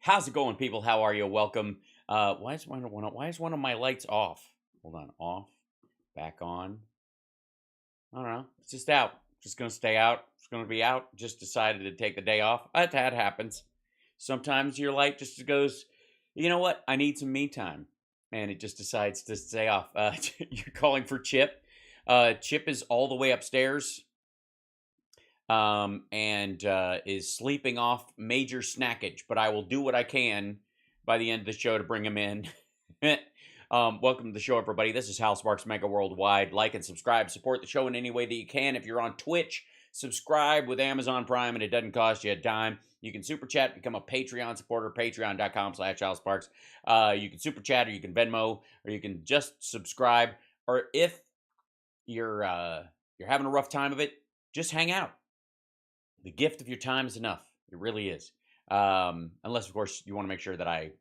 How's it going, people? How are you? Welcome. Why is one of my lights off? Hold on, off, back on. I don't know. It's just out. Just gonna stay out. It's gonna be out. Just decided to take the day off. That happens. Sometimes your light just goes. You know what? I need some me time, and it just decides to stay off. You're calling for Chip. Chip is all the way upstairs, and is sleeping off major snackage. But I will do what I can by the end of the show to bring him in. Welcome to the show, everybody. This is HAL Sparks Mega Worldwide. Like and subscribe. Support the show in any way that you can. If you're on Twitch, subscribe with Amazon Prime, and it doesn't cost you a dime. You can super chat, become a Patreon supporter, patreon.com/HalSparks. You can super chat, or you can Venmo, or you can just subscribe. Or if you're having a rough time of it, just hang out. The gift of your time is enough. It really is. Unless, of course, you want to make sure that I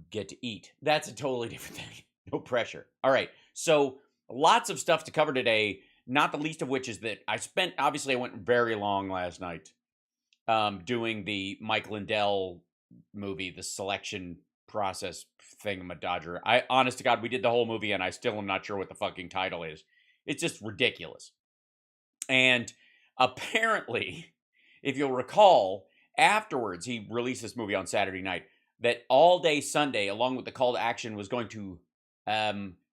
get to eat. That's a totally different thing. No pressure. All right. So lots of stuff to cover today, not the least of which is that I went very long last night doing the Mike Lindell movie, the selection process thingamadodger. Honest to God, we did the whole movie and I still am not sure what the fucking title is. It's just ridiculous. And apparently, if you'll recall, afterwards, he released this movie on Saturday night, that all day Sunday, along with the call to action, was going to,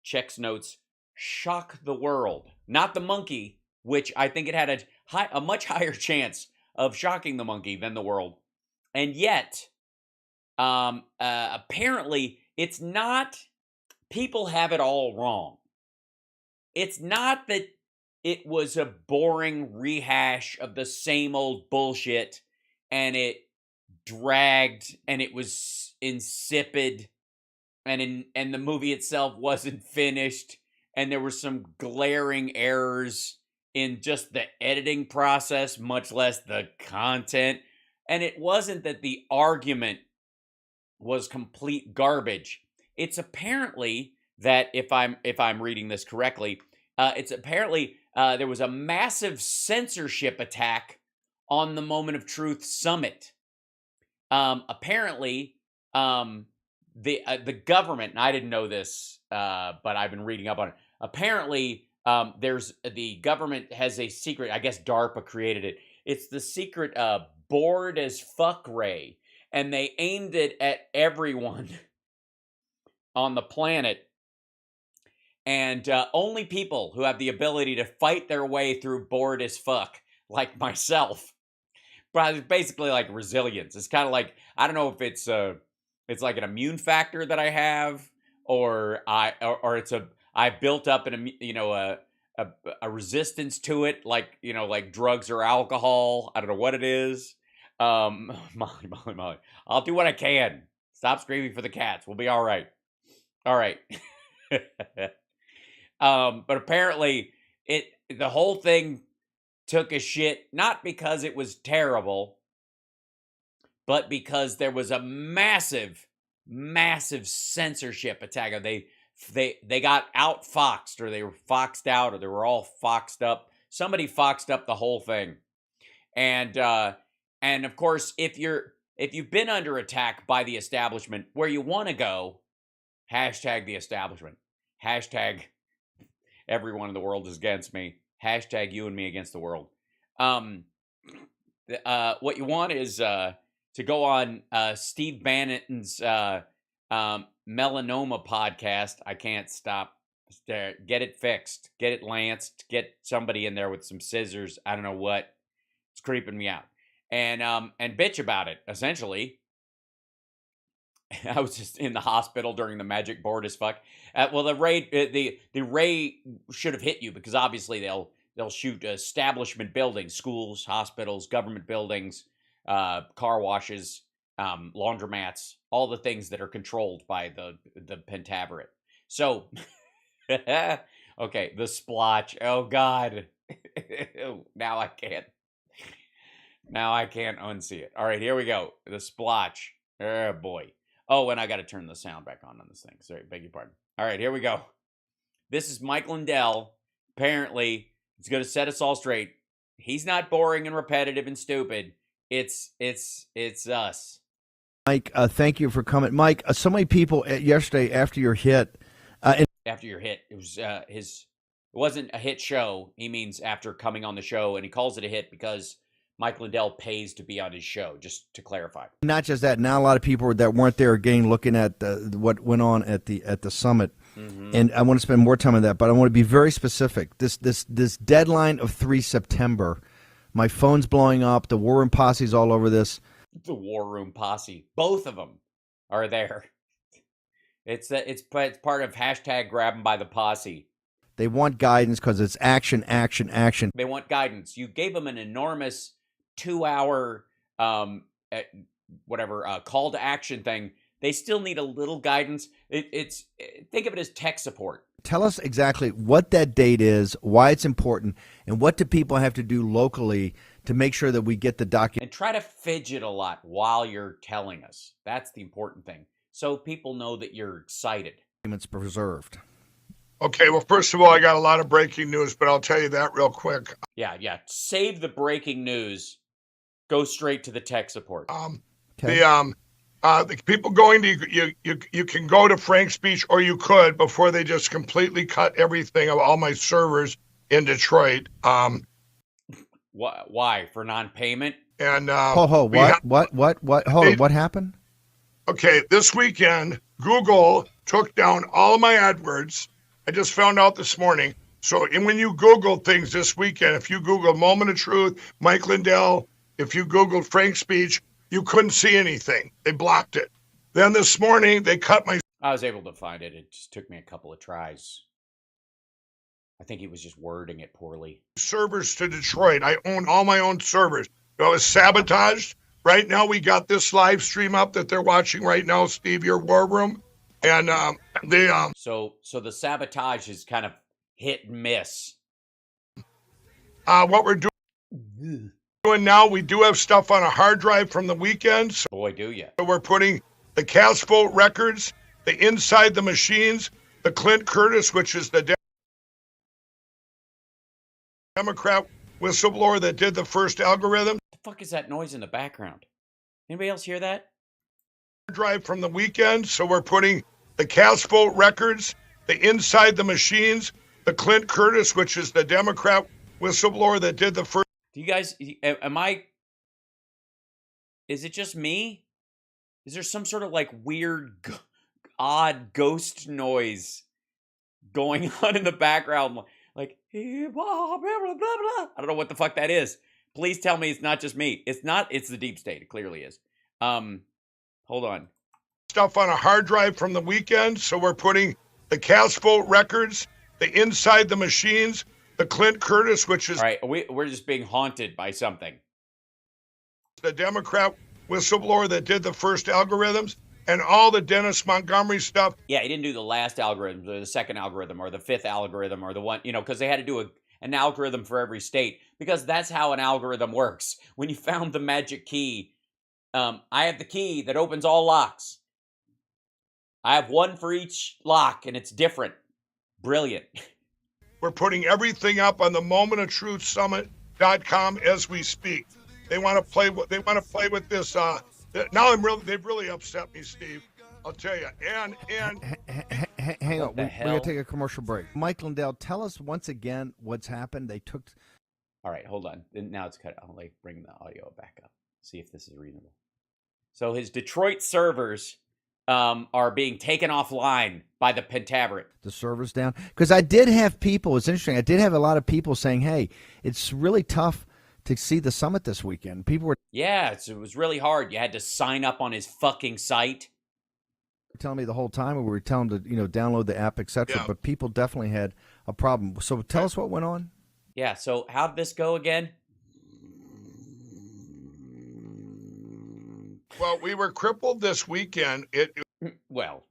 checks notes, shock the world. Not the monkey, which I think it had a much higher chance of shocking the monkey than the world. And yet, apparently, it's not, people have it all wrong. It's not that it was a boring rehash of the same old bullshit and it dragged and it was insipid and the movie itself wasn't finished and there were some glaring errors in just the editing process, much less the content. And it wasn't that the argument was complete garbage. It's apparently that if I'm reading this correctly, it's apparently there was a massive censorship attack on the Moment of Truth summit. Apparently, the government, and I didn't know this, but I've been reading up on it. Apparently, the government has a secret. I guess DARPA created it. It's the secret bored as fuck ray, and they aimed it at everyone on the planet. And only people who have the ability to fight their way through bored as fuck, like myself, but it's basically like resilience. It's kind of like, I don't know if it's like an immune factor that I have, or I built up a resistance to it, like drugs or alcohol. I don't know what it is. Molly. I'll do what I can. Stop screaming for the cats. We'll be all right. All right. But apparently the whole thing took a shit, not because it was terrible, but because there was a massive censorship attack. They got outfoxed, or they were foxed out, or they were all foxed up. Somebody foxed up the whole thing. And of course, if you've been under attack by the establishment, where you want to go, hashtag the establishment, hashtag everyone in the world is against me, hashtag you and me against the world. What you want is to go on Steve Bannon's melanoma podcast. I can't stop. Get it fixed. Get it lanced. Get somebody in there with some scissors. I don't know what. It's creeping me out. And bitch about it, essentially. I was just in the hospital during the magic board as fuck. Well, the ray should have hit you, because obviously they'll shoot establishment buildings, schools, hospitals, government buildings, car washes, laundromats, all the things that are controlled by the pentaverate. So, okay, the splotch. Oh God, now I can't unsee it. All right, here we go. The splotch. Oh boy. Oh, and I got to turn the sound back on this thing. Sorry, beg your pardon. All right, here we go. This is Mike Lindell. Apparently, it's going to set us all straight. He's not boring and repetitive and stupid. It's us. Mike, thank you for coming. Mike, so many people yesterday after your hit. After your hit, it was his. It wasn't a hit show. He means after coming on the show, and he calls it a hit because Mike Lindell pays to be on his show. Just to clarify. Not just that. Now a lot of people that weren't there again looking at what went on at the summit, and I want to spend more time on that. But I want to be very specific. This deadline of 3 September. My phone's blowing up. The War Room Posse's all over this. The War Room Posse. Both of them are there. It's part of hashtag grab 'em by the posse. They want guidance because it's action, action, action. They want guidance. You gave them an enormous 2-hour call to action thing. They still need a little guidance. Think of it as tech support. Tell us exactly what that date is, why it's important, and what do people have to do locally to make sure that we get the document. And try to fidget a lot while you're telling us. That's the important thing. So people know that you're excited. Documents preserved. Okay, well, first of all, I got a lot of breaking news, but I'll tell you that real quick. Yeah. Save the breaking news. Go straight to the tech support. Okay. The people going to you can go to Frank's Speech, or you could before they just completely cut everything of all my servers in Detroit. Why? For non-payment? And What happened? Okay, this weekend Google took down all of my AdWords. I just found out this morning. So, and when you Google things this weekend, if you Google Moment of Truth, Mike Lindell, if you Google Frank's Speech, you couldn't see anything. They blocked it. Then this morning, they cut my... I was able to find it. It just took me a couple of tries. I think he was just wording it poorly. Servers to Detroit. I own all my own servers. It was sabotaged. Right now, we got this live stream up that they're watching right now, Steve, your War Room. And So the sabotage is kind of hit and miss. What we're doing now, we do have stuff on a hard drive from the weekend. So boy, do you. we're putting the cast vote records, the inside the machines, the Clint Curtis, which is the Democrat whistleblower that did the first algorithm. What the fuck is that noise in the background? Anybody else hear that? Drive from the weekend. So we're putting the cast vote records, the inside the machines, the Clint Curtis, which is the Democrat whistleblower that did the first. Do you guys, is it just me? Is there some sort of like weird, odd ghost noise going on in the background? Like, blah, blah, blah, blah. I don't know what the fuck that is. Please tell me it's not just me. It's not, it's the deep state. It clearly is. Hold on. Stuff on a hard drive from the weekend. So we're putting the cast vote records, the inside the machines, the Clint Curtis, which is... All right, we're just being haunted by something. The Democrat whistleblower that did the first algorithms, and all the Dennis Montgomery stuff. Yeah, he didn't do the last algorithm, or the second algorithm, or the fifth algorithm, or the one, because they had to do an algorithm for every state, because that's how an algorithm works. When you found the magic key, I have the key that opens all locks. I have one for each lock, and it's different. Brilliant. We're putting everything up on the momentofTruthSummit.com as we speak. They want to play with this. Now they've really upset me, Steve. I'll tell you. And hang on, we're gonna take a commercial break. Mike Lindell, tell us once again what's happened. They took. All right, hold on. Now it's cut. I'll bring the audio back up. See if this is reasonable. So his Detroit servers are being taken offline by the Pentaverate. The servers down? Because I did have people, it's interesting, I did have a lot of people saying, hey, it's really tough to see the summit this weekend. People were... Yeah, it was really hard. You had to sign up on his fucking site. Telling me the whole time, we were telling them to, download the app, etc. Yeah. But people definitely had a problem. So tell us what went on. Yeah, so how did this go again? Well, we were crippled this weekend. Well,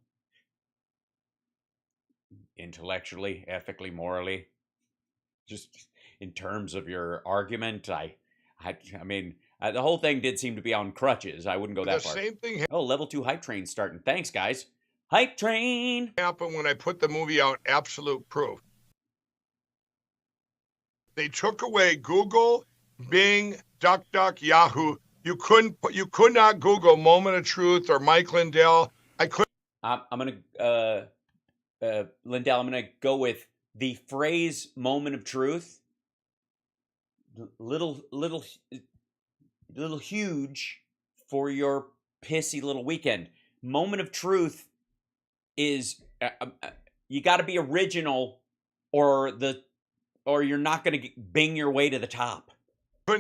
intellectually, ethically, morally, just in terms of your argument, I mean, the whole thing did seem to be on crutches. I wouldn't go that far. The same thing. Oh, level 2 hype train starting. Thanks, guys. Hype train. Happened when I put the movie out. Absolute proof. They took away Google, Bing, DuckDuck, Yahoo. You could not Google Moment of Truth or Mike Lindell. I couldn't. I'm gonna Lindell. I'm gonna go with the phrase "moment of truth." Little huge for your pissy little weekend. Moment of truth is you got to be original, or you're not going to bing your way to the top.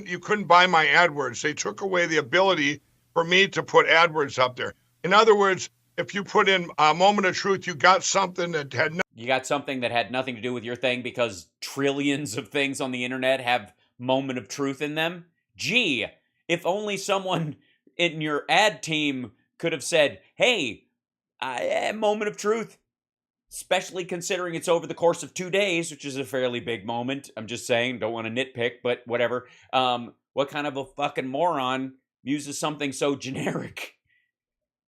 You couldn't buy my AdWords. They took away the ability for me to put AdWords up there. In other words, if you put in a Moment of Truth, you got something that had nothing to do with your thing, because trillions of things on the internet have moment of truth in them. Gee, if only someone in your ad team could have said, hey, moment of truth, especially considering it's over the course of 2 days, which is a fairly big moment. I'm just saying, don't want to nitpick, but whatever. What kind of a fucking moron uses something so generic?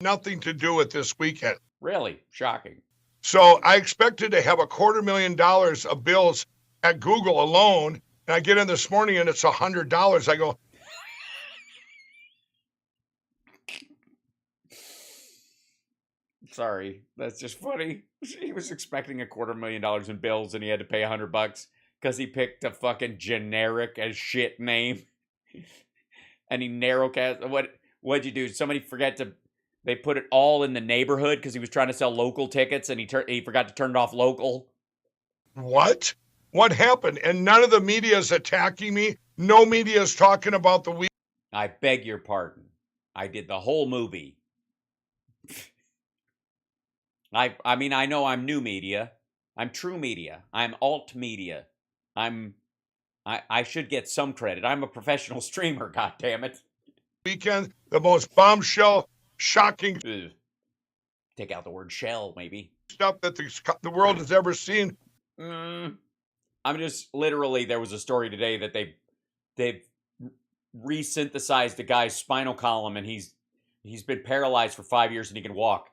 Nothing to do with this weekend. Really shocking. So I expected to have $250,000 of bills at Google alone. And I get in this morning and it's $100. I go, sorry, that's just funny. He was expecting $250,000 in bills and he had to pay $100 because he picked a fucking generic as shit name. And he narrowcast. What'd you do? Somebody forget to? They put it all in the neighborhood because he was trying to sell local tickets and he forgot to turn it off local. What? What happened? And none of the media is attacking me. No media is talking about the week. I beg your pardon. I did the whole movie. I mean, I know I'm new media. I'm true media. I'm alt media. I should get some credit. I'm a professional streamer, goddammit. Weekend, the most bombshell, shocking take out the word shell, maybe. Stuff that the world has ever seen. I'm just literally, there was a story today that they've resynthesized the guy's spinal column and he's been paralyzed for 5 years and he can walk.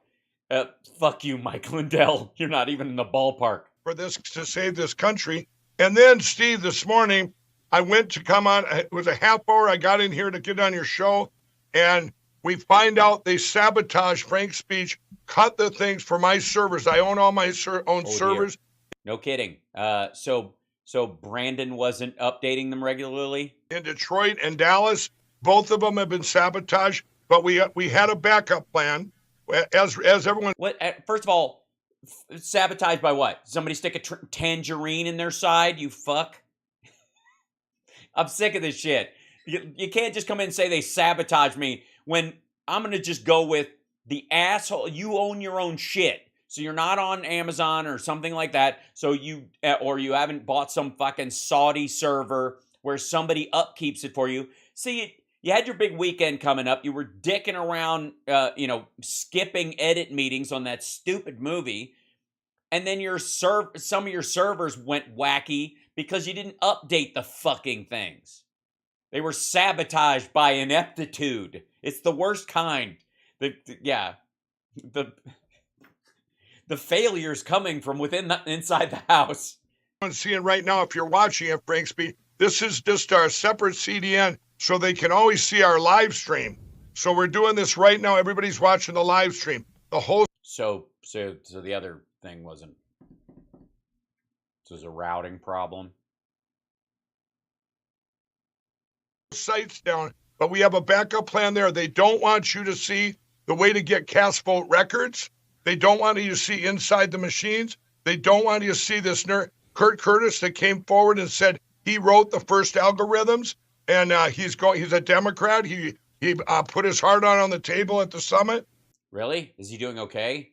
Fuck you, Mike Lindell. You're not even in the ballpark. For this, to save this country. And then, Steve, this morning, I went to come on. It was a half hour. I got in here to get on your show. And we find out they sabotaged Frank's speech, cut the things for my servers. I own all my own servers. Dear. No kidding. So Brandon wasn't updating them regularly? In Detroit and Dallas, both of them have been sabotaged. But we had a backup plan. As everyone. What? First of all, sabotaged by what? Somebody stick a tangerine in their side? You fuck. I'm sick of this shit. You can't just come in and say they sabotaged me when I'm going to just go with the asshole. You own your own shit. So you're not on Amazon or something like that. So you haven't bought some fucking Saudi server where somebody upkeeps it for you. See, you had your big weekend coming up. You were dicking around, skipping edit meetings on that stupid movie. And then some of your servers went wacky because you didn't update the fucking things. They were sabotaged by ineptitude. It's the worst kind. The failure's coming from inside the house. I'm seeing right now, if you're watching it, Frank Speed, this is just our separate CDN, so they can always see our live stream. So we're doing this right now. Everybody's watching the live stream. The whole. So the other thing wasn't. This was a routing problem. Sites down, but we have a backup plan there. They don't want you to see the way to get cast vote records. They don't want you to see inside the machines. They don't want you to see this Kurt Curtis that came forward and said he wrote the first algorithms, and he's a Democrat. He put his heart on the table at the summit. Really? Is he doing okay?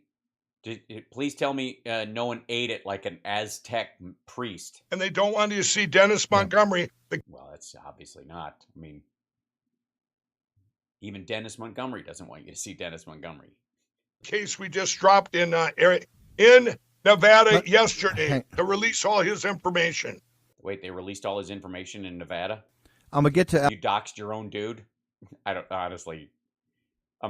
Please tell me no one ate it like an Aztec priest. And they don't want you to see Dennis Montgomery. Well, that's obviously not. I mean, even Dennis Montgomery doesn't want you to see Dennis Montgomery. Case we just dropped in Nevada yesterday to release all his information. Wait, they released all his information in Nevada? I'm going to get to... You doxed your own dude? I'm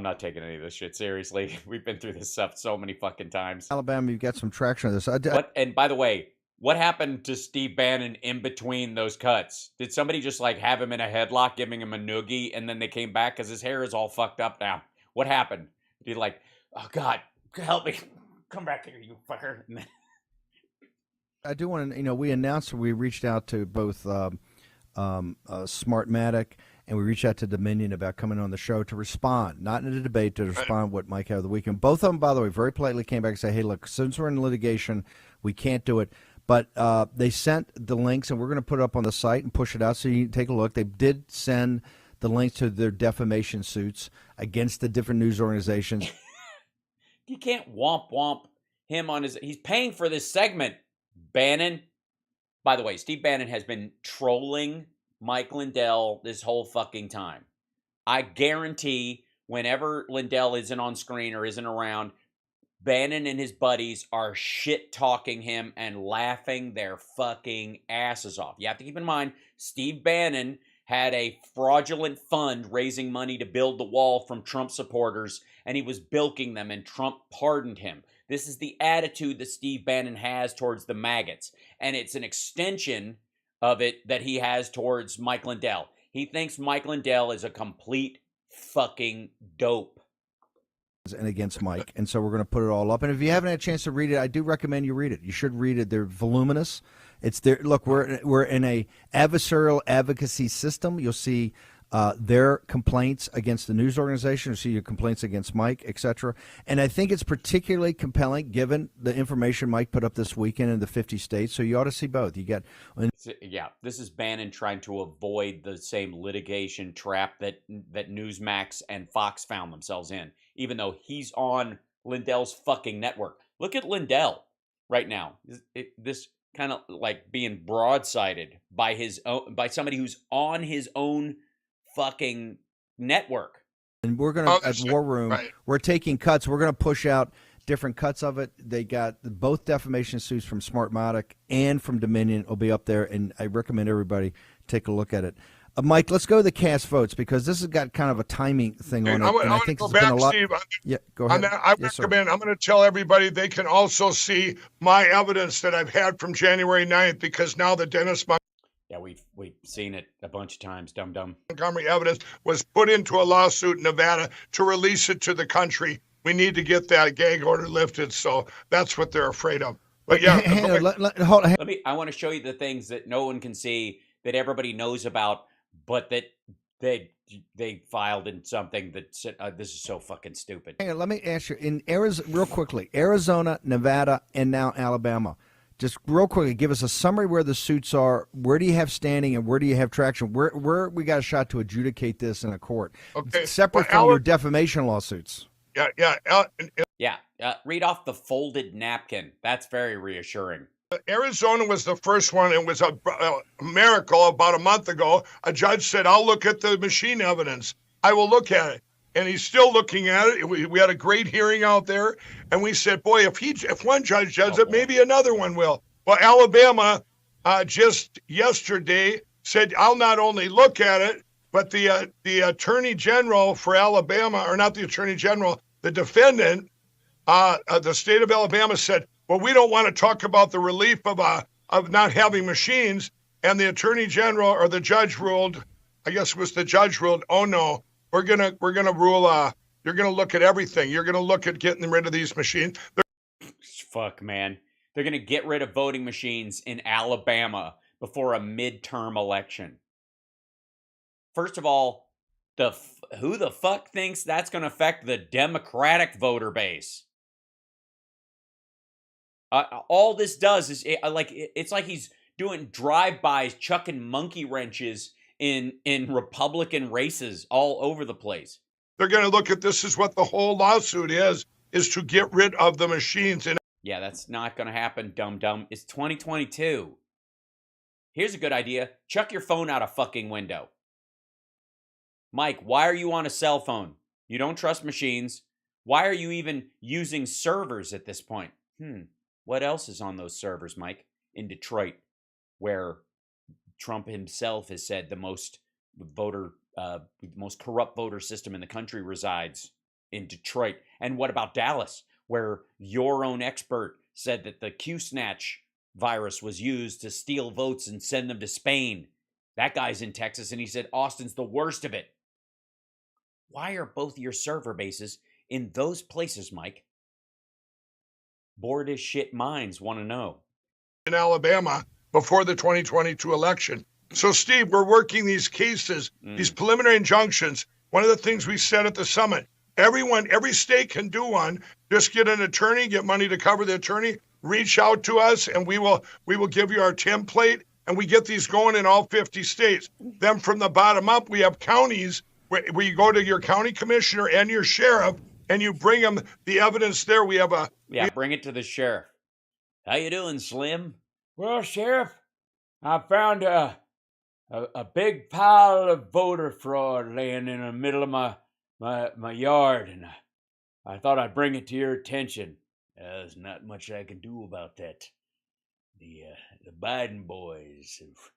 not taking any of this shit seriously. We've been through this stuff so many fucking times. Alabama, you've got some traction on this. And by the way, What happened to Steve Bannon in between those cuts? Did somebody just like have him in a headlock, giving him a noogie, and then they came back because his hair is all fucked up now? What happened? Did he like, oh God, help me, come back here, you fucker? I do want to, we announced we reached out to both Smartmatic and we reached out to Dominion about coming on the show to respond, not in a debate, to respond what Mike had of the weekend. Both of them, by the way, very politely came back and said, hey, look, since we're in litigation, we can't do it. But they sent the links, and we're going to put it up on the site and push it out so you can take a look. They did send the links to their defamation suits against the different news organizations. You can't womp him on his... He's paying for this segment, Bannon. By the way, Steve Bannon has been trolling Mike Lindell this whole fucking time. I guarantee whenever Lindell isn't on screen or isn't around, Bannon and his buddies are shit-talking him and laughing their fucking asses off. You have to keep in mind, Steve Bannon had a fraudulent fund raising money to build the wall from Trump supporters, and he was bilking them, and Trump pardoned him. This is the attitude that Steve Bannon has towards the maggots, and it's an extension of it that he has towards Mike Lindell. He thinks Mike Lindell is a complete fucking dope. And against Mike, and so we're going to put it all up. And if you haven't had a chance to read it, I do recommend you read it. You should read it. They're voluminous. It's there. Look, we're in a adversarial advocacy system. You'll see their complaints against the news organization. You'll see your complaints against Mike, etc. And I think it's particularly compelling given the information Mike put up this weekend in the 50 states. So you ought to see both. You get, yeah. This is Bannon trying to avoid the same litigation trap that Newsmax and Fox found themselves in, even though he's on Lindell's fucking network. Look at Lindell right now. This kind of like being broadsided by by somebody who's on his own fucking network. And we're going to, at War Room, we're taking cuts. We're going to push out different cuts of it. They got both defamation suits from Smartmatic and from Dominion will be up there, and I recommend everybody take a look at it. Mike, let's go to the cast votes because this has got kind of a timing thing on it. I think it's been a lot. Steve, yeah, go ahead. I recommend, I'm going to tell everybody they can also see my evidence that I've had from January 9th because now the Dennis Yeah, we've seen it a bunch of times, dum-dum. Montgomery evidence was put into a lawsuit in Nevada to release it to the country. We need to get that gag order lifted, so that's what they're afraid of. But yeah, I want to show you the things that no one can see, that everybody knows about, but that they filed in something that said, this is so fucking stupid. Hang on, let me ask you, in Arizona, real quickly, Arizona, Nevada, and now Alabama, just real quickly, give us a summary where the suits are, where do you have standing, and where do you have traction? Where we got a shot to adjudicate this in a court, separate from your defamation lawsuits. Yeah. Read off the folded napkin. That's very reassuring. Arizona was the first one. It was a miracle about a month ago. A judge said, I'll look at the machine evidence. I will look at it. And he's still looking at it. We had a great hearing out there. And we said, boy, if one judge does it, maybe another one will. Well, Alabama just yesterday said, I'll not only look at it, but the attorney general for Alabama, or not the attorney general, the defendant, the state of Alabama said, well, we don't want to talk about the relief of not having machines. And the attorney general or the judge ruled, I guess it was the judge ruled, oh no, we're gonna rule. You're gonna look at everything. You're gonna look at getting rid of these machines. Fuck, man, they're gonna get rid of voting machines in Alabama before a midterm election. First of all, who the fuck thinks that's gonna affect the Democratic voter base? All this does is it's like he's doing drive-bys, chucking monkey wrenches in Republican races all over the place. They're going to look at this as what the whole lawsuit is to get rid of the machines. Yeah, that's not going to happen, dum-dum. It's 2022. Here's a good idea. Chuck your phone out a fucking window. Mike, why are you on a cell phone? You don't trust machines. Why are you even using servers at this point? What else is on those servers, Mike? In Detroit, where Trump himself has said the most corrupt voter system in the country resides in Detroit. And what about Dallas, where your own expert said that the Q-Snatch virus was used to steal votes and send them to Spain. That guy's in Texas, and he said Austin's the worst of it. Why are both your server bases in those places, Mike? Bored as shit minds want to know. In Alabama before the 2022 election. So, Steve, we're working these cases, these preliminary injunctions. One of the things we said at the summit, every state can do one. Just get an attorney, get money to cover the attorney, reach out to us, and we will give you our template, and we get these going in all 50 states. Then from the bottom up, we have counties where you go to your county commissioner and your sheriff, and you bring them the evidence there. We have bring it to the sheriff. How you doing, Slim? Well, Sheriff, I found a big pile of voter fraud laying in the middle of my yard, and I thought I'd bring it to your attention. There's not much I can do about that. The Biden boys have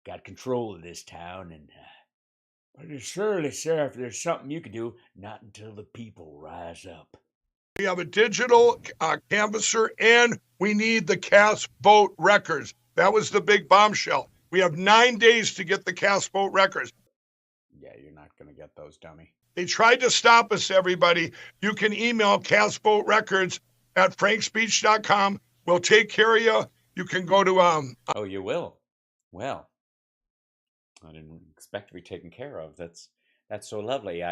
got control of this town, and but surely, Sheriff, there's something you can do. Not until the people rise up. we have a digital canvasser, and we need the cast vote records. That was the big bombshell. We have 9 days to get the cast vote records. Yeah, you're not going to get those, dummy. They tried to stop us, everybody. You can email cast vote records at frankspeech.com. We'll take care of you. You can go to Oh, you will? Well, I didn't expect to be taken care of. That's so lovely.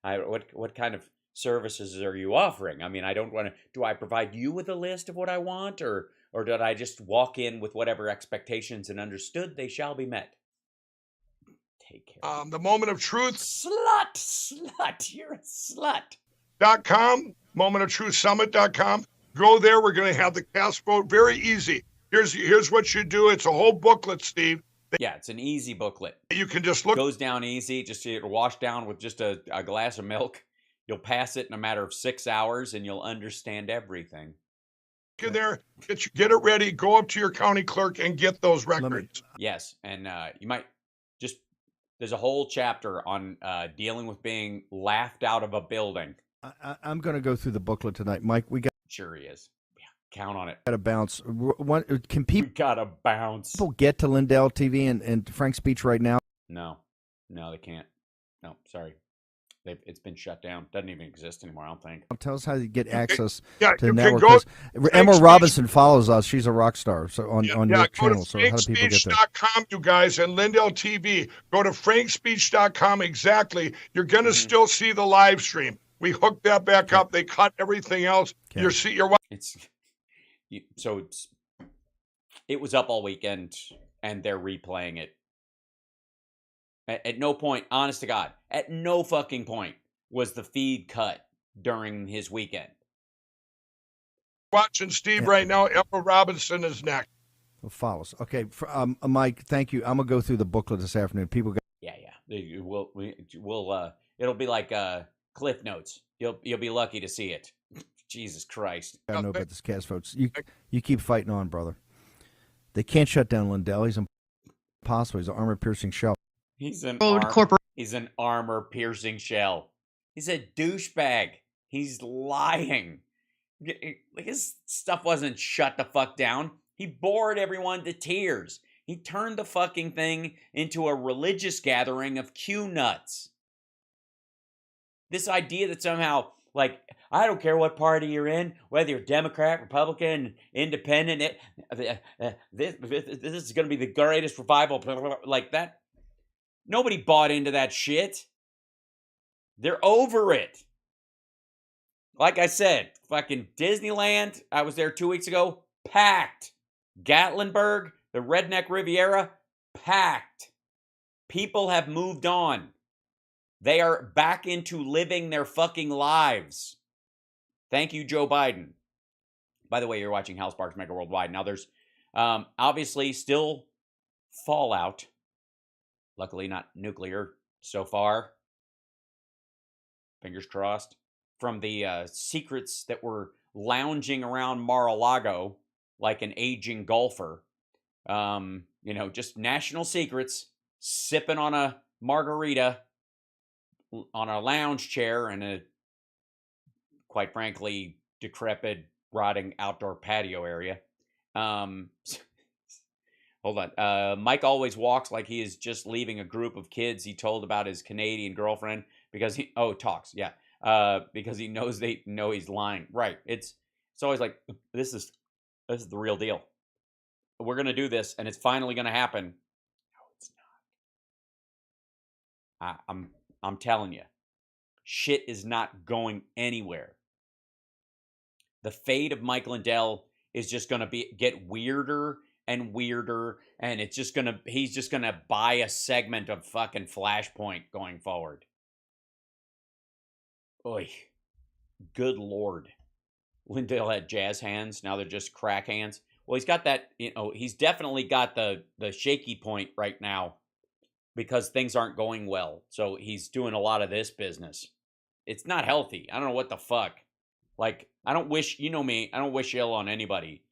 What kind of services are you offering? I mean, I don't want to. Do I provide you with a list of what I want, or did I just walk in with whatever expectations and understood they shall be met? Take care. the moment of truth. Slut, you're a slut. .com, momentoftruthsummit.com. Go there. We're going to have the cast vote. Very easy. Here's what you do. It's a whole booklet, Steve. Yeah, it's an easy booklet. You can just look. Goes down easy. Just it'll wash down with just a glass of milk. You'll pass it in a matter of 6 hours, and you'll understand everything. In there, get it ready. Go up to your county clerk and get those records. Yes, and you might just. There's a whole chapter on dealing with being laughed out of a building. I'm going to go through the booklet tonight, Mike. We got. Sure he is. Yeah, count on it. Got to bounce. Can We people gotta bounce. get to Lindell TV and Frank's Speech right now? No, they can't. No, sorry. It's been shut down. Doesn't even exist anymore, I don't think. Tell us how you get access Yeah, to the you network. can go. 'Cause Emma Robinson follows us. She's a rock star. So on your Go channel. to So how do people get there? frankspeech.com, you guys, and Lindell TV. Go to frankspeech.com. Exactly. You're going to still see the live stream. We hooked that back up. They cut everything else. Okay. You're It was up all weekend, and they're replaying it. At no point, honest to God, at no fucking point was the feed cut during his weekend. watching Steve right now. Emma Robinson is next. Well, follows. Okay, Mike. Thank you. I'm gonna go through the booklet this afternoon. People got. Yeah. We'll it'll be like Cliff Notes. You'll be lucky to see it. Jesus Christ. I don't know about this cast votes. You keep fighting on, brother. They can't shut down Lindell. He's impossible. He's an armor-piercing shell. He's an armor-piercing shell. He's a douchebag. He's lying. His stuff wasn't shut the fuck down. He bored everyone to tears. He turned the fucking thing into a religious gathering of Q nuts. This idea that somehow, like, I don't care what party you're in, whether you're Democrat, Republican, Independent, this is going to be the greatest revival, blah, blah, blah, like that. Nobody bought into that shit. They're over it. Like I said, fucking Disneyland, I was there 2 weeks ago, packed. Gatlinburg, the Redneck Riviera, packed. People have moved on. They are back into living their fucking lives. Thank you, Joe Biden. By the way, you're watching HAL Sparks Mega Worldwide. Now, there's obviously still fallout. Luckily, not nuclear so far. Fingers crossed. From the secrets that were lounging around Mar-a-Lago like an aging golfer. Just national secrets. Sipping on a margarita on a lounge chair in a, quite frankly, decrepit, rotting outdoor patio area. Hold on. Mike always walks like he is just leaving a group of kids he told about his Canadian girlfriend because he talks, yeah. Because he knows they know he's lying. Right. It's always like this is the real deal. We're gonna do this and it's finally gonna happen. No, it's not. I'm telling you. Shit is not going anywhere. The fate of Mike Lindell is just gonna get weirder and weirder, and he's just gonna buy a segment of fucking Flashpoint going forward. Oy. Good Lord. Lindell had jazz hands, now they're just crack hands. Well, he's got that, he's definitely got the shaky point right now because things aren't going well. So he's doing a lot of this business. It's not healthy. I don't know what the fuck. Like, I don't wish, you know me, I don't wish ill on anybody.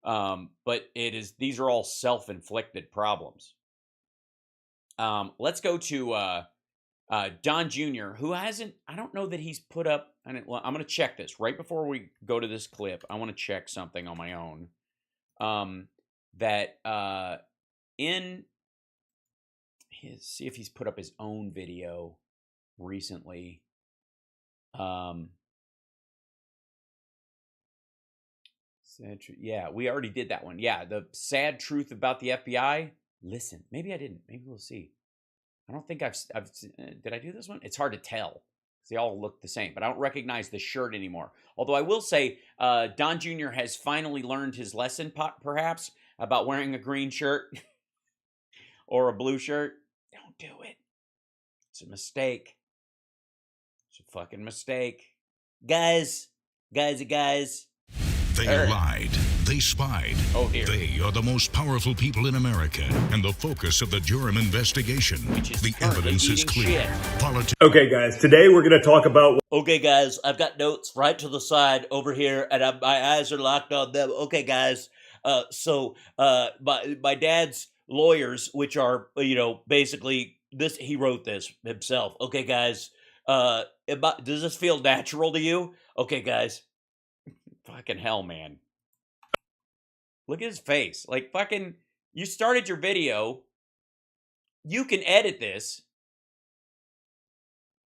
But these are all self-inflicted problems. Let's go to Don Jr., who hasn't, I don't know that he's put up, I'm going to check this right before we go to this clip. I want to check something on my own. See if he's put up his own video recently. Yeah, we already did that one. Yeah, the sad truth about the FBI. Listen, maybe I didn't. Maybe we'll see. I don't think I've did I do this one? It's hard to tell. They all look the same, but I don't recognize the shirt anymore. Although I will say, Don Jr. has finally learned his lesson, perhaps, about wearing a green shirt or a blue shirt. Don't do it. It's a mistake. It's a fucking mistake. Guys. They lied. They spied. Oh, dear. They are the most powerful people in America and the focus of the Durham investigation. The evidence is clear. Okay, guys, today we're going to talk about... Okay, guys, I've got notes right to the side over here, and my eyes are locked on them. Okay, guys, my dad's lawyers, which are, basically, he wrote this himself. Okay, guys, does this feel natural to you? Okay, guys. Fucking hell, man. Look at his face. Like, fucking, you started your video. You can edit this.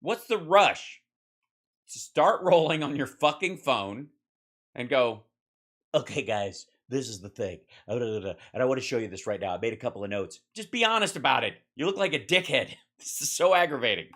What's the rush? Start rolling on your fucking phone and go, okay, guys, this is the thing. And I want to show you this right now. I made a couple of notes. Just be honest about it. You look like a dickhead. This is so aggravating.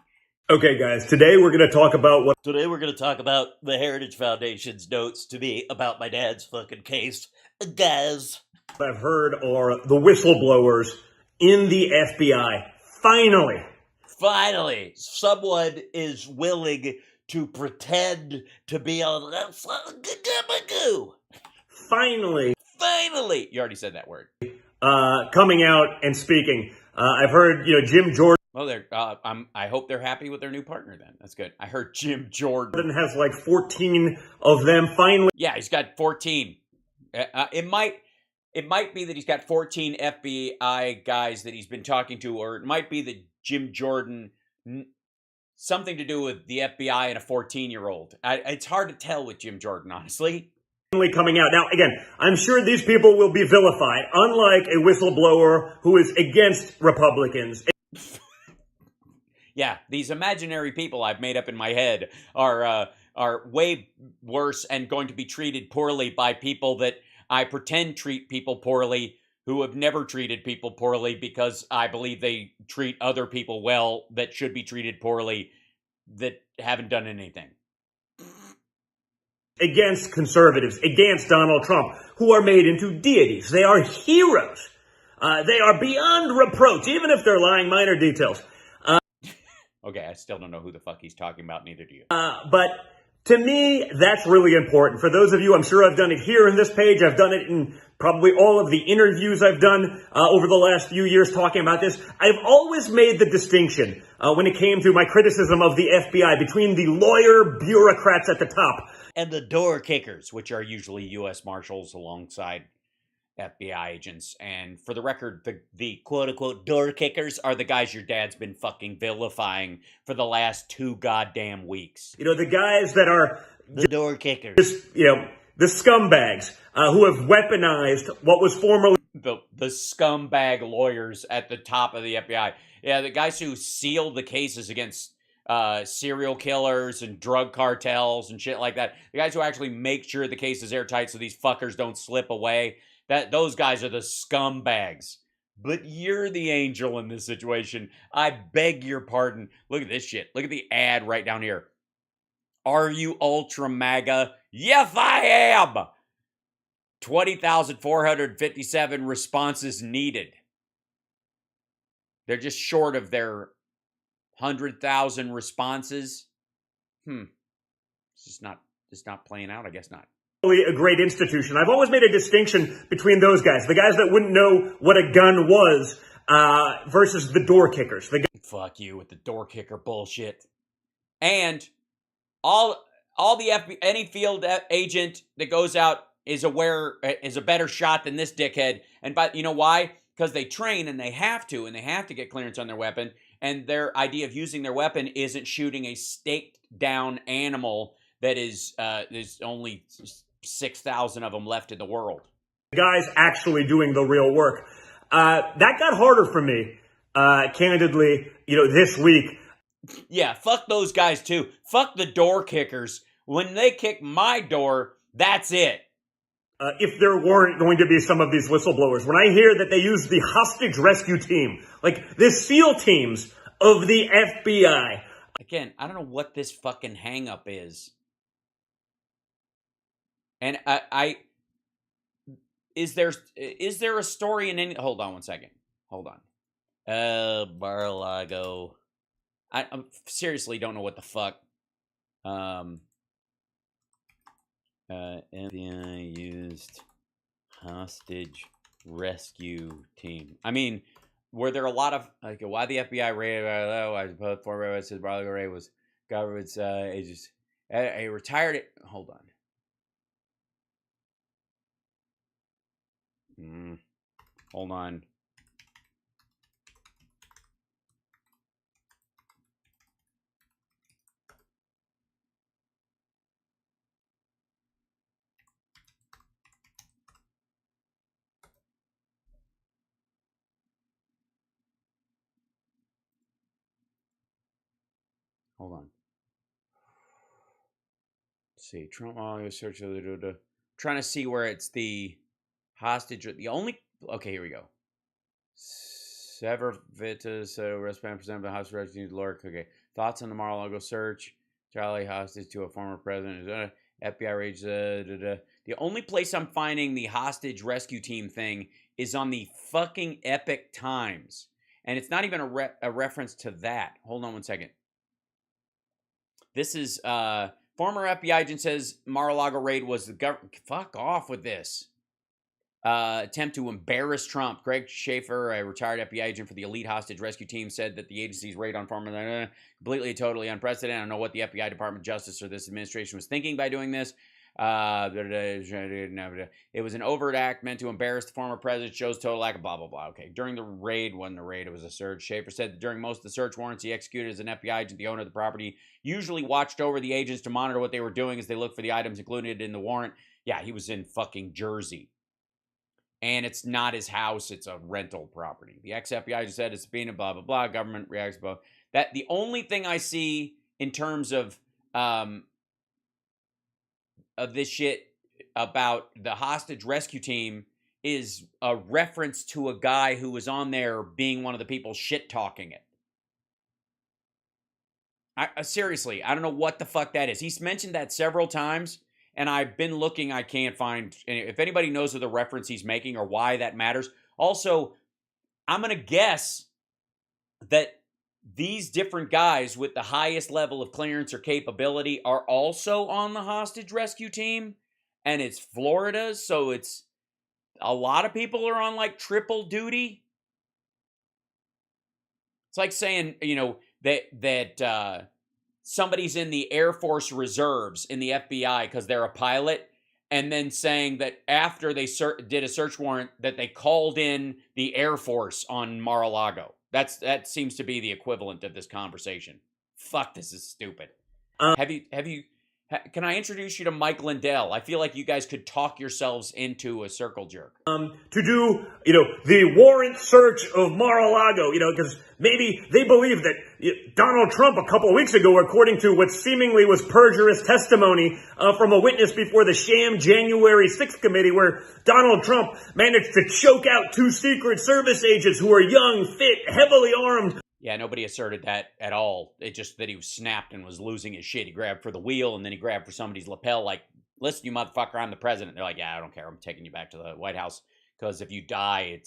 Okay, guys, today we're going to talk about Today we're going to talk about the Heritage Foundation's notes to me about my dad's fucking case. Guys. What I've heard are the whistleblowers in the FBI. Finally, someone is willing to pretend to be on Finally. You already said that word. Coming out and speaking. I've heard, Jim Jordan. Well, I hope they're happy with their new partner then. That's good. I heard Jim Jordan has like 14 of them finally. Yeah, he's got 14. It might be that he's got 14 FBI guys that he's been talking to, or it might be that Jim Jordan, something to do with the FBI and a 14-year-old. It's hard to tell with Jim Jordan, honestly. Coming out. Now, again, I'm sure these people will be vilified, unlike a whistleblower who is against Republicans. Yeah, these imaginary people I've made up in my head are way worse and going to be treated poorly by people that I pretend treat people poorly, who have never treated people poorly because I believe they treat other people well that should be treated poorly that haven't done anything. Against conservatives, against Donald Trump, who are made into deities. They are heroes. They are beyond reproach, even if they're lying minor details. Okay, I still don't know who the fuck he's talking about, neither do you. But to me, that's really important. For those of you, I'm sure I've done it here in this page. I've done it in probably all of the interviews I've done over the last few years talking about this. I've always made the distinction when it came to my criticism of the FBI between the lawyer bureaucrats at the top and the door kickers, which are usually U.S. Marshals alongside FBI agents. And for the record, the quote-unquote door kickers are the guys your dad's been fucking vilifying for the last 2 goddamn weeks. The guys that are the door kickers. Just, the scumbags who have weaponized what was formerly the scumbag lawyers at the top of the FBI. Yeah, the guys who sealed the cases against serial killers and drug cartels and shit like that. The guys who actually make sure the case is airtight so these fuckers don't slip away. Those guys are the scumbags. But you're the angel in this situation. I beg your pardon. Look at this shit. Look at the ad right down here. Are you ultra MAGA? Yes, I am. 20,457 responses needed. They're just short of their 100,000 responses. It's not playing out. I guess not. A great institution. I've always made a distinction between those guys, the guys that wouldn't know what a gun was, versus the door kickers. Fuck you with the door kicker bullshit. And all the any field agent that goes out is a better shot than this dickhead. And you know why? Because they train and they have to get clearance on their weapon. And their idea of using their weapon isn't shooting a staked down animal that is there's only 6,000 of them left in the world. The guys actually doing the real work. That got harder for me, candidly, this week. Yeah, fuck those guys too. Fuck the door kickers. When they kick my door, that's it. If there weren't going to be some of these whistleblowers, when I hear that they use the hostage rescue team, like the SEAL teams of the FBI. Again, I don't know what this fucking hang up is. And is there a story in any, hold on one second. Hold on. Mar-a-Lago. I seriously don't know what the fuck. FBI used hostage rescue team. I mean, were there a lot of, like, why the FBI raided, I suppose former evidence says Mar-a-Lago raid was government's agents. A retired, hold on. Hold on. Hold on. Let's see. Trump search trying to see where it's the hostage. The only, okay, here we go. Sever Vitas, respond presented by hostage rescue Lord. Okay. Thoughts on the Mar-a-Lago search. Charlie hostage to a former president. FBI rage. The only place I'm finding the hostage rescue team thing is on the fucking Epic Times. And it's not even a reference to that. Hold on one second. This is former FBI agent says Mar-a-Lago raid was the government. Fuck off with this. Attempt to embarrass Trump. Greg Schaefer, a retired FBI agent for the elite hostage rescue team, said that the agency's raid on former completely, totally unprecedented. I don't know what the FBI Department of Justice or this administration was thinking by doing this. It was an overt act meant to embarrass the former president, shows total lack of blah, blah, blah. Okay. During the raid, it was a search. Schaefer said that during most of the search warrants he executed as an FBI agent, the owner of the property usually watched over the agents to monitor what they were doing as they looked for the items included in the warrant. Yeah, he was in fucking Jersey. And it's not his house, it's a rental property. The ex-FBI agent said it's been a blah, blah, blah. Government reacts blah. That the only thing I see in terms of this shit about the hostage rescue team is a reference to a guy who was on there being one of the people shit-talking it. Seriously, I don't know what the fuck that is. He's mentioned that several times, and I've been looking, I can't find, if anybody knows of the reference he's making or why that matters. Also, I'm going to guess that these different guys with the highest level of clearance or capability are also on the hostage rescue team, and it's Florida, so it's a lot of people are on like triple duty. It's like saying, that somebody's in the Air Force Reserves in the FBI because they're a pilot, and then saying that after they did a search warrant that they called in the Air Force on Mar-a-Lago. That seems to be the equivalent of this conversation. Fuck, this is stupid. Have you Can I introduce you to Mike Lindell? I feel like you guys could talk yourselves into a circle jerk. To do, the warrant search of Mar-a-Lago, because maybe they believe that Donald Trump a couple of weeks ago, according to what seemingly was perjurious testimony from a witness before the sham January 6th committee, where Donald Trump managed to choke out 2 Secret Service agents who are young, fit, heavily armed. Yeah, nobody asserted that at all. It just that he was snapped and was losing his shit. He grabbed for the wheel and then he grabbed for somebody's lapel like, listen, you motherfucker, I'm the president. They're like, yeah, I don't care. I'm taking you back to the White House because if you die,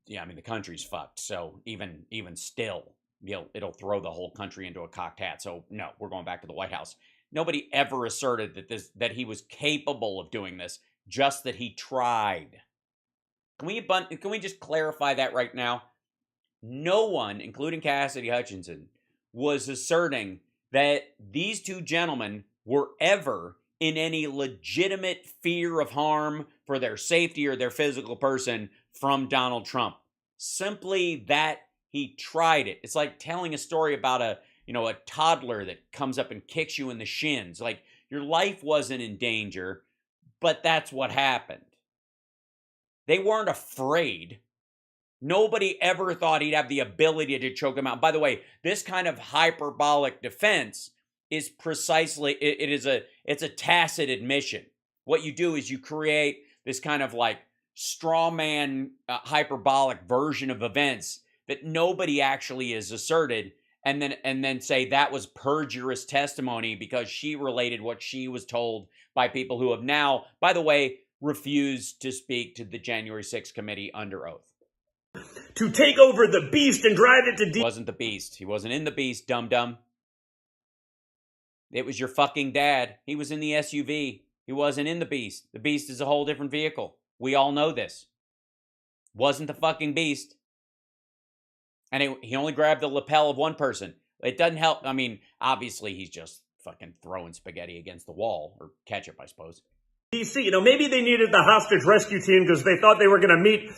the country's fucked. So even still, it'll throw the whole country into a cocked hat. So no, we're going back to the White House. Nobody ever asserted that he was capable of doing this, just that he tried. Can we just clarify that right now? No one, including Cassidy Hutchinson, was asserting that these 2 gentlemen were ever in any legitimate fear of harm for their safety or their physical person from Donald Trump. Simply that he tried it. It's like telling a story about a toddler that comes up and kicks you in the shins. Like, your life wasn't in danger, but that's what happened. They weren't afraid. Nobody ever thought he'd have the ability to choke him out. By the way, this kind of hyperbolic defense is precisely, it's a tacit admission. What you do is you create this kind of like straw man hyperbolic version of events that nobody actually is asserted, and then say that was perjurious testimony because she related what she was told by people who have now, by the way, refused to speak to the January 6th committee under oath. To take over the beast and drive it to Wasn't the beast. He wasn't in the beast, dum-dum. It was your fucking dad. He was in the SUV. He wasn't in the beast. The beast is a whole different vehicle. We all know this. Wasn't the fucking beast. And he only grabbed the lapel of one person. It doesn't help. I mean, obviously he's just fucking throwing spaghetti against the wall. Or ketchup, I suppose. DC. Maybe they needed the hostage rescue team because they thought they were going to meet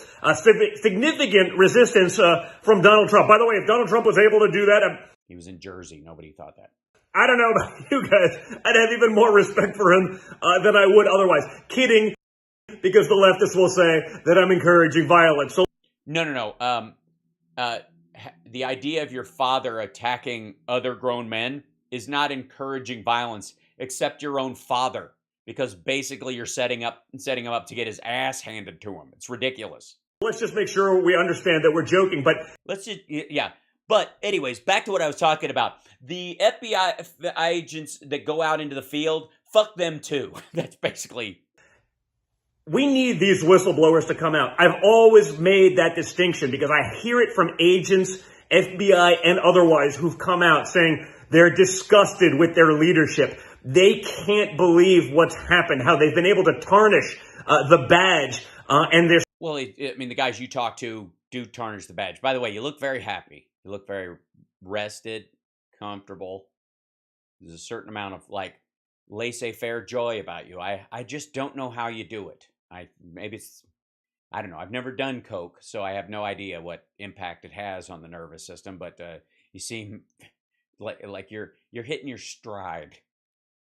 significant resistance from Donald Trump. By the way, if Donald Trump was able to do that... He was in Jersey. Nobody thought that. I don't know about you guys. I'd have even more respect for him than I would otherwise. Kidding, because the leftists will say that I'm encouraging violence. So No. The idea of your father attacking other grown men is not encouraging violence, except your own father. Because basically you're setting him up to get his ass handed to him. It's ridiculous. Let's just make sure we understand that we're joking, but... But anyways, back to what I was talking about. The FBI agents that go out into the field, fuck them too. That's basically... We need these whistleblowers to come out. I've always made that distinction because I hear it from agents, FBI and otherwise, who've come out saying they're disgusted with their leadership. They can't believe what's happened, how they've been able to tarnish the badge. And there's... Well, the guys you talk to do tarnish the badge. By the way, you look very happy. You look very rested, comfortable. There's a certain amount of like laissez-faire joy about you. I just don't know how you do it. I don't know. I've never done coke, so I have no idea what impact it has on the nervous system. But you seem like you're hitting your stride.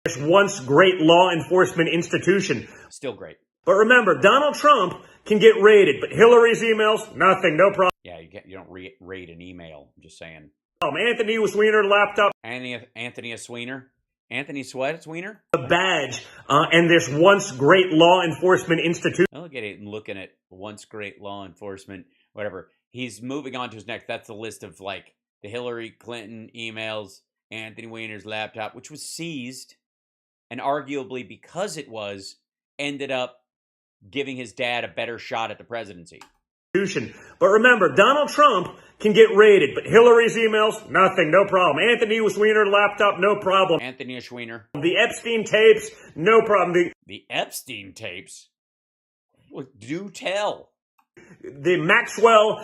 This once great law enforcement institution. Still great. But remember, Donald Trump can get raided, but Hillary's emails, nothing, no problem. Yeah, you don't raid an email. I'm just saying. Anthony Weiner laptop. Anthony Weiner? Anthony Weiner? The badge, and this once great law enforcement institution. I look at it and looking at once great law enforcement, whatever. He's moving on to his next. That's the list of like the Hillary Clinton emails, Anthony Weiner's laptop, which was seized. And arguably because it was, ended up giving his dad a better shot at the presidency. But remember, Donald Trump can get raided, but Hillary's emails, nothing, no problem. Anthony Weiner laptop, no problem. Anthony Weiner. The Epstein tapes, no problem. The Epstein tapes? Well, do tell. The Maxwell,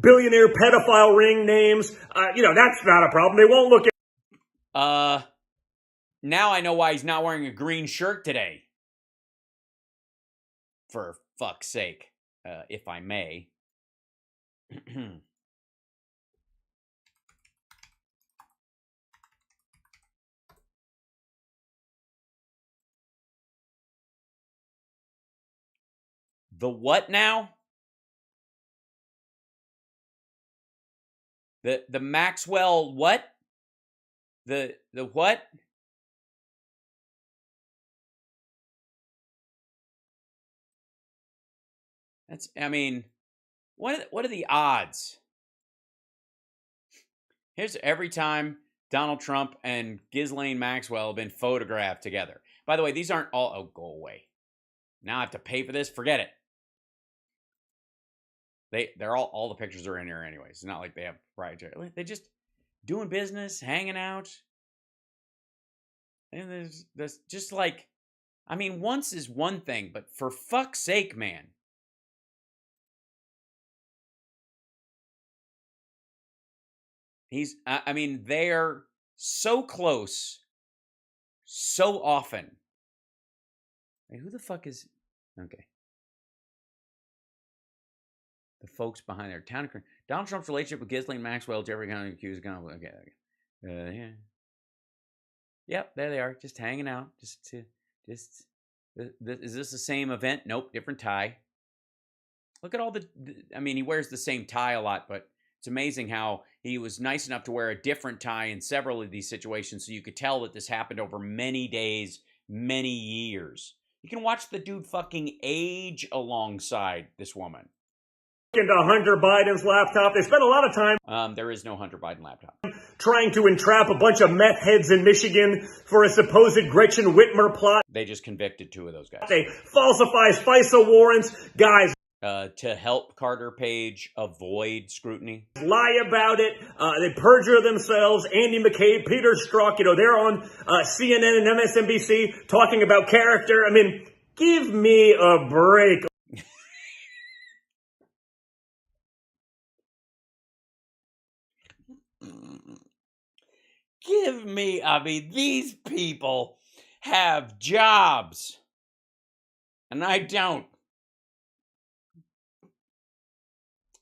billionaire pedophile ring names, that's not a problem. They won't look at... Now I know why he's not wearing a green shirt today. For fuck's sake, if I may. The what now? The Maxwell what? The what? That's, I mean, what are the odds? Here's every time Donald Trump and Ghislaine Maxwell have been photographed together. By the way, these aren't all, oh, go away. Now I have to pay for this? Forget it. They're all the pictures are in here anyways. It's not like they have proprietary. They're just doing business, hanging out. And there's just like, I mean, once is one thing, but for fuck's sake, man. I mean, they're so close, so often. Hey, who the fuck is, okay. The folks behind their town. Donald Trump's relationship with Ghislaine Maxwell, Jeffrey County accused. Okay. Yeah. Yep, there they are, just hanging out. Is this the same event? Nope, different tie. Look at all I mean, he wears the same tie a lot, but it's amazing how he was nice enough to wear a different tie in several of these situations, so you could tell that this happened over many days, many years. You can watch the dude fucking age alongside this woman. Into Hunter Biden's laptop. They spent a lot of time. There is no Hunter Biden laptop. Trying to entrap a bunch of meth heads in Michigan for a supposed Gretchen Whitmer plot. They just convicted 2 of those guys. They falsify FISA warrants. Guys. To help Carter Page avoid scrutiny. Lie about it. They perjure themselves. Andy McCabe, Peter Strzok, they're on CNN and MSNBC talking about character. I mean, give me a break. I mean, these people have jobs. And I don't.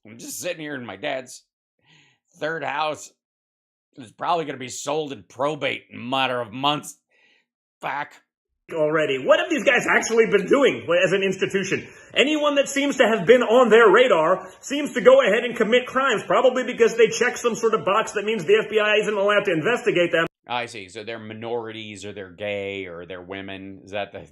I'm just sitting here in my dad's third house. It's probably going to be sold in probate in a matter of months. Back. Already. What have these guys actually been doing as an institution? Anyone that seems to have been on their radar seems to go ahead and commit crimes, probably because they check some sort of box that means the FBI isn't allowed to investigate them. I see. So they're minorities, or they're gay, or they're women. Is that the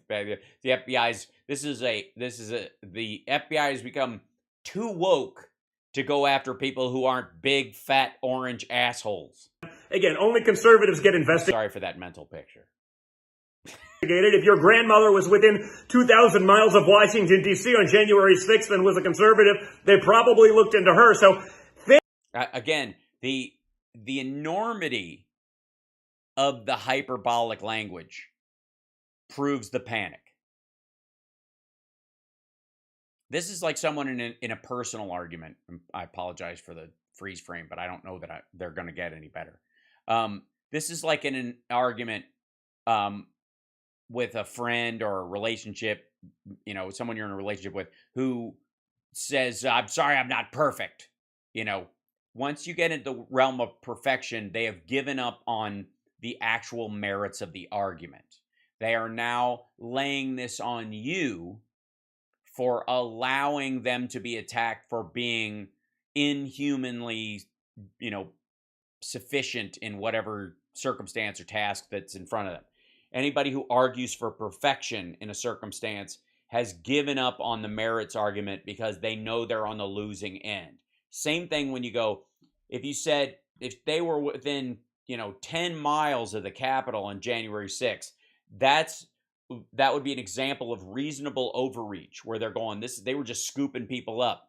FBI's? The FBI has become too woke to go after people who aren't big, fat, orange assholes. Again, only conservatives get investigated. Sorry for that mental picture. If your grandmother was within 2,000 miles of Washington, D.C. on January 6th and was a conservative, they probably looked into her. So, again, the enormity of the hyperbolic language proves the panic. This is like someone in a personal argument. I apologize for the freeze frame, but I don't know that they're going to get any better. This is like in an argument with a friend or a relationship, someone you're in a relationship with who says, I'm sorry, I'm not perfect. Once you get into the realm of perfection, they have given up on the actual merits of the argument. They are now laying this on you for allowing them to be attacked for being inhumanly, sufficient in whatever circumstance or task that's in front of them. Anybody who argues for perfection in a circumstance has given up on the merits argument because they know they're on the losing end. Same thing when you go, if they were within, 10 miles of the Capitol on January 6th, that would be an example of reasonable overreach where they're going, they were just scooping people up.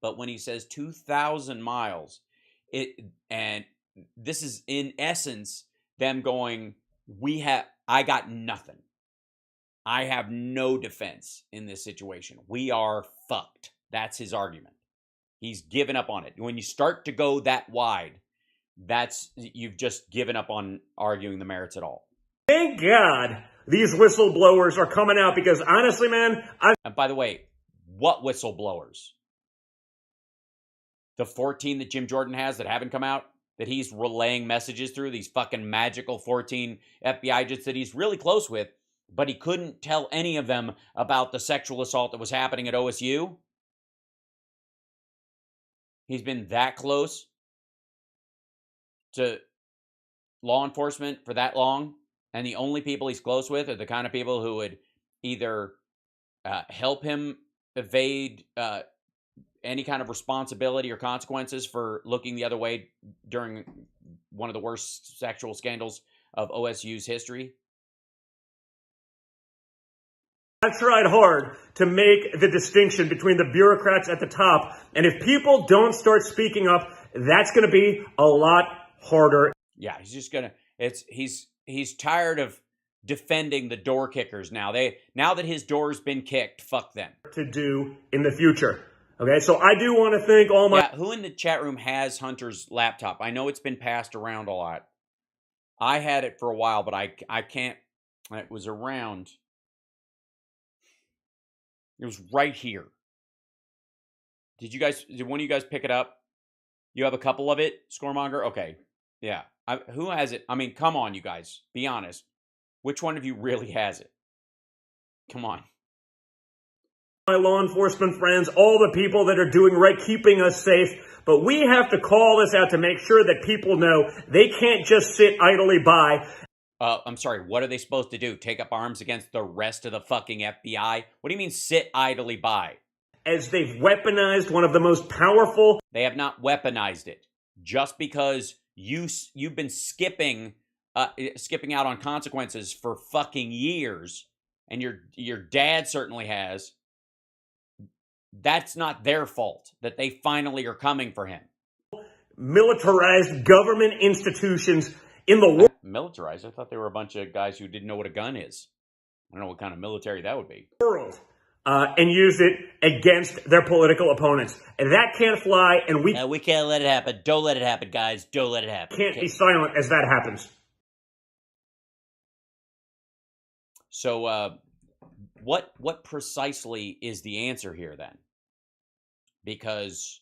But when he says 2,000 miles, and this is in essence them going, I got nothing. I have no defense in this situation. We are fucked. That's his argument. He's given up on it. When you start to go that wide, you've just given up on arguing the merits at all. Thank God these whistleblowers are coming out, because honestly, man, and by the way, what whistleblowers? The 14 that Jim Jordan has that haven't come out, that he's relaying messages through, these fucking magical 14 FBI agents that he's really close with, but he couldn't tell any of them about the sexual assault that was happening at OSU. He's been that close to law enforcement for that long, and the only people he's close with are the kind of people who would either help him evade any kind of responsibility or consequences for looking the other way during one of the worst sexual scandals of OSU's history. I've tried hard to make the distinction between the bureaucrats at the top, and if people don't start speaking up, that's going to be a lot harder. Yeah, he's just gonna. He's tired of defending the door kickers now. Now that his door's been kicked, fuck them. To do in the future. Okay, so I do want to thank all my. Yeah, who in the chat room has Hunter's laptop? I know it's been passed around a lot. I had it for a while, but I can't. It was around. It was right here. Did one of you guys pick it up? You have a couple of it, Scoremonger? Okay. Yeah. Who has it? I mean, come on, you guys. Be honest. Which one of you really has it? Come on. My law enforcement friends, all the people that are doing right, keeping us safe. But we have to call this out to make sure that people know they can't just sit idly by. I'm sorry, what are they supposed to do? Take up arms against the rest of the fucking FBI? What do you mean sit idly by? As they've weaponized one of the most powerful. They have not weaponized it. Just because you've been skipping out on consequences for fucking years, and your dad certainly has. That's not their fault that they finally are coming for him. Militarized government institutions in the world. Militarized? I thought they were a bunch of guys who didn't know what a gun is. I don't know what kind of military that would be. And use it against their political opponents. And that can't fly, and we can't let it happen. Don't let it happen, guys. Don't let it happen. Can't be silent as that happens. So, what precisely is the answer here then? Because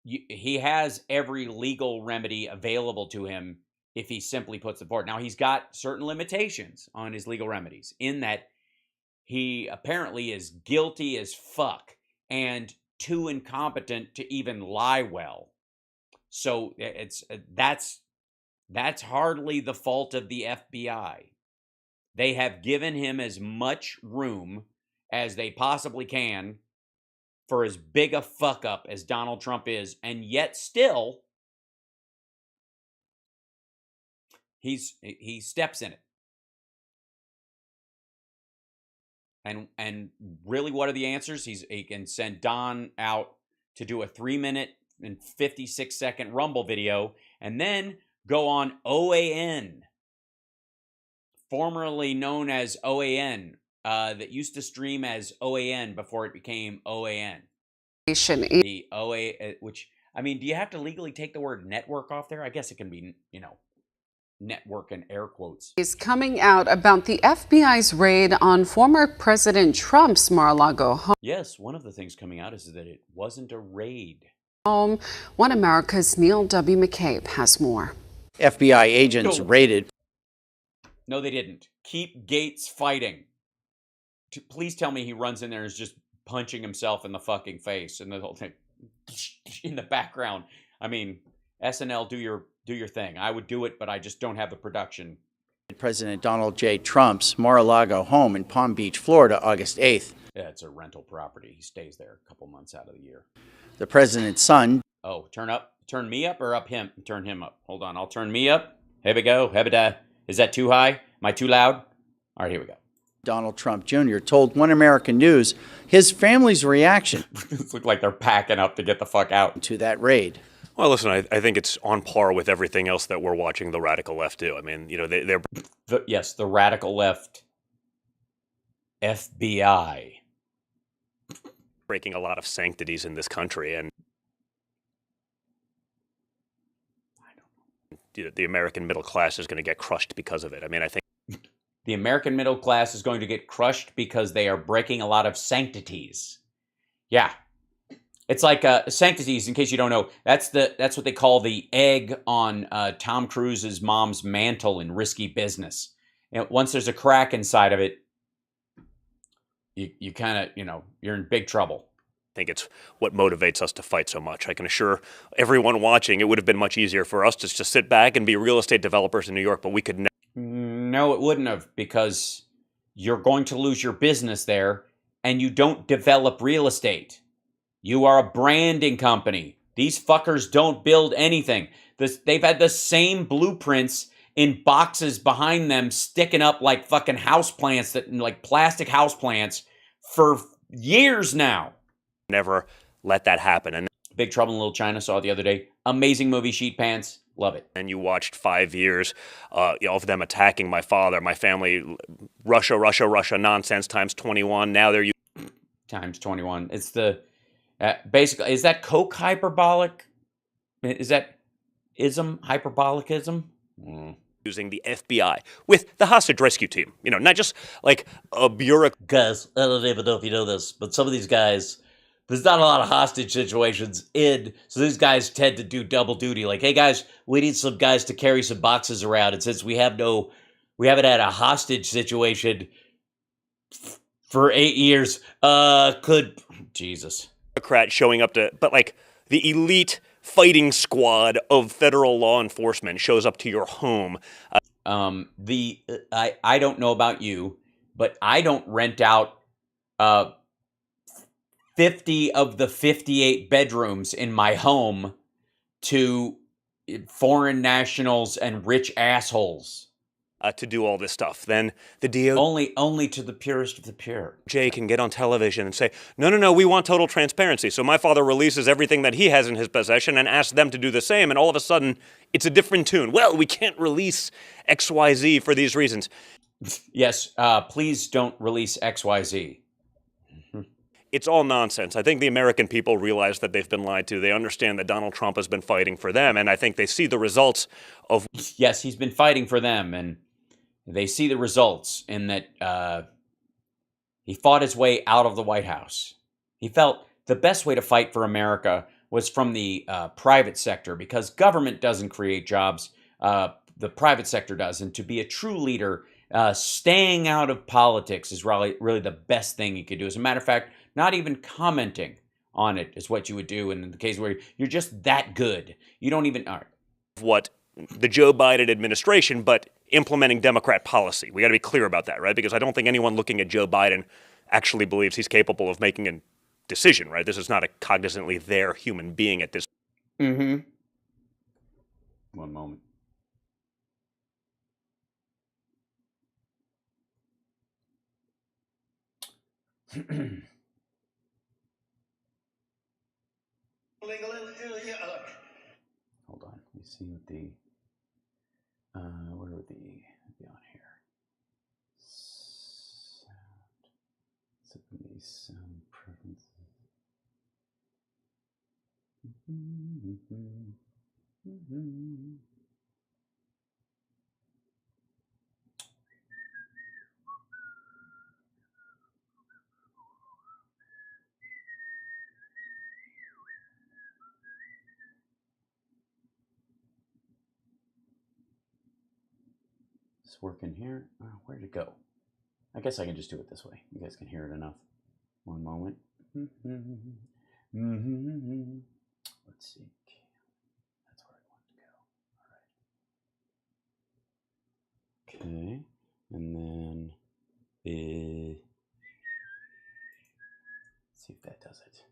he has every legal remedy available to him if he simply puts it forward. Now, he's got certain limitations on his legal remedies in that he apparently is guilty as fuck and too incompetent to even lie well. So that's hardly the fault of the FBI. They have given him as much room as they possibly can for as big a fuck up as Donald Trump is, and yet still he steps in it. And really, what are the answers? He can send Don out to do a 3-minute and 56-second Rumble video, and then go on OAN, formerly known as OAN, that used to stream as OAN before it became OAN. The OA, which, I mean, do you have to legally take the word network off there? I guess it can be, network in air quotes. Is coming out about the FBI's raid on former President Trump's Mar-a-Lago home. Yes, one of the things coming out is that it wasn't a raid. One America's Neil W. McCabe has more. FBI agents raided. No, they didn't. Keep Gates fighting. Please tell me he runs in there and is just punching himself in the fucking face and the whole thing in the background. I mean, SNL, do your thing. I would do it, but I just don't have the production. President Donald J. Trump's Mar-a-Lago home in Palm Beach, Florida, August 8th. Yeah, it's a rental property. He stays there a couple months out of the year. The president's son. Oh, turn me up or up him? Turn him up. Hold on, I'll turn me up. Here we go. Hebeda. Is that too high? Am I too loud? All right, here we go. Donald Trump Jr. told One American News his family's reaction. It looked like they're packing up to get the fuck out. To that raid. Well, listen, I think it's on par with everything else that we're watching the radical left do. I mean, they're... Yes, the radical left FBI. Breaking a lot of sanctities in this country, and the American middle class is going to get crushed because of it. I mean, I think... The American middle class is going to get crushed because they are breaking a lot of sanctities. Yeah. It's like sanctities, in case you don't know, that's what they call the egg on Tom Cruise's mom's mantle in Risky Business. And once there's a crack inside of it, you kind of, you're in big trouble. I think it's what motivates us to fight so much. I can assure everyone watching, it would have been much easier for us to just sit back and be real estate developers in New York, but we could never. No, it wouldn't have, because you're going to lose your business there, and you don't develop real estate. You are a branding company. These fuckers don't build anything. They've had the same blueprints in boxes behind them, sticking up like fucking houseplants, like plastic houseplants, for years now. Never let that happen. And Big Trouble in Little China, saw it the other day. Amazing movie, Sheet Pants. Love it. And you watched 5 years of them attacking my father, my family, Russia nonsense times 21. Now they're times 21. It's the basically, is that Coke hyperbolic? Is that hyperbolicism? Using the FBI with the hostage rescue team. Not just like a bureaucrat. Guys, I don't even know if you know this, but some of these guys, there's not a lot of hostage situations so these guys tend to do double duty. Like, hey guys, we need some guys to carry some boxes around, and since we haven't had a hostage situation for 8 years, Jesus. Bureaucrat showing up but like the elite fighting squad of federal law enforcement shows up to your home. I don't know about you, but I don't rent out 50 of the 58 bedrooms in my home to foreign nationals and rich assholes. To do all this stuff. Then the DOJ only to the purest of the pure. Can get on television and say, no, we want total transparency. So my father releases everything that he has in his possession and asks them to do the same, and all of a sudden, it's a different tune. Well, we can't release XYZ for these reasons. Yes, please don't release XYZ. It's all nonsense. I think the American people realize that they've been lied to. They understand that Donald Trump has been fighting for them, and I think they see the results of... Yes, he's been fighting for them, and they see the results in that he fought his way out of the White House. He felt the best way to fight for America was from the private sector, because government doesn't create jobs. The private sector does, and to be a true leader, staying out of politics is really the best thing you could do. As a matter of fact, not even commenting on it is what you would do in the case where you're just that good. You don't even... All right. What the Joe Biden administration, but implementing Democrat policy. We got to be clear about that, right? Because I don't think anyone looking at Joe Biden actually believes he's capable of making a decision, right? This is not a cognizantly there human being at this. Mm-hmm. One moment. Hold on. Let me see what the where would the be on here? Sound preferences. Working here. Oh, where'd it go? I guess I can just do it this way. You guys can hear it enough. One moment. Let's see. That's where I want to go. All right. Okay. And then let's see if that does it.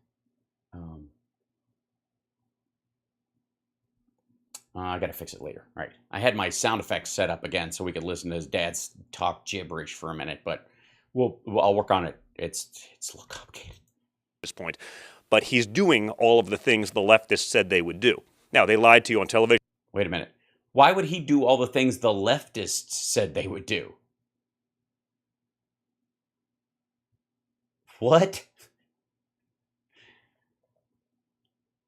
I gotta fix it later. All right. I had my sound effects set up again so we could listen to his dad's talk gibberish for a minute, but I'll work on it. It's a little complicated at this point. But he's doing all of the things the leftists said they would do. Now, they lied to you on television. Wait a minute. Why would he do all the things the leftists said they would do? What?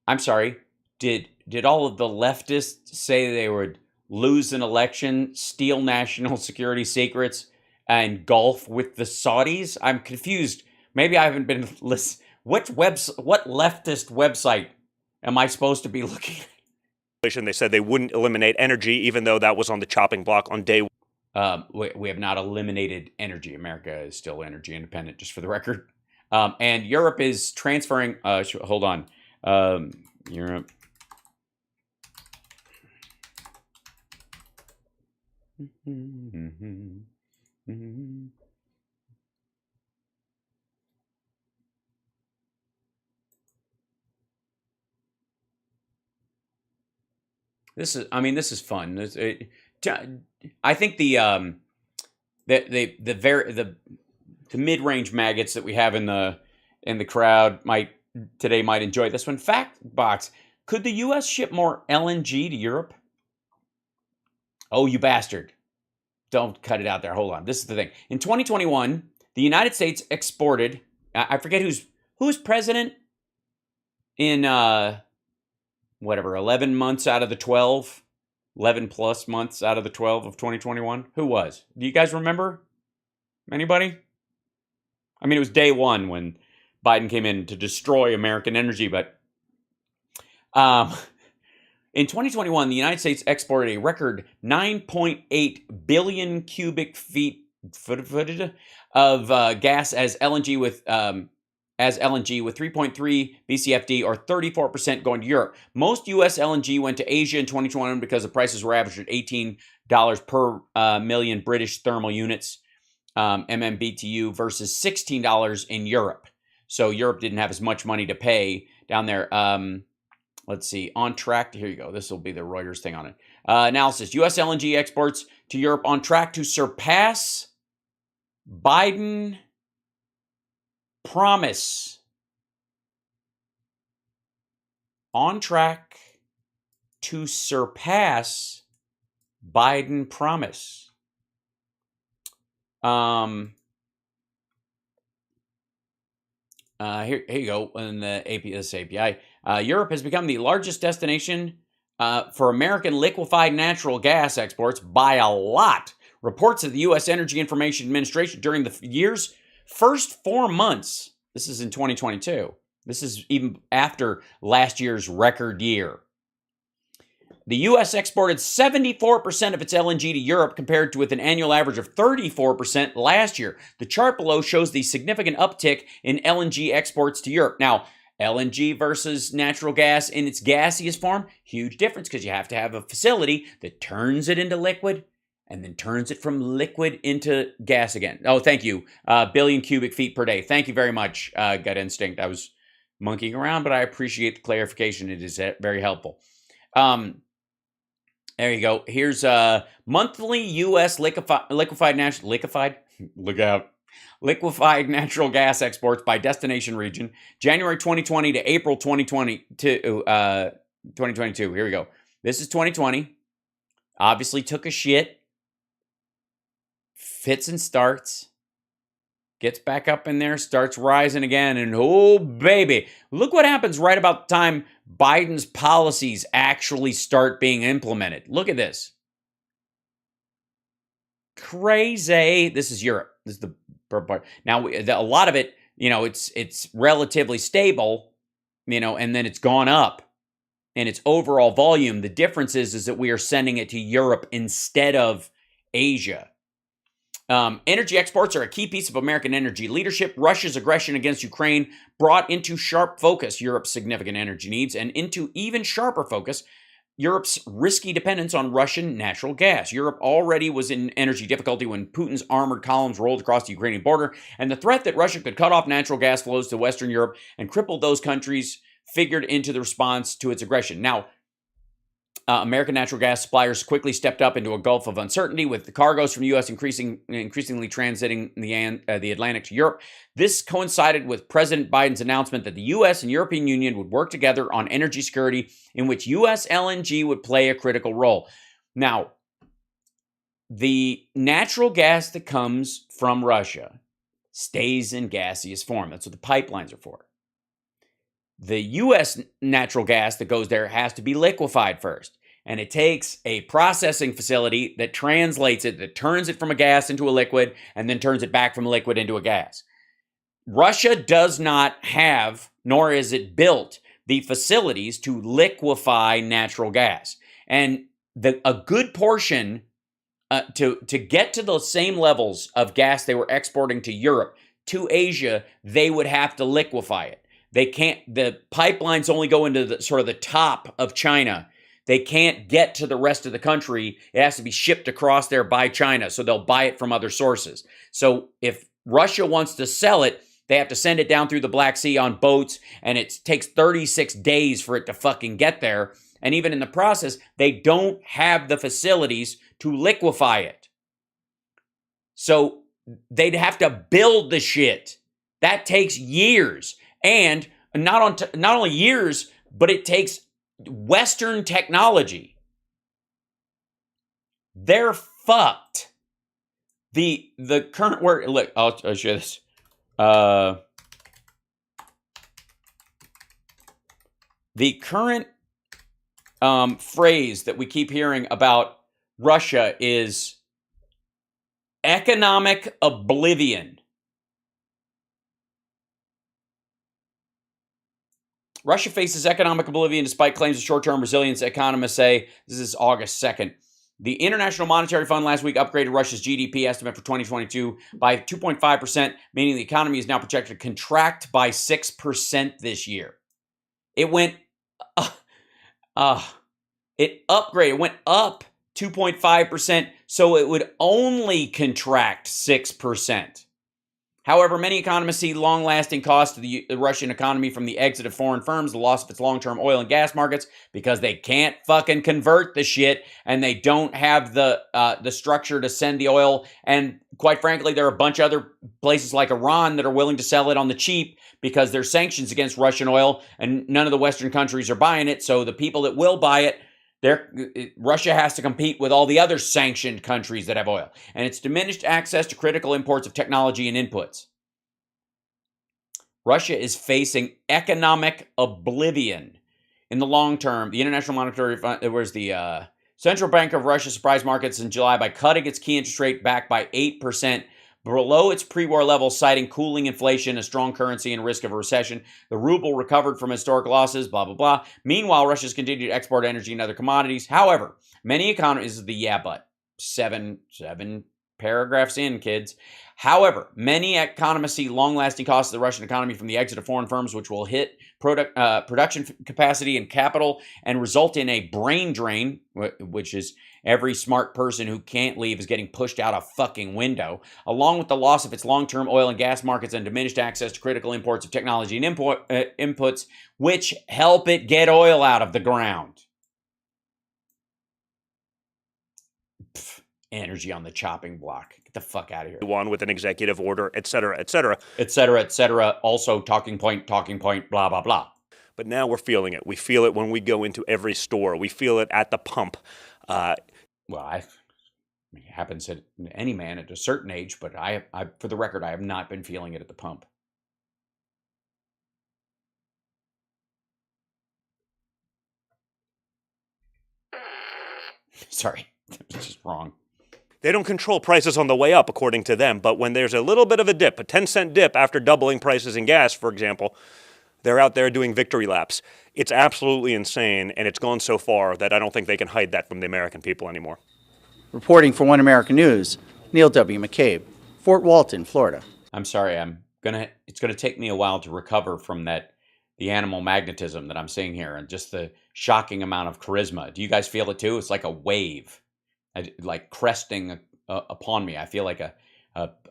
I'm sorry. Did all of the leftists say they would lose an election, steal national security secrets, and golf with the Saudis? I'm confused. Maybe I haven't been listening. What leftist website am I supposed to be looking at? They said they wouldn't eliminate energy, even though that was on the chopping block on day one. We have not eliminated energy. America is still energy independent, just for the record. And Europe is transferring. Hold on. Europe. This is fun. I think the mid-range maggots that we have in the crowd might enjoy this one. Fact box: could the U.S. ship more LNG to Europe? Oh, you bastard! Don't cut it out there. Hold on. This is the thing. In 2021, the United States exported. I forget who's president in 11 months out of the 12. 11 plus months out of the 12 of 2021. Who was? Do you guys remember? Anybody? I mean, it was day one when Biden came in to destroy American energy, but in 2021, the United States exported a record 9.8 billion cubic feet of gas as LNG with 3.3 BCFD, or 34% going to Europe. Most U.S. LNG went to Asia in 2021 because the prices were averaged at $18 per million British thermal units, MMBTU, versus $16 in Europe. So Europe didn't have as much money to pay down there. Let's see. On track. Here you go. This will be the Reuters thing on it. Analysis. U.S. LNG exports to Europe on track to surpass Biden promise. On track to surpass Biden promise. Here you go. In the API, Europe has become the largest destination for American liquefied natural gas exports by a lot. Reports of the U.S. Energy Information Administration during the year's first 4 months. This is in 2022. This is even after last year's record year. The U.S. exported 74% of its LNG to Europe, compared to with an annual average of 34% last year. The chart below shows the significant uptick in LNG exports to Europe. Now, LNG versus natural gas in its gaseous form, huge difference, because you have to have a facility that turns it into liquid and then turns it from liquid into gas again. Oh, thank you. Billion cubic feet per day. Thank you very much, Gut Instinct. I was monkeying around, but I appreciate the clarification. It is very helpful. There you go. Here's monthly U.S. liquefied natural gas exports by destination region, January 2020 to April 2022. Here we go. This is 2020. Obviously took a shit. Fits and starts. Gets back up in there, starts rising again, and oh, baby. Look what happens right about the time Biden's policies actually start being implemented. Look at this. Crazy. This is Europe. This is the part. Now, a lot of it, it's relatively stable, and then it's gone up in its overall volume. The difference is that we are sending it to Europe instead of Asia. Energy exports are a key piece of American energy leadership. Russia's aggression against Ukraine brought into sharp focus Europe's significant energy needs, and into even sharper focus Europe's risky dependence on Russian natural gas. Europe already was in energy difficulty when Putin's armored columns rolled across the Ukrainian border, and the threat that Russia could cut off natural gas flows to Western Europe and cripple those countries figured into the response to its aggression. Now, American natural gas suppliers quickly stepped up into a gulf of uncertainty, with the cargoes from the U.S. increasingly transiting the Atlantic to Europe. This coincided with President Biden's announcement that the U.S. and European Union would work together on energy security, in which U.S. LNG would play a critical role. Now, the natural gas that comes from Russia stays in gaseous form. That's what the pipelines are for. The U.S. natural gas that goes there has to be liquefied first. And it takes a processing facility that translates it, that turns it from a gas into a liquid, and then turns it back from a liquid into a gas. Russia does not have, nor is it built, the facilities to liquefy natural gas. And a good portion to get to those same levels of gas they were exporting to Europe, to Asia, they would have to liquefy it. They can't, the pipelines only go into the sort of the top of China. They can't get to the rest of the country. It has to be shipped across there by China, so they'll buy it from other sources. So if Russia wants to sell it, they have to send it down through the Black Sea on boats, and it takes 36 days for it to fucking get there. And even in the process, they don't have the facilities to liquefy it. So they'd have to build the shit. That takes years. And not only years, but it takes Western technology. They're fucked. The current word, look, I'll show you this. The current phrase that we keep hearing about Russia is economic oblivion. Russia faces economic oblivion despite claims of short-term resilience, economists say. This is August 2nd. The International Monetary Fund last week upgraded Russia's GDP estimate for 2022 by 2.5%, meaning the economy is now projected to contract by 6% this year. It went, it upgraded, it went up 2.5%, so it would only contract 6%. However, many economists see long-lasting costs to the Russian economy from the exit of foreign firms, the loss of its long-term oil and gas markets, because they can't fucking convert the shit, and they don't have the structure to send the oil. And quite frankly, there are a bunch of other places like Iran that are willing to sell it on the cheap because there's sanctions against Russian oil, and none of the Western countries are buying it. So the people that will buy it, Russia has to compete with all the other sanctioned countries that have oil. And it's diminished access to critical imports of technology and inputs. Russia is facing economic oblivion in the long term. The International Monetary Fund, where's the Central Bank of Russia surprised markets in July by cutting its key interest rate back by 8%. Below its pre-war levels, citing cooling inflation, a strong currency, and risk of a recession. The ruble recovered from historic losses, blah, blah, blah. Meanwhile, Russia's continued to export energy and other commodities. However, many economies, this is the yeah, but seven paragraphs in, kids. However, many economists see long-lasting costs of the Russian economy from the exit of foreign firms, which will hit production capacity and capital and result in a brain drain, which is every smart person who can't leave is getting pushed out a fucking window, along with the loss of its long-term oil and gas markets and diminished access to critical imports of technology and inputs, which help it get oil out of the ground. Energy on the chopping block. Get the fuck out of here. One with an executive order, et cetera, et cetera. Et cetera, et cetera. Also, talking point, blah, blah, blah. But now we're feeling it. We feel it when we go into every store. We feel it at the pump. It happens to any man at a certain age, but I, for the record, I have not been feeling it at the pump. Sorry, it's just wrong. They don't control prices on the way up, according to them, but when there's a little bit of a dip, a 10-cent dip after doubling prices in gas, for example, they're out there doing victory laps. It's absolutely insane, and it's gone so far that I don't think they can hide that from the American people anymore. Reporting for One American News, Neil W. McCabe, Fort Walton, Florida. I'm sorry, it's gonna take me a while to recover from the animal magnetism that I'm seeing here and just the shocking amount of charisma. Do you guys feel it too? It's like a wave, like cresting upon me. I feel like a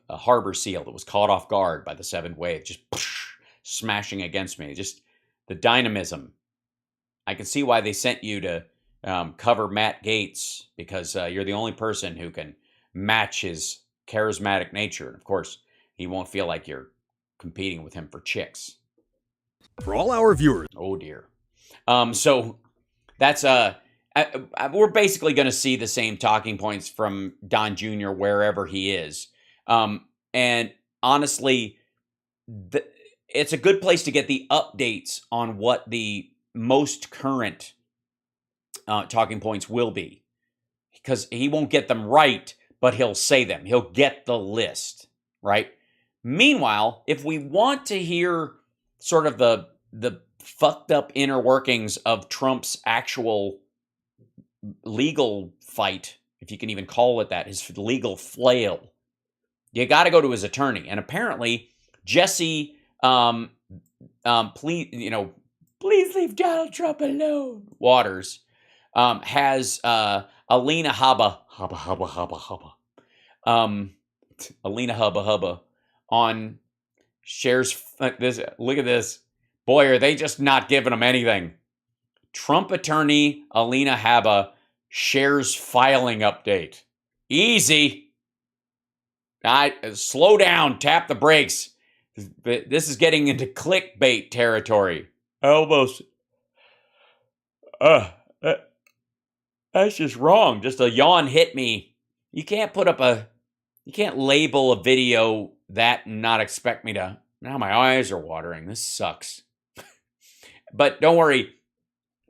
harbor seal that was caught off guard by the seventh wave, just smashing against me. Just the dynamism. I can see why they sent you to cover Matt Gaetz, because you're the only person who can match his charismatic nature. And of course, he won't feel like you're competing with him for chicks. For all our viewers. Oh dear. So that's we're basically going to see the same talking points from Don Jr. wherever he is. And honestly, it's a good place to get the updates on what the most current talking points will be, because he won't get them right, but he'll say them. He'll get the list, right? Meanwhile, if we want to hear sort of the fucked up inner workings of Trump's actual legal fight if you can even call it that, his legal flail. You got to go to his attorney. And apparently, Jesse, please leave Donald Trump alone. Waters has Alina Habba, Alina Habba on shares this. Look at this. Boy, are they just not giving him anything. Trump attorney Alina Habba shares filing update. Easy. Slow down. Tap the brakes. This is getting into clickbait territory. Almost. That's just wrong. Just a yawn hit me. You can't you can't label a video that and not expect me to. Now my eyes are watering. This sucks. But don't worry.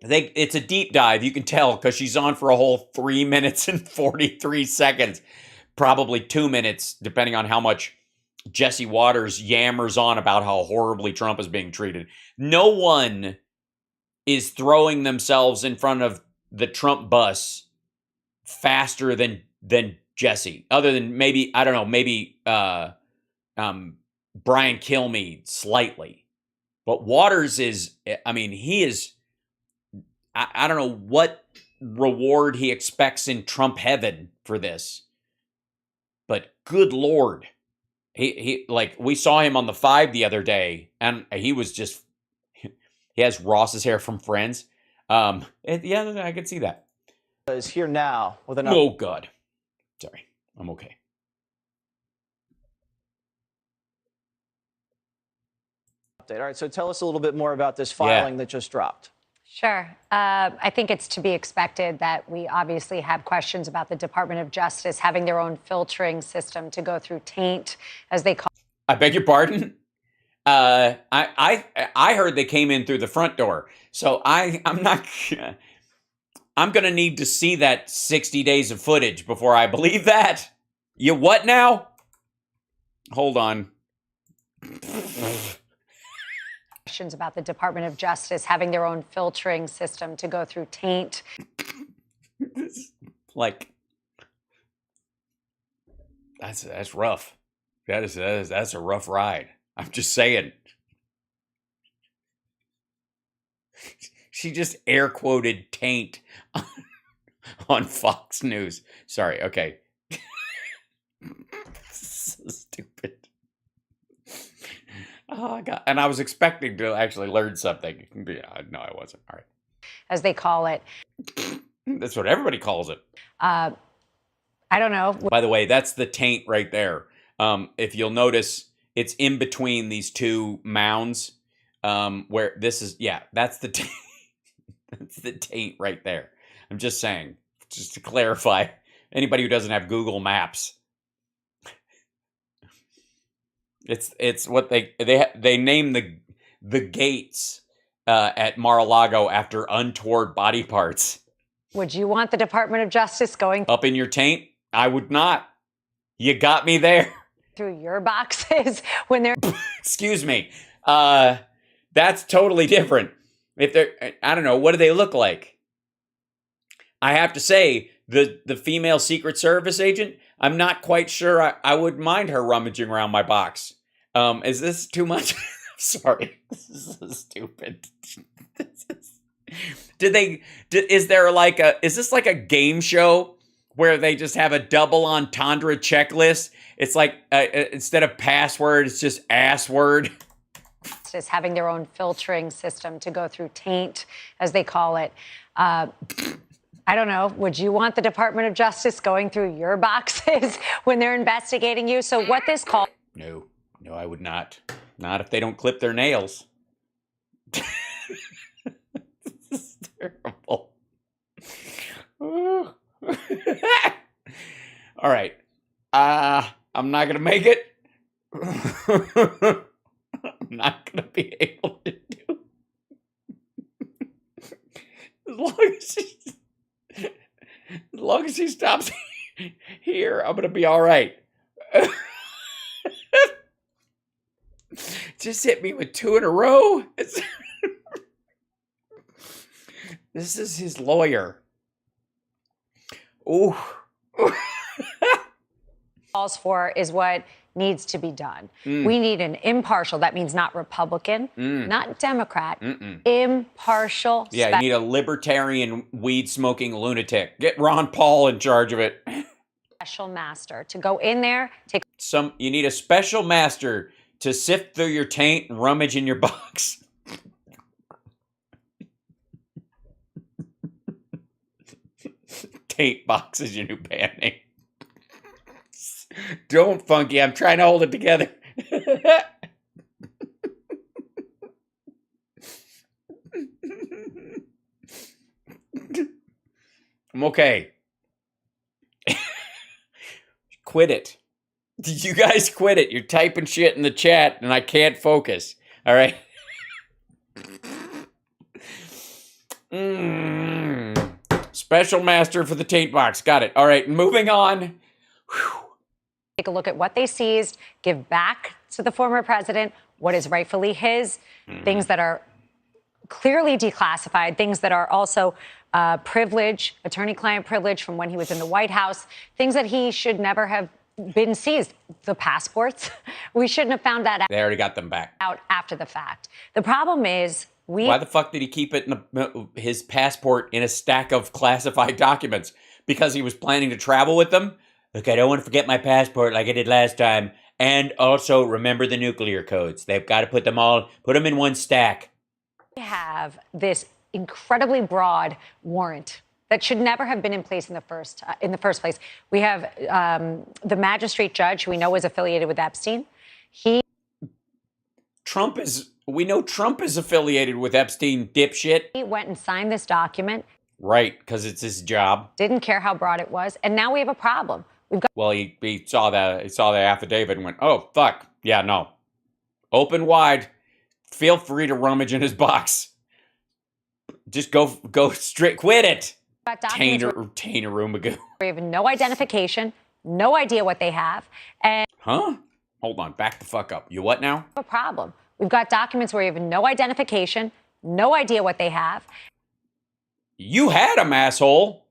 It's a deep dive. You can tell because she's on for a whole 3 minutes and 43 seconds. Probably 2 minutes, depending on how much Jesse Waters yammers on about how horribly Trump is being treated. No one is throwing themselves in front of the Trump bus faster than Jesse. Other than maybe, I don't know, maybe Brian Kilmeade slightly. But Waters is, I mean, he is, I don't know what reward he expects in Trump heaven for this. But good Lord. He like, we saw him on the 5 the other day, and he was just, he has Ross's hair from Friends. Yeah, I can see that. Is here now with an Oh, God. Sorry. I'm okay. update. All right, so tell us a little bit more about this filing that just dropped. Sure. I think it's to be expected that we obviously have questions about the Department of Justice having their own filtering system to go through taint, as they call. I beg your pardon? I heard they came in through the front door. So I'm not. I'm going to need to see that 60 days of footage before I believe that. You what now? Hold on. Questions about the Department of Justice having their own filtering system to go through taint. Like, that's rough. That's a rough ride. I'm just saying. She just air quoted taint on Fox News. Sorry. Okay. So stupid. Oh, God. And I was expecting to actually learn something. No, I wasn't. All right. As they call it. That's what everybody calls it. I don't know. By the way, that's the taint right there. If you'll notice, it's in between these two mounds. Where this is, yeah, that's the taint. That's the taint right there. I'm just saying, just to clarify, anybody who doesn't have Google Maps. It's what they name the gates at Mar-a-Lago after untoward body parts. Would you want the Department of Justice going up in your taint? I would not. You got me there. Through your boxes when they're. Excuse me. That's totally different. If they're, I don't know, what do they look like? I have to say, the female Secret Service agent, I'm not quite sure I would mind her rummaging around my box. Is this too much? Sorry, this is so stupid. Is this like a game show where they just have a double entendre checklist? It's like, instead of password, it's just ass word. Is having their own filtering system to go through taint, as they call it. I don't know. Would you want the Department of Justice going through your boxes when they're investigating you? So what this call? No, I would not. Not if they don't clip their nails. This is terrible. All right. I'm not gonna make it. I'm not going to be able to do as long as she stops here, I'm going to be all right. Just hit me with 2 in a row. This is his lawyer. Ooh, calls for is what needs to be done. We need an impartial, that means not Republican, not Democrat, impartial. Yeah, you need a libertarian, weed-smoking lunatic. Get Ron Paul in charge of it. Special master to go in there, take You need a special master to sift through your taint and rummage in your box. Taint box is your new band name. Don't, Funky. I'm trying to hold it together. I'm okay. Quit it. You guys quit it. You're typing shit in the chat and I can't focus. All right. Special master for the taint box. Got it. All right. Moving on. Whew. Take a look at what they seized, give back to the former president what is rightfully his, things that are clearly declassified, things that are also privilege, attorney-client privilege from when he was in the White House, things that he should never have been seized. The passports, we shouldn't have found that out. They already got them back. Out after the fact. The problem is why the fuck did he keep it in his passport in a stack of classified documents? Because he was planning to travel with them? Look, I don't want to forget my passport like I did last time. And also remember the nuclear codes. They've got to put them in one stack. We have this incredibly broad warrant that should never have been in place in the first place. We have the magistrate judge, who we know is affiliated with Epstein. We know Trump is affiliated with Epstein, dipshit. He went and signed this document. Right, because it's his job. Didn't care how broad it was, and now we have a problem. Well, he saw the affidavit and went, oh, fuck. Yeah, no. Open wide. Feel free to rummage in his box. Just go straight. Quit it. Tainer-roomagoo. We have no identification, no idea what they have. And huh? Hold on. Back the fuck up. You what now? A problem. We've got documents where we have no identification, no idea what they have. You had them, asshole.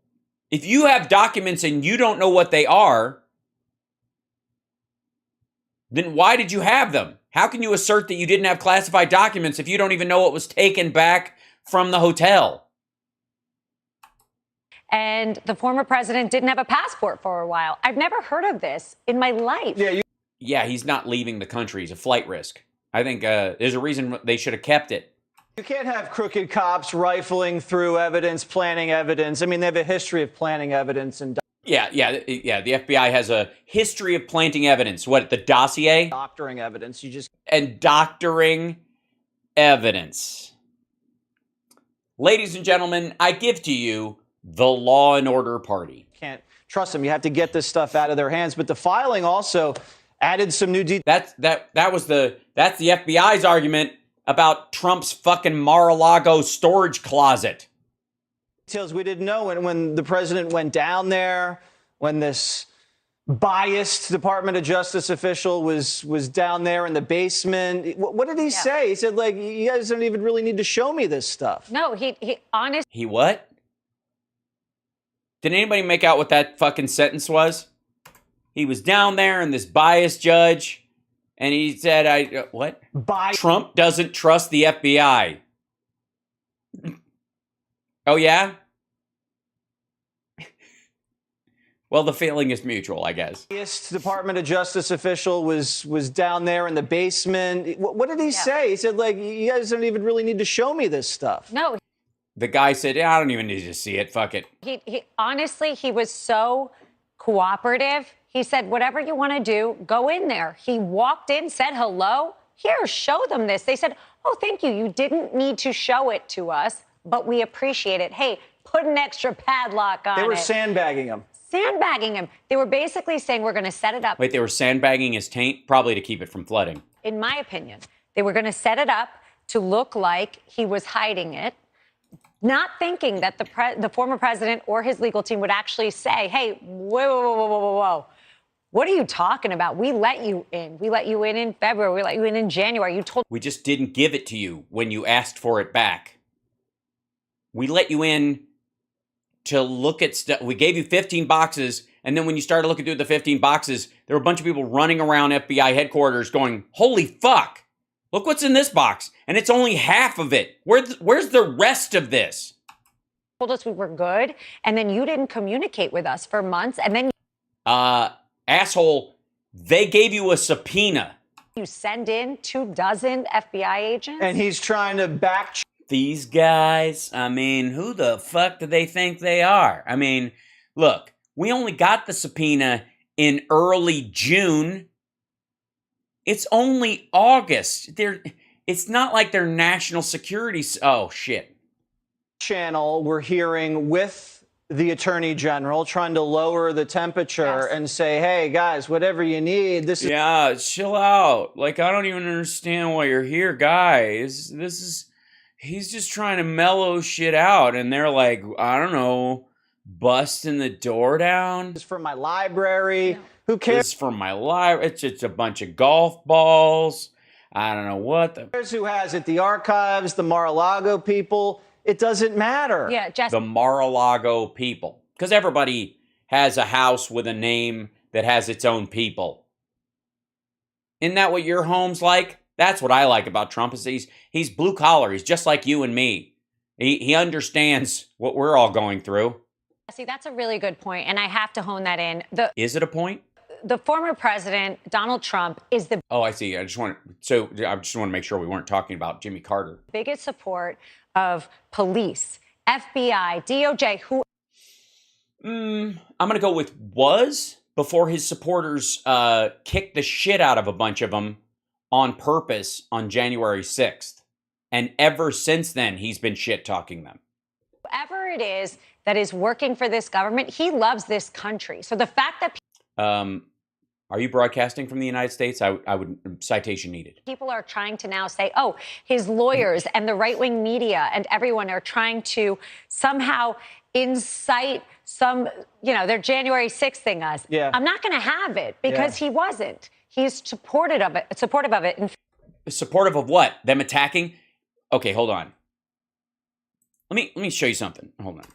If you have documents and you don't know what they are, then why did you have them? How can you assert that you didn't have classified documents if you don't even know what was taken back from the hotel? And the former president didn't have a passport for a while. I've never heard of this in my life. Yeah, he's not leaving the country. He's a flight risk. I think there's a reason they should have kept it. You can't have crooked cops rifling through evidence, planning evidence. I mean, they have a history of planting evidence and Yeah. The FBI has a history of planting evidence. What, the dossier? Doctoring evidence. And doctoring evidence. Ladies and gentlemen, I give to you the Law and Order Party. Can't trust them. You have to get this stuff out of their hands. But the filing also added some new details. That's the FBI's argument about Trump's fucking Mar-a-Lago storage closet. Details we didn't know when the president went down there, when this biased Department of Justice official was down there in the basement. What did he say? He said, like, you guys don't even really need to show me this stuff. No, he honestly. He what? Did anybody make out what that fucking sentence was? He was down there and this biased judge, and he said, what? Trump doesn't trust the FBI. Oh, yeah? Well, the feeling is mutual, I guess. This Department of Justice official was down there in the basement. What did he say? He said, like, you guys don't even really need to show me this stuff. No. The guy said, yeah, I don't even need to see it. Fuck it. He honestly, he was so cooperative. He said, whatever you want to do, go in there. He walked in, said hello. Here, show them this. They said, oh, thank you. You didn't need to show it to us, but we appreciate it. Hey, put an extra padlock on it. They were sandbagging him. Sandbagging him. They were basically saying, we're going to set it up. Wait, they were sandbagging his taint? Probably to keep it from flooding. In my opinion, they were going to set it up to look like he was hiding it, not thinking that the former president or his legal team would actually say, hey, whoa. What are you talking about? We let you in. We let you in February. We let you in January. We just didn't give it to you when you asked for it back. We let you in to look at stuff. We gave you 15 boxes, and then when you started looking through the 15 boxes, there were a bunch of people running around FBI headquarters going, holy fuck, look what's in this box. And it's only half of it. Where's the rest of this? Told us we were good, and then you didn't communicate with us for months, and then asshole, they gave you a subpoena. you send in 24 FBI agents. And he's trying to back. These guys, I mean, who the fuck do they think they are? I mean, look, we only got the subpoena in early June. It's only August. It's not like they're national security. Oh, shit. Channel we're hearing with the Attorney General trying to lower the temperature and say, hey, guys, whatever you need, this is... Yeah, chill out. Like, I don't even understand why you're here, guys. He's just trying to mellow shit out. And they're like, I don't know, busting the door down. It's for my library. Yeah. Who cares? It's for my library. It's just a bunch of golf balls. I don't know what the... Who has it? The archives, the Mar-a-Lago people. It doesn't matter. Yeah, just the Mar-a-Lago people. Because everybody has a house with a name that has its own people. Isn't that what your home's like? That's what I like about Trump is he's blue collar. He's just like you and me. He understands what we're all going through. See, that's a really good point, and I have to hone that in. Is it a point? The former president, Donald Trump, is the... Oh, I see. I just want to make sure we weren't talking about Jimmy Carter. Biggest support of police, FBI, DOJ, who... I'm going to go with was before his supporters kicked the shit out of a bunch of them on purpose on January 6th. And ever since then, he's been shit-talking them. Whoever it is that is working for this government, he loves this country. So the fact that... Are you broadcasting from the United States? I would citation needed. People are trying to now say, oh, his lawyers and the right-wing media and everyone are trying to somehow incite some, their January 6th thing us. Yeah. I'm not going to have it because he wasn't. He's supportive of it. And supportive of what? Them attacking? Okay, hold on. Let me show you something. Hold on.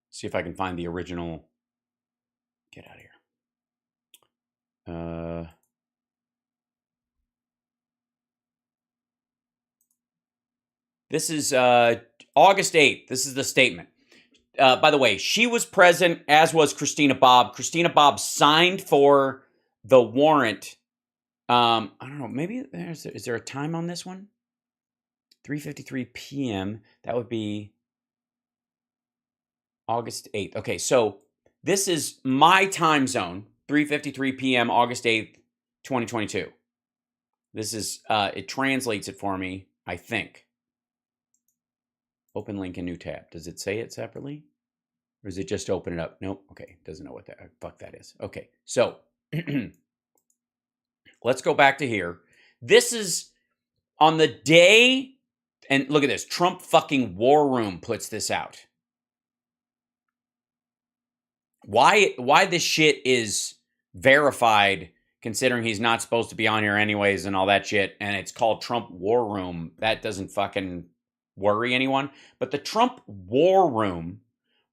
See if I can find the original. Get out of here. This is August 8th. This is the statement. By the way, she was present, as was Christina Bobb. Christina Bobb signed for the warrant. I don't know. Maybe is there a time on this one? 3:53 p.m. That would be August 8th. Okay, so this is my time zone. 3:53 p.m. August 8th, 2022. This is it translates it for me, I think. Open link in new tab. Does it say it separately? Or is it just open it up? Nope. Okay. Doesn't know what the fuck that is. Okay. So let's go back to here. This is on the day, and look at this. Trump fucking War Room puts this out. Why this shit is verified, considering he's not supposed to be on here anyways and all that shit, and it's called Trump War Room, that doesn't fucking worry anyone. But the Trump War Room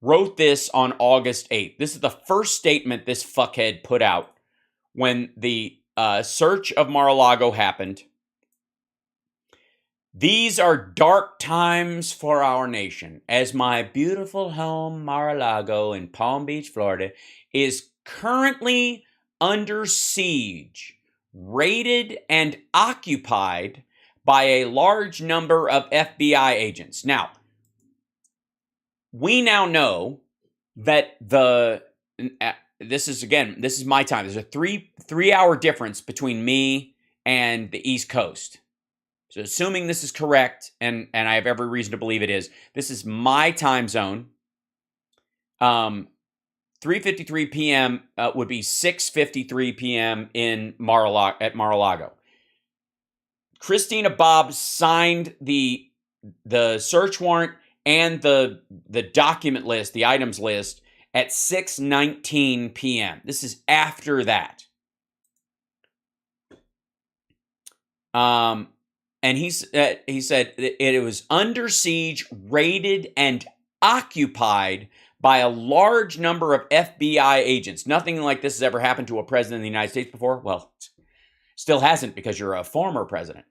wrote this on August 8th. This is the first statement this fuckhead put out when the search of Mar-a-Lago happened. These are dark times for our nation, as my beautiful home, Mar-a-Lago in Palm Beach, Florida, is currently under siege, raided, and occupied by a large number of FBI agents. Now, we now know that this is my time. There's a three-hour difference between me and the East Coast. So assuming this is correct, and I have every reason to believe it is, this is my time zone. 3:53 p.m. Would be 6:53 p.m. in Mar-a-Lago. Christina Bobb signed the the search warrant and the document list, the items list, at 6:19 p.m. This is after that. And he said it was under siege, raided, and occupied by a large number of FBI agents. Nothing like this has ever happened to a president of the United States before. Well, still hasn't, because you're a former president.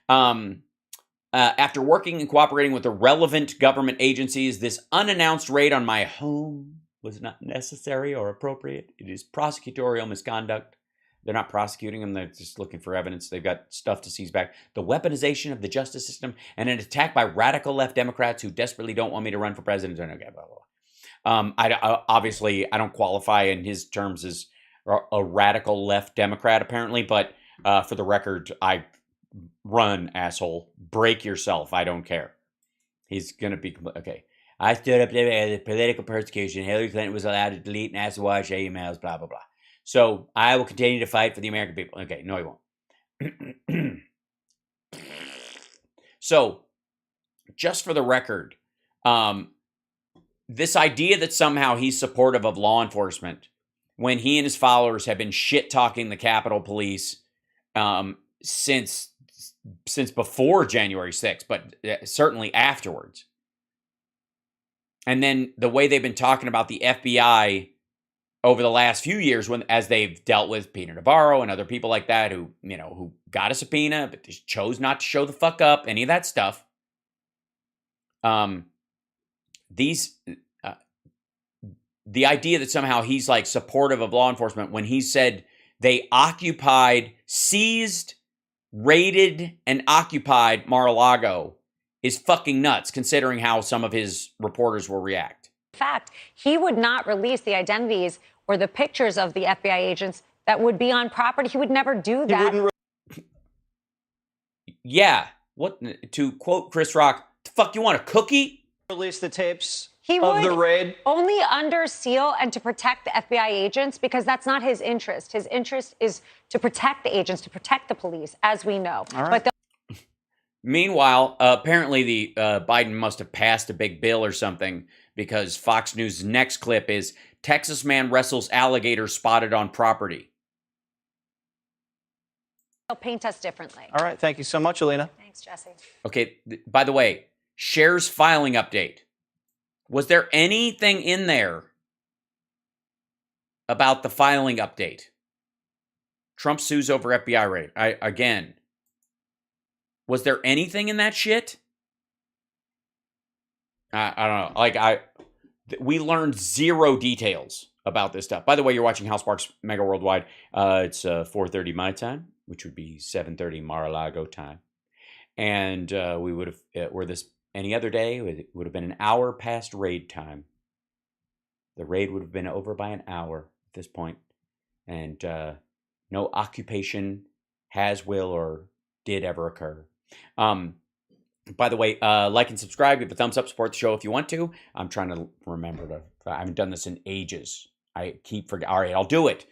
After working and cooperating with the relevant government agencies, this unannounced raid on my home was not necessary or appropriate. It is prosecutorial misconduct. They're not prosecuting them. They're just looking for evidence. They've got stuff to seize back. The weaponization of the justice system and an attack by radical left Democrats who desperately don't want me to run for president. Okay, blah, blah, blah. Obviously, I don't qualify in his terms as a radical left Democrat, apparently. But for the record, I run, asshole. Break yourself. I don't care. He's going to be... Okay. I stood up there with political persecution. Hillary Clinton was allowed to delete and ask to watch emails, blah, blah, blah. So I will continue to fight for the American people. Okay, no, he won't. So, just for the record, this idea that somehow he's supportive of law enforcement when he and his followers have been shit-talking the Capitol Police since before January 6th, but certainly afterwards. And then the way they've been talking about the FBI over the last few years, as they've dealt with Peter Navarro and other people like that who got a subpoena but just chose not to show the fuck up, any of that stuff. The idea that somehow he's like supportive of law enforcement when he said they occupied, seized, raided, and occupied Mar-a-Lago is fucking nuts, considering how some of his reporters will react. In fact, he would not release the identities or the pictures of the FBI agents that would be on property. He would never do that. Yeah. What, to quote Chris Rock, the fuck you want, a cookie? Release the tapes He of would the raid? only under seal and to protect the FBI agents, because that's not his interest. His interest is to protect the agents, to protect the police, as we know. All right. But Meanwhile, apparently the Biden must have passed a big bill or something, because Fox News' next clip is Texas man wrestles alligator spotted on property. they'll paint us differently. All right. Thank you so much, Alina. Thanks, Jesse. Okay, by the way, Cher's filing update. Was there anything in there about the filing update? Trump sues over FBI raid. Again, was there anything in that shit? I don't know. We learned zero details about this stuff. By the way, you're watching HAL Sparks Mega Worldwide. It's 4:30 my time, which would be 7:30 Mar-a-Lago time. And we would have, were this any other day, it would have been an hour past raid time. The raid would have been over by an hour at this point. And no occupation has, will, or did ever occur. By the way, like and subscribe, give a thumbs up, support the show if you want to. I'm trying to remember I haven't done this in ages. I keep forgetting. All right, I'll do it.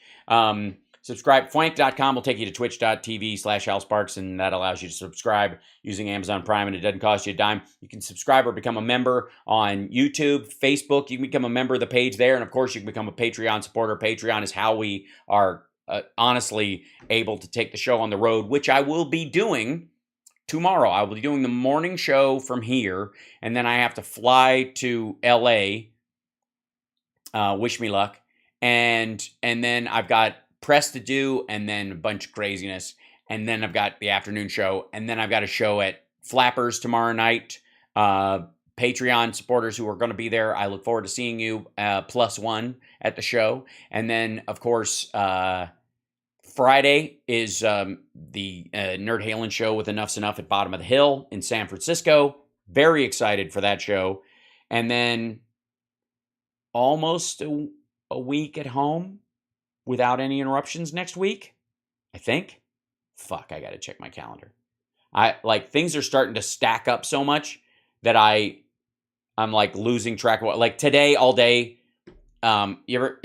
Subscribe. Flank.com will take you to twitch.tv/HalSparks, and that allows you to subscribe using Amazon Prime, and it doesn't cost you a dime. You can subscribe or become a member on YouTube, Facebook. You can become a member of the page there, and of course, you can become a Patreon supporter. Patreon is how we are honestly able to take the show on the road, which I will be doing tomorrow. I will be doing the morning show from here, and then I have to fly to LA. Wish me luck. And then I've got press to do, and then a bunch of craziness. And then I've got the afternoon show, and then I've got a show at Flappers tomorrow night. Patreon supporters who are going to be there, I look forward to seeing you +1 at the show. And then, of course, Friday is the Nerd Halen show with Enough's Enough at Bottom of the Hill in San Francisco. Very excited for that show. And then almost a week at home without any interruptions next week, I think. Fuck, I got to check my calendar. Things are starting to stack up so much that I'm like losing track of what, like today all day. You ever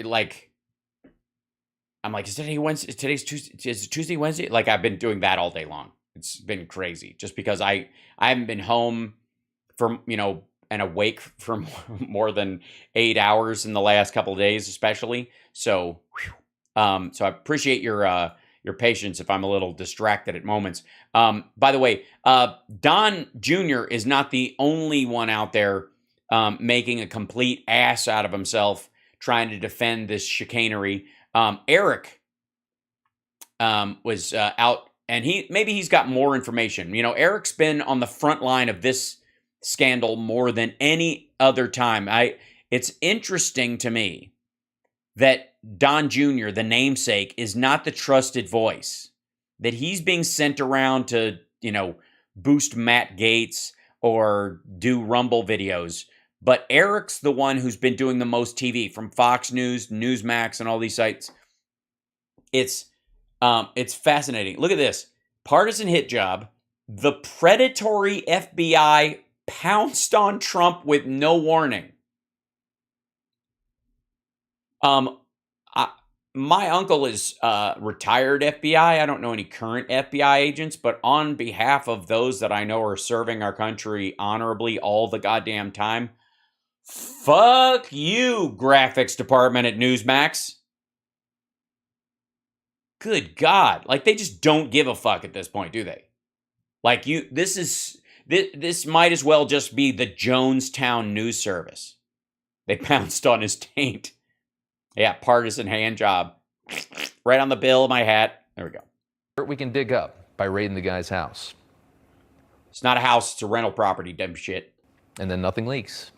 I'm like, is today Wednesday? Today's Tuesday. Is it Tuesday, Wednesday? Like, I've been doing that all day long. It's been crazy just because I haven't been home for, and awake for more than 8 hours in the last couple of days, especially. So, so I appreciate your patience if I'm a little distracted at moments. By the way, Don Jr. is not the only one out there making a complete ass out of himself trying to defend this chicanery. Eric was out, and maybe he's got more information. Eric's been on the front line of this scandal more than any other time. It's interesting to me that Don Jr., the namesake, is not the trusted voice, that he's being sent around to, boost Matt Gaetz or do Rumble videos. But Eric's the one who's been doing the most TV from Fox News, Newsmax, and all these sites. It's fascinating. Look at this. Partisan hit job. The predatory FBI pounced on Trump with no warning. My uncle is retired FBI. I don't know any current FBI agents, but on behalf of those that I know are serving our country honorably all the goddamn time, fuck you, graphics department at Newsmax. Good God. Like, they just don't give a fuck at this point, do they? Like, this might as well just be the Jonestown News Service. They pounced on his taint. Yeah, partisan hand job. Right on the bill of my hat. There we go. We can dig up by raiding the guy's house. It's not a house, it's a rental property, dumb shit. And then nothing leaks.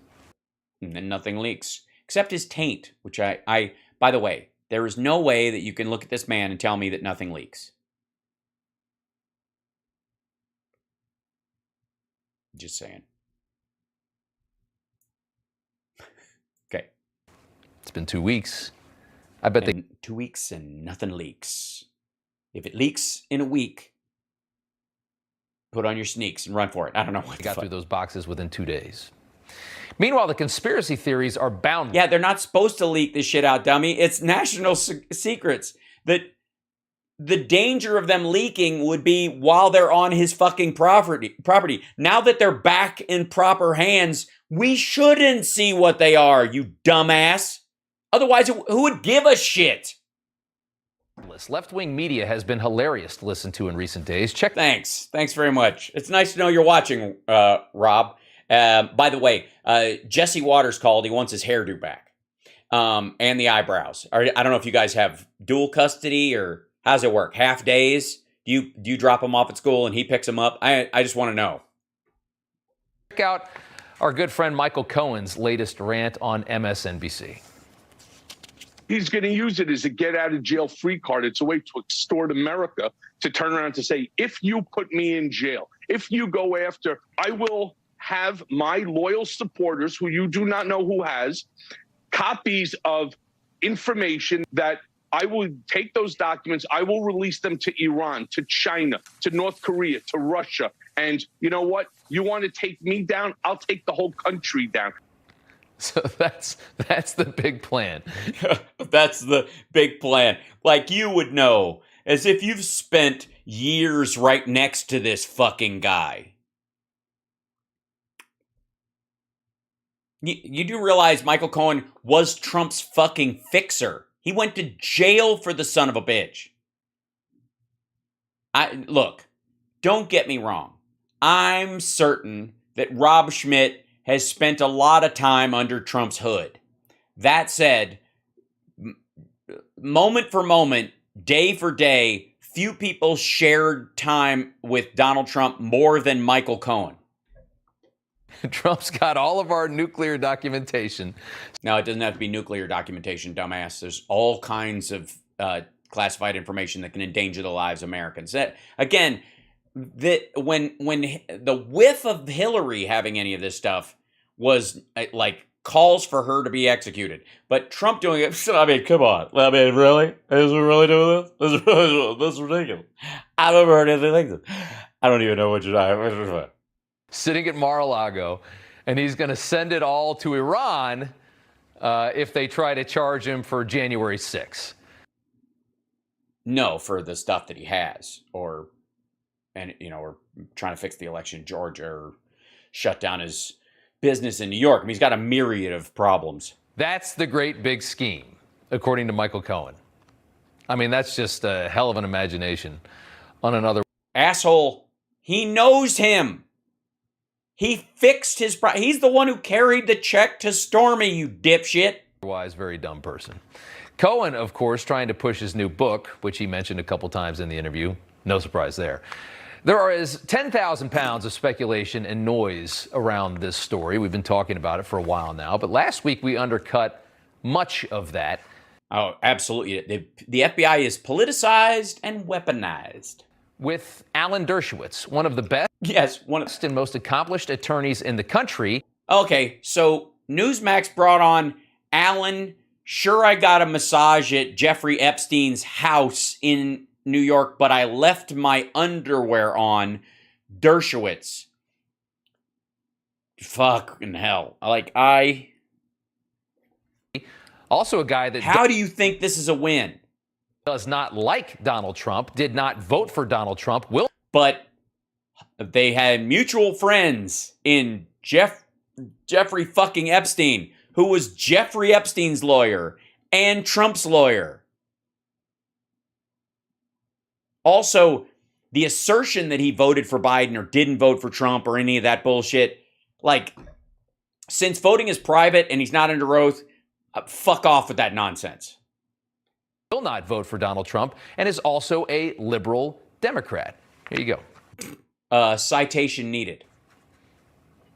And then nothing leaks. Except his taint, which I by the way, there is no way that you can look at this man and tell me that nothing leaks. Just saying. Okay. It's been 2 weeks. I bet they 2 weeks and nothing leaks. If it leaks in a week, put on your sneaks and run for it. I don't know what got through those boxes within 2 days. Meanwhile, the conspiracy theories are bound. Yeah, they're not supposed to leak this shit out, dummy. It's national secrets. The danger of them leaking would be while they're on his fucking property. Now that they're back in proper hands, we shouldn't see what they are, you dumbass. Otherwise, who would give a shit? Left-wing media has been hilarious to listen to in recent days. Thanks very much. It's nice to know you're watching, Rob. By the way, Jesse Waters called. He wants his hairdo back, and the eyebrows. I don't know if you guys have dual custody or how's it work? Half days? Do you drop him off at school and he picks him up? I just want to know. Check out our good friend Michael Cohen's latest rant on MSNBC. He's going to use it as a get-out-of-jail-free card. It's a way to extort America to turn around to say, if you put me in jail, if you go after, I will have my loyal supporters, who you do not know who has, copies of information that I will take those documents, I will release them to Iran, to China, to North Korea, to Russia. And you know what? You want to take me down? I'll take the whole country down. So that's the big plan. That's the big plan. Like you would know, as if you've spent years right next to this fucking guy. You do realize Michael Cohen was Trump's fucking fixer. He went to jail for the son of a bitch. Look, don't get me wrong. I'm certain that Rob Schmidt has spent a lot of time under Trump's hood. That said, moment for moment, day for day, few people shared time with Donald Trump more than Michael Cohen. Trump's got all of our nuclear documentation. No, it doesn't have to be nuclear documentation, dumbass. There's all kinds of classified information that can endanger the lives of Americans. Again, when the whiff of Hillary having any of this stuff was like calls for her to be executed, but Trump doing it. I mean, come on. I mean, really? Is we really doing this? This is ridiculous. I've never heard anything like this. I don't even know what you're talking about. Sitting at Mar-a-Lago, and he's going to send it all to Iran if they try to charge him for January 6th. No, for the stuff that he has, or trying to fix the election in Georgia, or shut down his business in New York. I mean, he's got a myriad of problems. That's the great big scheme, according to Michael Cohen. I mean, that's just a hell of an imagination on another. Asshole. He knows him. He fixed his he's the one who carried the check to Stormy, you dipshit. Otherwise, very dumb person. Cohen, of course, trying to push his new book, which he mentioned a couple times in the interview. No surprise there. There is 10,000 pounds of speculation and noise around this story. We've been talking about it for a while now, but last week we undercut much of that. Oh, absolutely. The FBI is politicized and weaponized. With Alan Dershowitz, one of the best, one of and most accomplished attorneys in the country. Okay, so Newsmax brought on Alan. Sure, I got a massage at Jeffrey Epstein's house in New York, but I left my underwear on. Dershowitz. Fucking hell. Also a guy that... How do you think this is a win? Does not like Donald Trump, did not vote for Donald Trump, But they had mutual friends in Jeffrey fucking Epstein, who was Jeffrey Epstein's lawyer and Trump's lawyer. Also, the assertion that he voted for Biden or didn't vote for Trump or any of that bullshit, since voting is private and he's not under oath, fuck off with that nonsense. Will not vote for Donald Trump and is also a liberal Democrat. Here you go. Citation needed.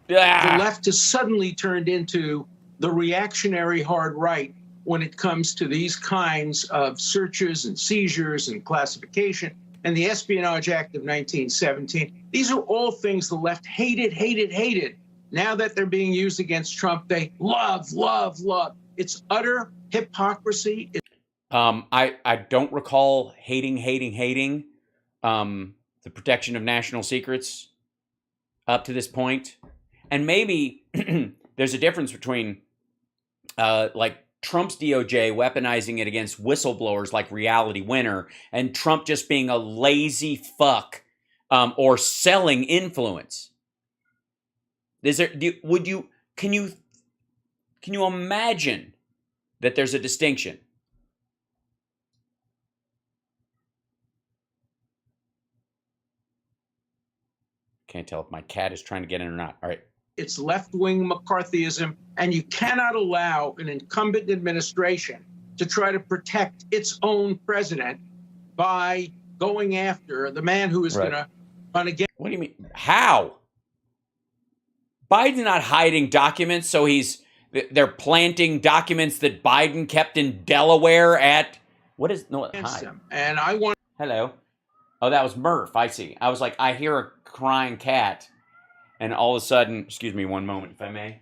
The left has suddenly turned into the reactionary hard right when it comes to these kinds of searches and seizures and classification and the Espionage Act of 1917. These are all things the left hated. Now that they're being used against Trump, they love. It's utter hypocrisy. I don't recall hating the protection of national secrets up to this point. And maybe there's a difference between Trump's DOJ weaponizing it against whistleblowers like Reality Winner and Trump just being a lazy fuck or selling influence. Can you imagine that there's a distinction? Can't tell if my cat is trying to get in or not. All right. It's left-wing McCarthyism, and you cannot allow an incumbent administration to try to protect its own president by going after the man who is going to run again. What do you mean? How? Biden's not hiding documents, so they're planting documents that Biden kept in Delaware at hi. And I want. Hello. Oh, that was Murph. I see. I was like, I hear a crying cat, and all of a sudden, excuse me one moment, if I may.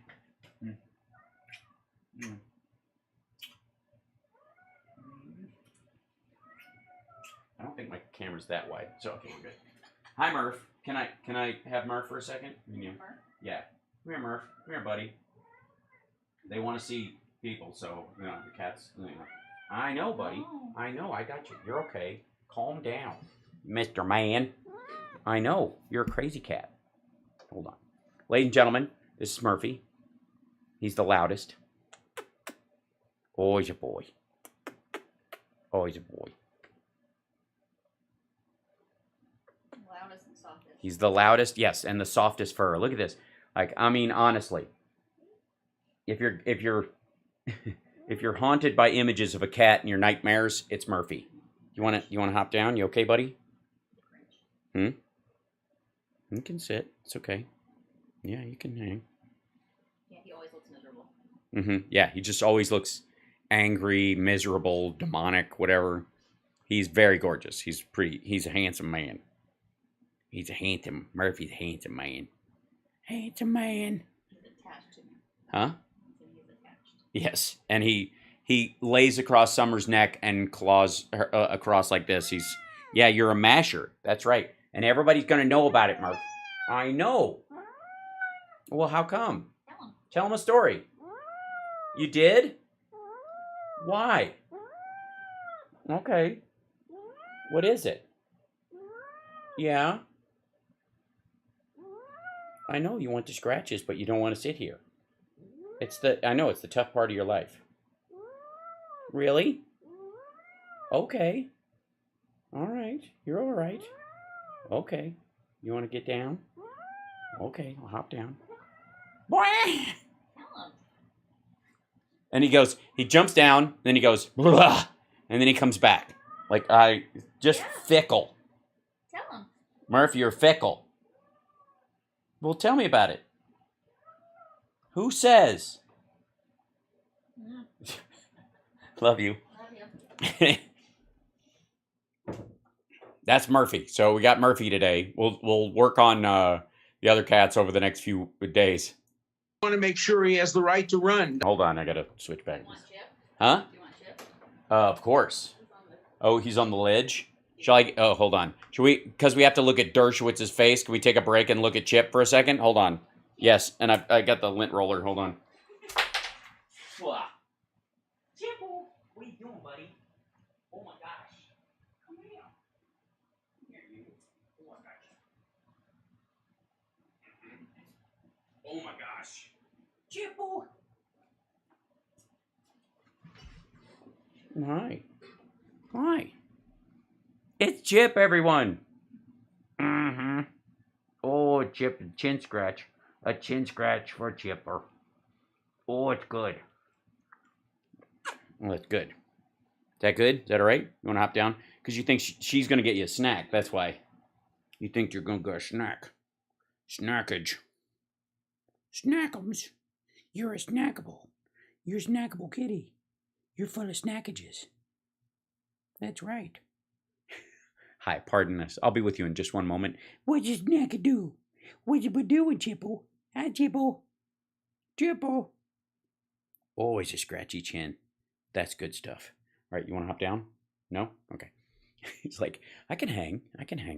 I don't think my camera's that wide, so okay, we're good. Hi, Murph. Can I have Murph for a second? Murph? Yeah. Come here, Murph. Come here, buddy. They want to see people, so the cats. I know, buddy. I know. I got you. You're okay. Calm down, Mr. Man. I know. You're a crazy cat. Hold on. Ladies and gentlemen, this is Murphy. He's the loudest. Oh, he's a boy. Oh, he's a boy. Loudest and softest. He's the loudest, yes, and the softest fur. Look at this. Honestly, if you're if you're haunted by images of a cat in your nightmares, it's Murphy. You wanna hop down? You okay, buddy? You can sit. It's okay. Yeah, you can hang. Yeah, he always looks miserable. Yeah, he just always looks angry, miserable, demonic, whatever. He's very gorgeous. He's a handsome man. Murphy's a handsome man. Handsome man. He's attached to me. Huh? He's attached. Yes, and he lays across Summer's neck and claws her, across like this. You're a masher. That's right. And everybody's going to know about it, Murph. I know. Well, how come? Tell him a story. You did? Why? Okay. What is it? Yeah? I know you want the scratches, but you don't want to sit here. I know it's the tough part of your life. Really? Okay. All right. You're all right. Okay. You want to get down? Okay, I'll hop down. And he jumps down, then he goes, blah, and then he comes back. Like, fickle. Tell him. Murph, you're fickle. Well, tell me about it. Who says? Love you. Love you. That's Murphy. So we got Murphy today. We'll work on the other cats over the next few days. I want to make sure he has the right to run. Hold on, I gotta switch back. You want Chip? Huh? Do you want Chip? Of course. Oh, he's on the ledge. Shall I? Oh, hold on. Should we? Because we have to look at Dershowitz's face. Can we take a break and look at Chip for a second? Hold on. Yes, and I got the lint roller. Hold on. Chip, what are you doing, buddy? Oh my gosh. Come here. Here, you. Oh my gosh. Oh my gosh. Chip. Hi. Hi. It's Chip, everyone. Mm-hmm. Oh, Chip, chin scratch. A chin scratch for Chipper. Oh, it's good. Well, that's good. Is that good? Is that all right? You want to hop down? Because you think she's going to get you a snack. That's why. You think you're going to get a snack. Snackage. Snackums. You're a snackable. You're a snackable kitty. You're full of snackages. That's right. Hi, pardon us. I'll be with you in just one moment. What's your snackadoo? What's you doing, Chippo? Hi, Chippo. Chippo. Oh, it's a scratchy chin. That's good stuff. All right, you want to hop down? No? Okay. He's like, I can hang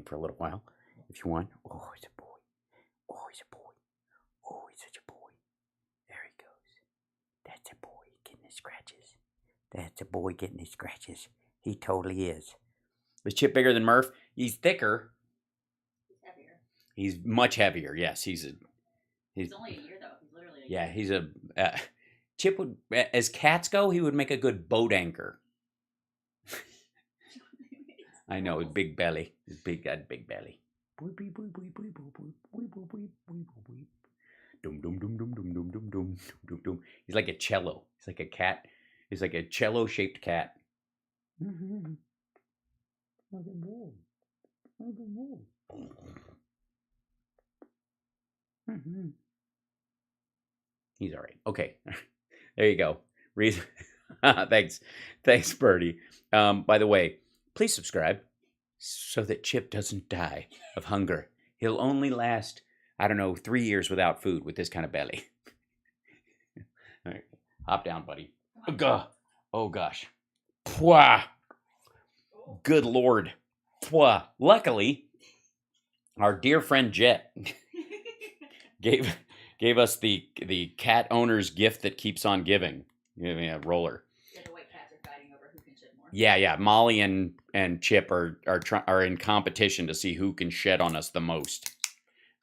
for a little while if you want. Oh, it's a boy. Oh, he's a boy. Oh, he's such a boy. There he goes. That's a boy getting his scratches. That's a boy getting his scratches. He totally is. Was Chip bigger than Murph? He's thicker. He's heavier. He's much heavier. Yes, he's only a year though. He's literally a yeah. year. He's a Chip would, as cats go, he would make a good boat anchor. I know, his big belly. His big belly. Dum dum dum dum dum dum dum dum dum dum. He's like a cello. He's like a cat. He's like a cello-shaped cat. He's all right. Okay. There you go. Thanks, Birdie. By the way, please subscribe so that Chip doesn't die of hunger. He'll only last, 3 years without food with this kind of belly. All right. Hop down, buddy. Oh, gosh. Pwah. Good Lord. Pwah. Luckily, our dear friend Jet gave us the cat owner's gift that keeps on giving. Give me a roller. Yeah, the white cats are fighting over who can shed more. Yeah. Molly and Chip are in competition to see who can shed on us the most.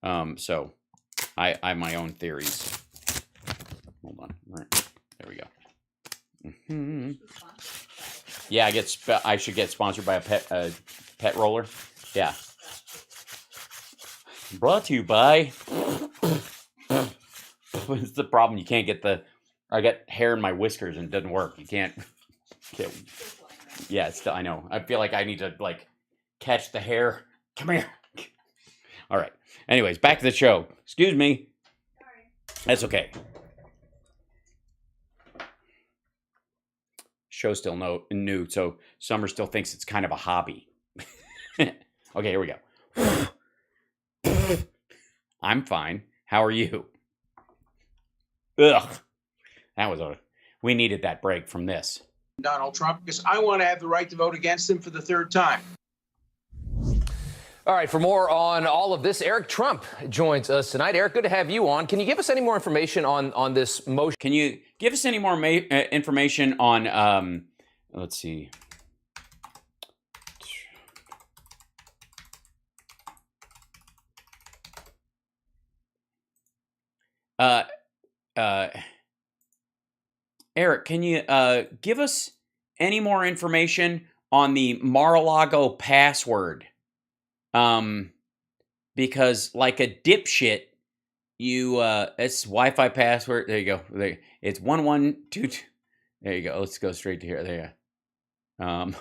So I have my own theories. Hold on. All right. There we go. Mm-hmm. Yeah, I should get sponsored by a pet roller. Yeah. Brought to you by. What's the problem? You can't get I got hair in my whiskers and it doesn't work. You can't. Yeah, I know. I feel like I need to catch the hair. Come here. All right. Anyways, back to the show. Excuse me. Sorry. That's okay. Show's still new, so Summer still thinks it's kind of a hobby. Okay, here we go. I'm fine. How are you? Ugh. We needed that break from this. Donald Trump, because I want to have the right to vote against him for the third time. All right, for more on all of this, Eric Trump joins us tonight. Eric, good to have you on. Can you give us any more information on this motion? Can you give us any more information on, let's see. Eric, can you give us any more information on the Mar-a-Lago password? Because like a dipshit, you it's Wi-Fi password. There you go. It's 1122. There you go. Let's go straight to here. There you go.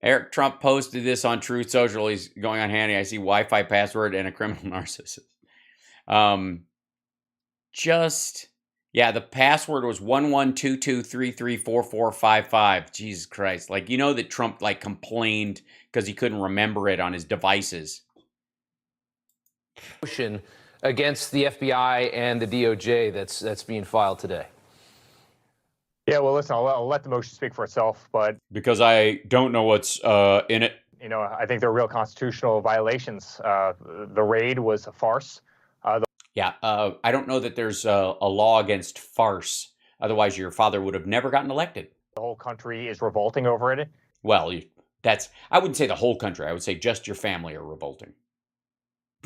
Eric Trump posted this on Truth Social. He's going on handy. I see Wi-Fi password and a criminal narcissist. Yeah, the password was 1122334455. Jesus Christ. Like, you know that Trump like complained because he couldn't remember it on his devices. Motion against the FBI and the DOJ that's being filed today. Yeah, well, listen, I'll let the motion speak for itself, but because I don't know what's in it. You know, I think there are real constitutional violations. The raid was a farce. I don't know that there's a law against farce. Otherwise, your father would have never gotten elected. The whole country is revolting over it. Well, I wouldn't say the whole country. I would say just your family are revolting.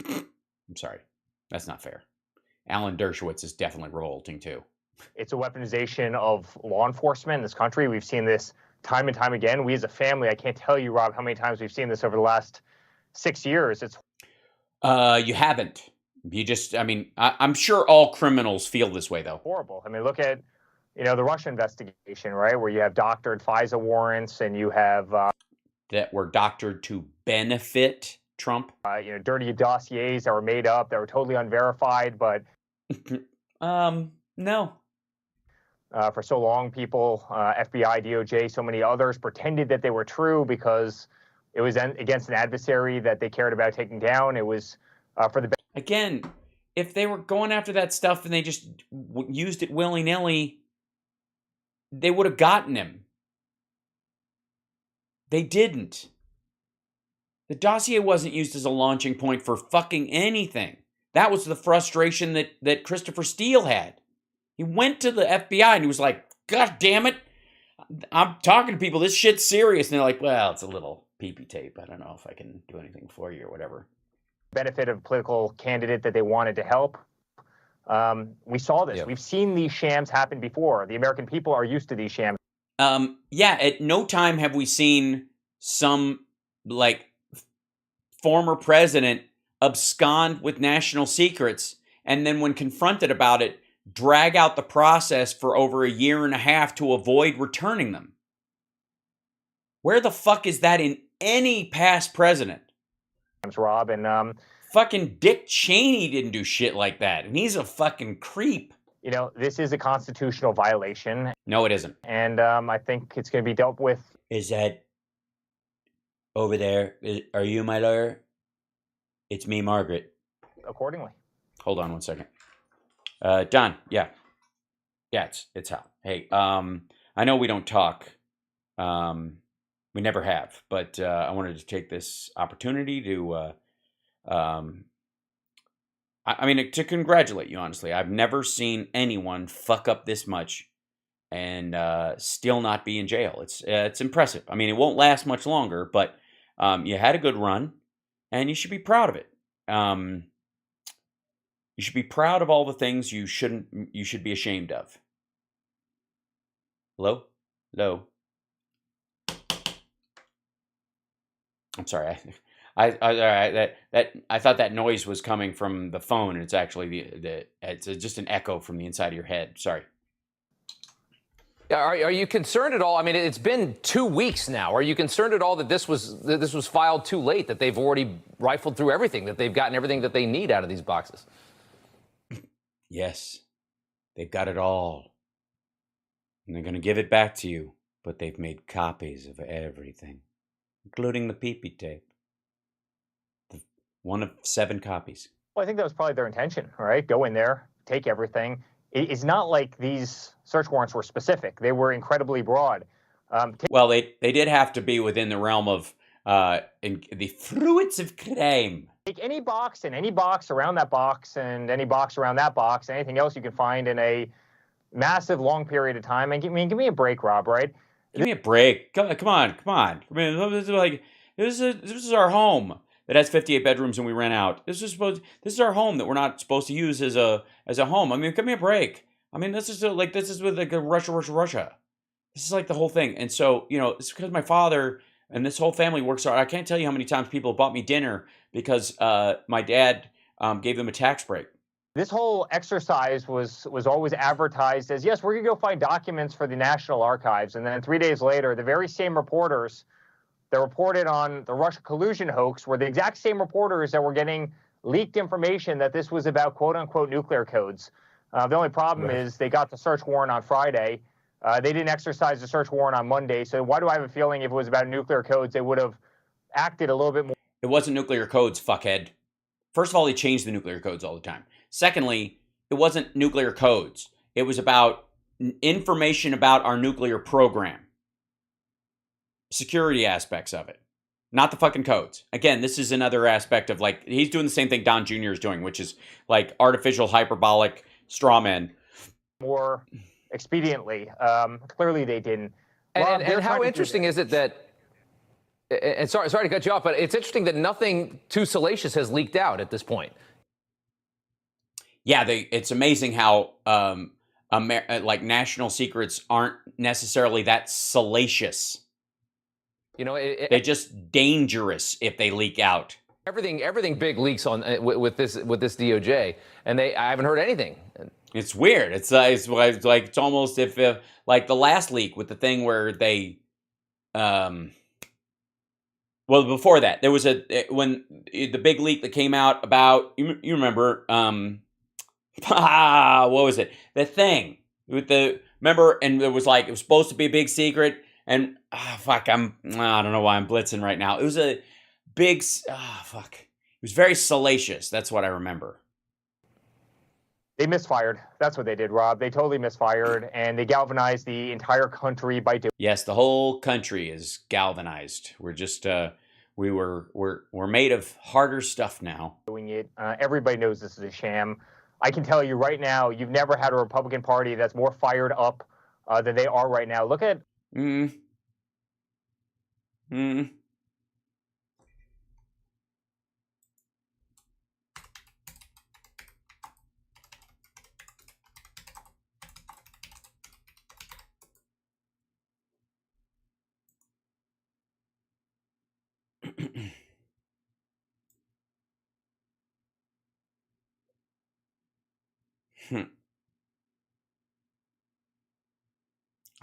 I'm sorry. That's not fair. Alan Dershowitz is definitely revolting too. It's a weaponization of law enforcement in this country. We've seen this time and time again. We as a family, I can't tell you, Rob, how many times we've seen this over the last 6 years. You haven't. I'm sure all criminals feel this way, though. Horrible. I mean, look at, the Russia investigation, right, where you have doctored FISA warrants and you have that were doctored to benefit Trump. Dirty dossiers that were made up that were totally unverified, but no. For so long, people, FBI, DOJ, so many others pretended that they were true because it was against an adversary that they cared about taking down. It was for the Again, if they were going after that stuff and they just used it willy-nilly, they would have gotten him. They didn't. The dossier wasn't used as a launching point for fucking anything. That was the frustration that Christopher Steele had. He went to the FBI and he was like, God damn it, I'm talking to people, this shit's serious. And they're like, well, it's a little pee-pee tape. I don't know if I can do anything for you or whatever. Benefit of a political candidate that they wanted to help. We saw this. Yep. We've seen these shams happen before. The American people are used to these shams. At no time have we seen some, former president abscond with national secrets, and then when confronted about it, drag out the process for over a year and a half to avoid returning them. Where the fuck is that in any past president? Rob, and fucking Dick Cheney didn't do shit like that, and he's a fucking creep. This is a constitutional violation. No, it isn't. And I think it's going to be dealt with. Is that over there? Are you my lawyer? It's me, Margaret. Accordingly. Hold on 1 second. Don, yeah, it's HAL. Hey, I know we don't talk. We never have, but I wanted to take this opportunity to, to congratulate you, honestly. I've never seen anyone fuck up this much and still not be in jail. It's impressive. I mean, it won't last much longer, but you had a good run, and you should be proud of it. You should be proud of all the things you should be ashamed of. Hello? I'm sorry. I thought that noise was coming from the phone, and it's actually it's just an echo from the inside of your head. Sorry. Are you concerned at all? I mean, it's been 2 weeks now. Are you concerned at all that this was filed too late, that they've already rifled through everything, that they've gotten everything that they need out of these boxes? Yes, they've got it all. And they're going to give it back to you, but they've made copies of everything, including the pee-pee tape. One of 7 copies. Well, I think that was probably their intention, right? Go in there, take everything. It's not like these search warrants were specific. They were incredibly broad. Well, they did have to be within the realm of the fruits of crime. Take any box and any box around that box and any box around that box, anything else you can find in a massive, long period of time. And give me a break, Rob, right? Give me a break. Come on. I mean, this is our home. that has 58 bedrooms and we rent out. This is our home that we're not supposed to use as a home. I mean, give me a break. I mean, this is with like a Russia. This is like the whole thing. And so, you know, it's because my father and this whole family works hard. I can't tell you how many times people have bought me dinner because my dad gave them a tax break. This whole exercise was always advertised as, yes, we're going to go find documents for the National Archives. And then 3 days later, the very same reporters that reported on the Russia collusion hoax were the exact same reporters that were getting leaked information that this was about quote-unquote nuclear codes. The only problem is they got the search warrant on Friday. They didn't exercise the search warrant on Monday. So why do I have a feeling if it was about nuclear codes, they would have acted a little bit more? It wasn't nuclear codes, fuckhead. First of all, they change the nuclear codes all the time. Secondly, it wasn't nuclear codes. It was about information about our nuclear program. Security aspects of it. Not the fucking codes. Again, this is another aspect of like, he's doing the same thing Don Jr. is doing, which is like artificial, hyperbolic straw men. More expediently. Clearly they didn't. And how interesting is it that, and sorry to cut you off, but it's interesting that nothing too salacious has leaked out at this point. Yeah, it's amazing how like national secrets aren't necessarily that salacious. You know, they're just dangerous if they leak out. Everything big leaks on with this DOJ, and I haven't heard anything. It's weird. It's like it's almost if like the last leak with the thing where they well, before that, there was when the big leak that came out about, you remember, what was it? The thing with remember, and it was like, it was supposed to be a big secret, and, I don't know why I'm blitzing right now. It was a big, it was very salacious. That's what I remember. They misfired. That's what they did, Rob. They totally misfired, and they galvanized the entire country by doing. Yes, the whole country is galvanized. We're just we're made of harder stuff now. Doing it. Everybody knows this is a sham. I can tell you right now, you've never had a Republican Party that's more fired up than they are right now. Look at.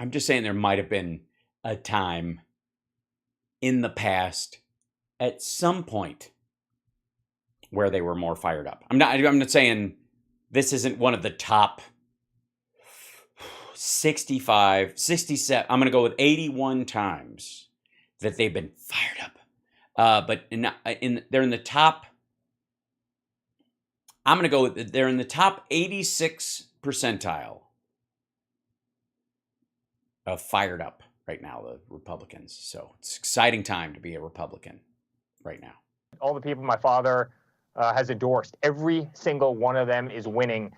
I'm just saying there might have been a time in the past at some point where they were more fired up. I'm not saying this isn't one of the top 65, 67. I'm going to go with 81 times that they've been fired up. But they're in the top. I'm going to go with, they're in the top 86 percentile of fired up right now, the Republicans. So it's an exciting time to be a Republican right now. All the people my father has endorsed, every single one of them is winning.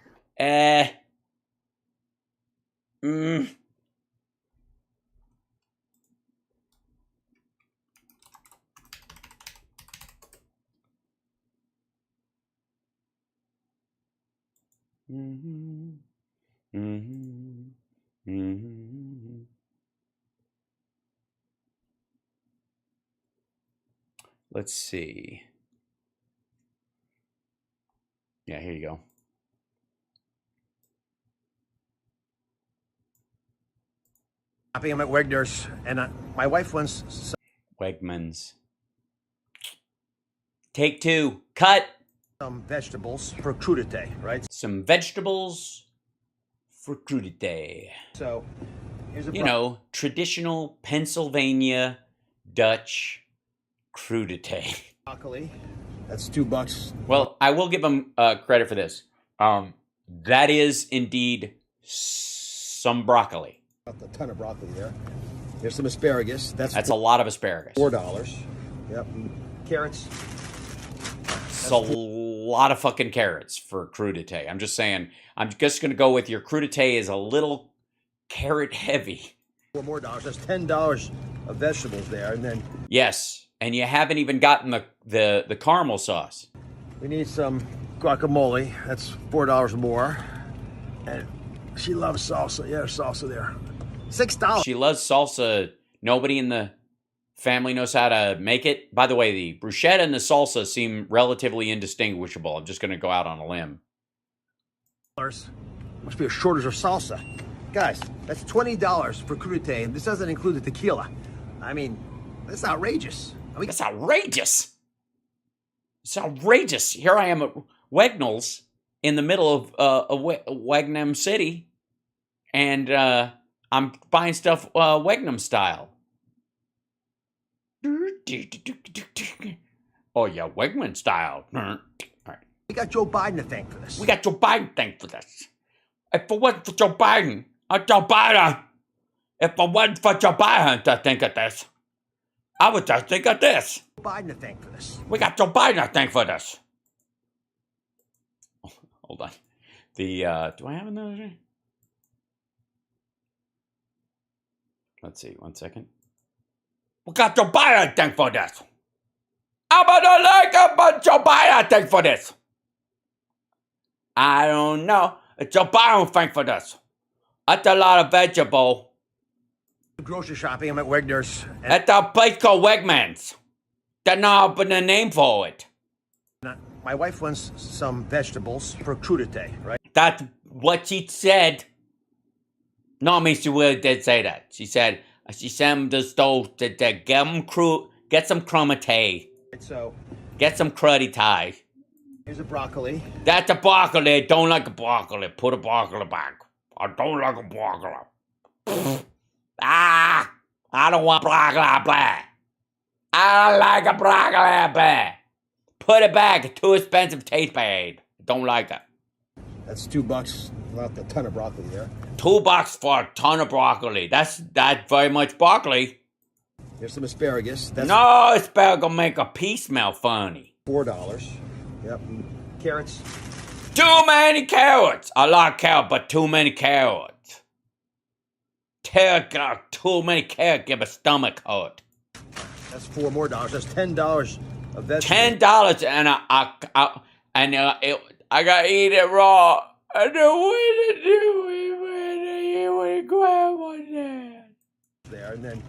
Let's see. Yeah, here you go. I'm at Wegner's, and my wife wants Wegmans. Take two. Cut. Some vegetables for crudite, right? Some vegetables for crudite. So, here's a traditional Pennsylvania Dutch crudite. Broccoli. That's $2. Well, I will give them credit for this. That is indeed some broccoli. A ton of broccoli there. There's some asparagus. That's a lot of asparagus. $4. Yep. Carrots. It's a lot of fucking carrots for crudite. I'm just saying. I'm just going to go with your crudite is a little carrot heavy. $4 more. That's $10 of vegetables there, and then. Yes, And you haven't even gotten the caramel sauce. We need some guacamole. That's $4 more. And she loves salsa. Yeah, there's salsa there. $6. She loves salsa. Nobody in the family knows how to make it. By the way, the bruschetta and the salsa seem relatively indistinguishable. I'm just going to go out on a limb. Must be a shortage of salsa. Guys, that's $20 for crudite, and this doesn't include the tequila. I mean, that's outrageous. That's outrageous. It's outrageous. Here I am at Wegnall's in the middle of Wegnam City, and I'm buying stuff Wegnam style. Oh yeah, Wegman style. All right. We got Joe Biden to thank for this. We got Joe Biden to thank for this. If it wasn't for Joe Biden, Joe Biden. If it wasn't for Joe Biden to think of this, I would just think of this. Joe Biden to thank for this. We got Joe Biden to thank for this. Oh, hold on. The do I have another? Let's see. 1 second. We got Joe Biden to thank for this. I'm gonna like it, but Joe Biden to thank for this. I don't know. It's Joe Biden to thank for this. That's a lot of vegetable. Grocery shopping. I'm at Wegner's. At a place called Wegmans. That's not the name for it. My wife wants some vegetables for crudite, right? That's what she said. No, I mean, she really did say that. She said the stove to get some crudite. So, get some crudite. Here's a broccoli. That's a broccoli. I don't like a broccoli. Put a broccoli back. I don't like a broccoli. I don't want broccoli back. I don't like a broccoli back. Put it back. It's too expensive. Taste bad. Don't like it. That's $2. Not a ton of broccoli there. $2 for a ton of broccoli. That's very much broccoli. Here's some asparagus. No, asparagus make a pea smell funny. $4. Yep. Carrots. Too many carrots. I like carrots, but too many carrots. Too many carrots give a stomach hurt. That's $4 more. That's $10 of vegetables. $10, and I gotta eat it raw. I don't want to do it when I grab one there. There, and then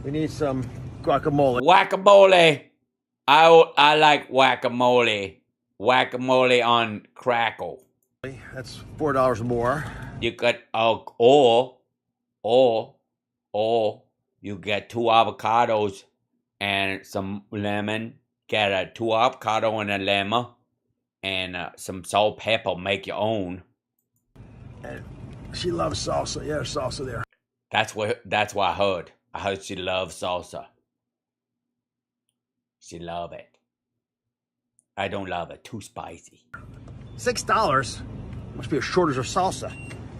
we need some guacamole. Guacamole. I like guacamole. Guacamole on crackle. That's $4 more. You got or you get 2 avocados and some lemon. Get 2 avocado and a lemon and some salt, pepper. Make your own. And she loves salsa. Yeah, there's salsa there. That's what I heard. I heard she loves salsa. She love it. I don't love it. Too spicy. $6? Must be a shortage of salsa.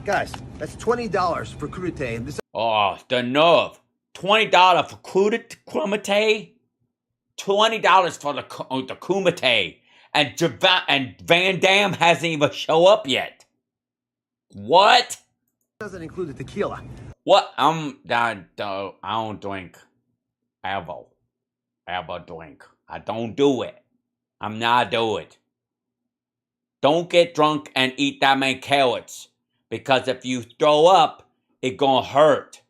Guys, that's $20 for crudite. And this. Oh, the nerve. $20 for crudite? $20 for the kumite. And Van Damme hasn't even show up yet. What? Doesn't include the tequila. What? I don't drink ever drink. I don't do it. I'm not do it. Don't get drunk and eat that many carrots, because if you throw up, it gonna hurt.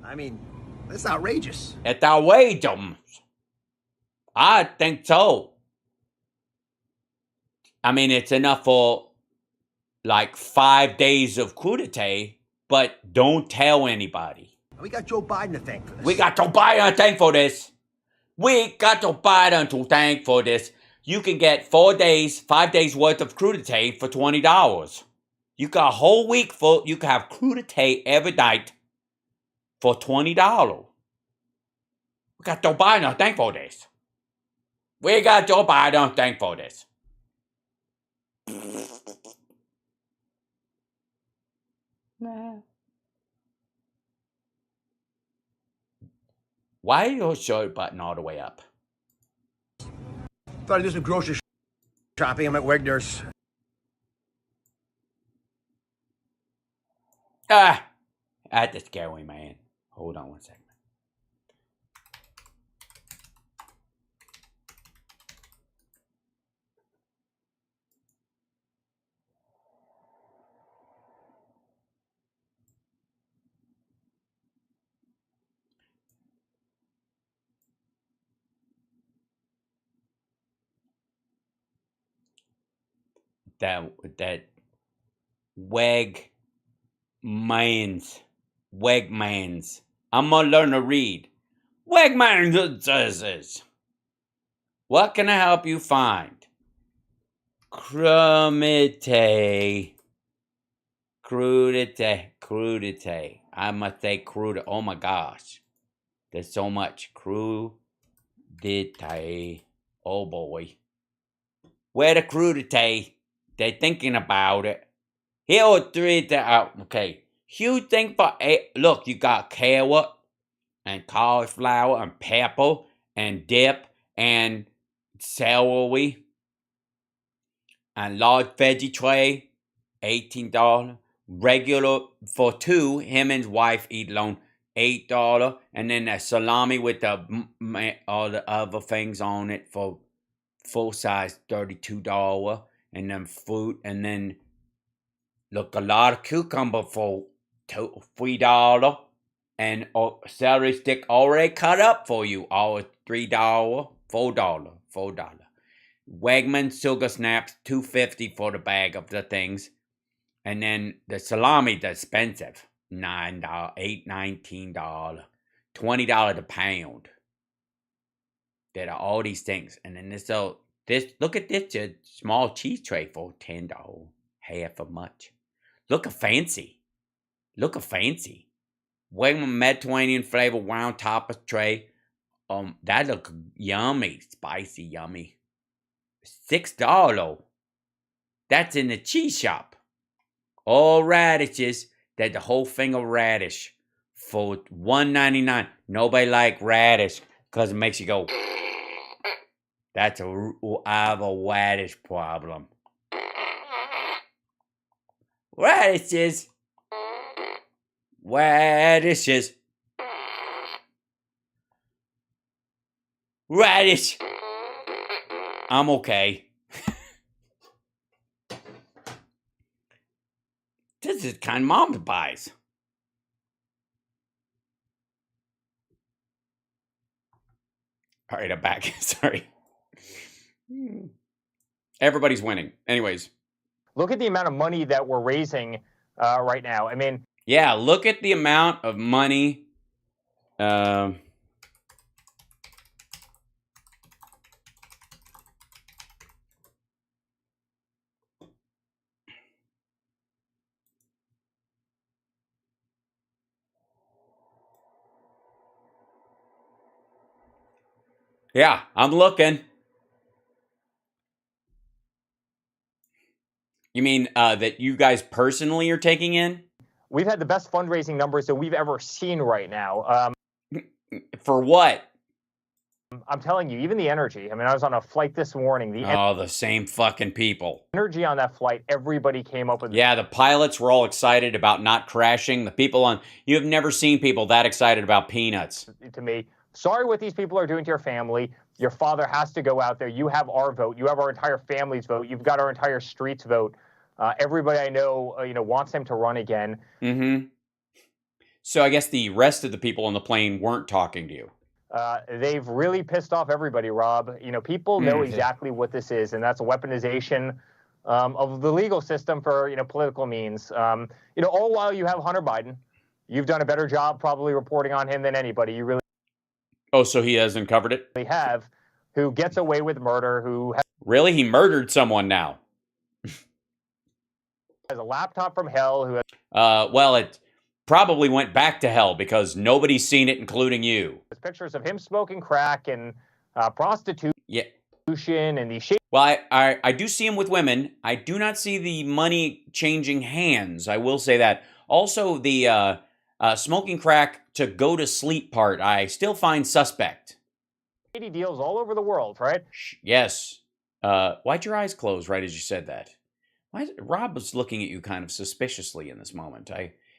I mean, that's outrageous. It's outrageous. I think so. I mean, it's enough for like 5 days of crudite, but don't tell anybody. We got Joe Biden to thank for this. We got Joe Biden to thank for this. We got Joe Biden to thank for this. You can get 5 days worth of crudite for $20. You got a whole week full. You can have crudite every night for $20. We got Joe Biden to thank for this. We got Joe Biden to thank for this. Nah. Why is your shirt button all the way up? Thought I'd do some grocery shopping. I'm at Wegner's. That's scary, man. Hold on one second. That Wegmans. I'm gonna learn to read. Wegmans. What can I help you find? Crudite. I must say crudite. Oh my gosh. There's so much. Crudite. Oh boy. Where the crudite? They're thinking about it. Here are three. Okay. Huge thing for look, you got carrot and cauliflower and pepper and dip and celery and large veggie tray, $18. Regular for two, him and his wife eat alone, $8. And then that salami with all the other things on it for full size, $32. And then fruit, and then look, a lot of cucumber for $3. And celery stick already cut up for you, all $3, $4. Wegman sugar snaps, $2.50 for the bag of the things. And then the salami, the expensive, $9, $8, $19, $20 a pound. There are all these things. And then this, look at this small cheese tray for $10, half as much. Look fancy. Wegman Mediterranean flavor round topper tray. That look yummy, spicy, yummy. $6. That's in the cheese shop. All radishes. That's the whole thing of radish for $1.99. Nobody like radish because it makes you go. I have a radish problem. Radishes. Radish. I'm okay. This is the kind Mom buys. All right, I'm back. Sorry. Everybody's winning. Anyways. Look at the amount of money that we're raising right now. I mean, yeah, look at the amount of money. Yeah, I'm looking. You mean that you guys personally are taking in? We've had the best fundraising numbers that we've ever seen right now. For what? I'm telling you, even the energy. I mean, I was on a flight this morning. The same fucking people. Energy on that flight, everybody came up with. Yeah, the pilots were all excited about not crashing. The people on, you have never seen people that excited about peanuts. To me, sorry what these people are doing to your family. Your father has to go out there. You have our vote. You have our entire family's vote. You've got our entire street's vote. Everybody I know, wants him to run again. Mm-hmm. So I guess the rest of the people on the plane weren't talking to you. They've really pissed off everybody, Rob. People know exactly what this is, and that's a weaponization of the legal system for, political means. All while you have Hunter Biden. You've done a better job probably reporting on him than anybody. You really. Oh, so he hasn't covered it? Have, who gets away with murder, Really? He murdered someone now. Has a laptop from hell, who has. Well, it probably went back to hell because nobody's seen it, including you. Pictures of him smoking crack and prostitution. Yeah. And the Well, I do see him with women. I do not see the money changing hands. I will say that. Also, the smoking crack to go to sleep part, I still find suspect. Shady deals all over the world, right? Yes. Why'd your eyes close right as you said that? Rob was looking at you kind of suspiciously in this moment.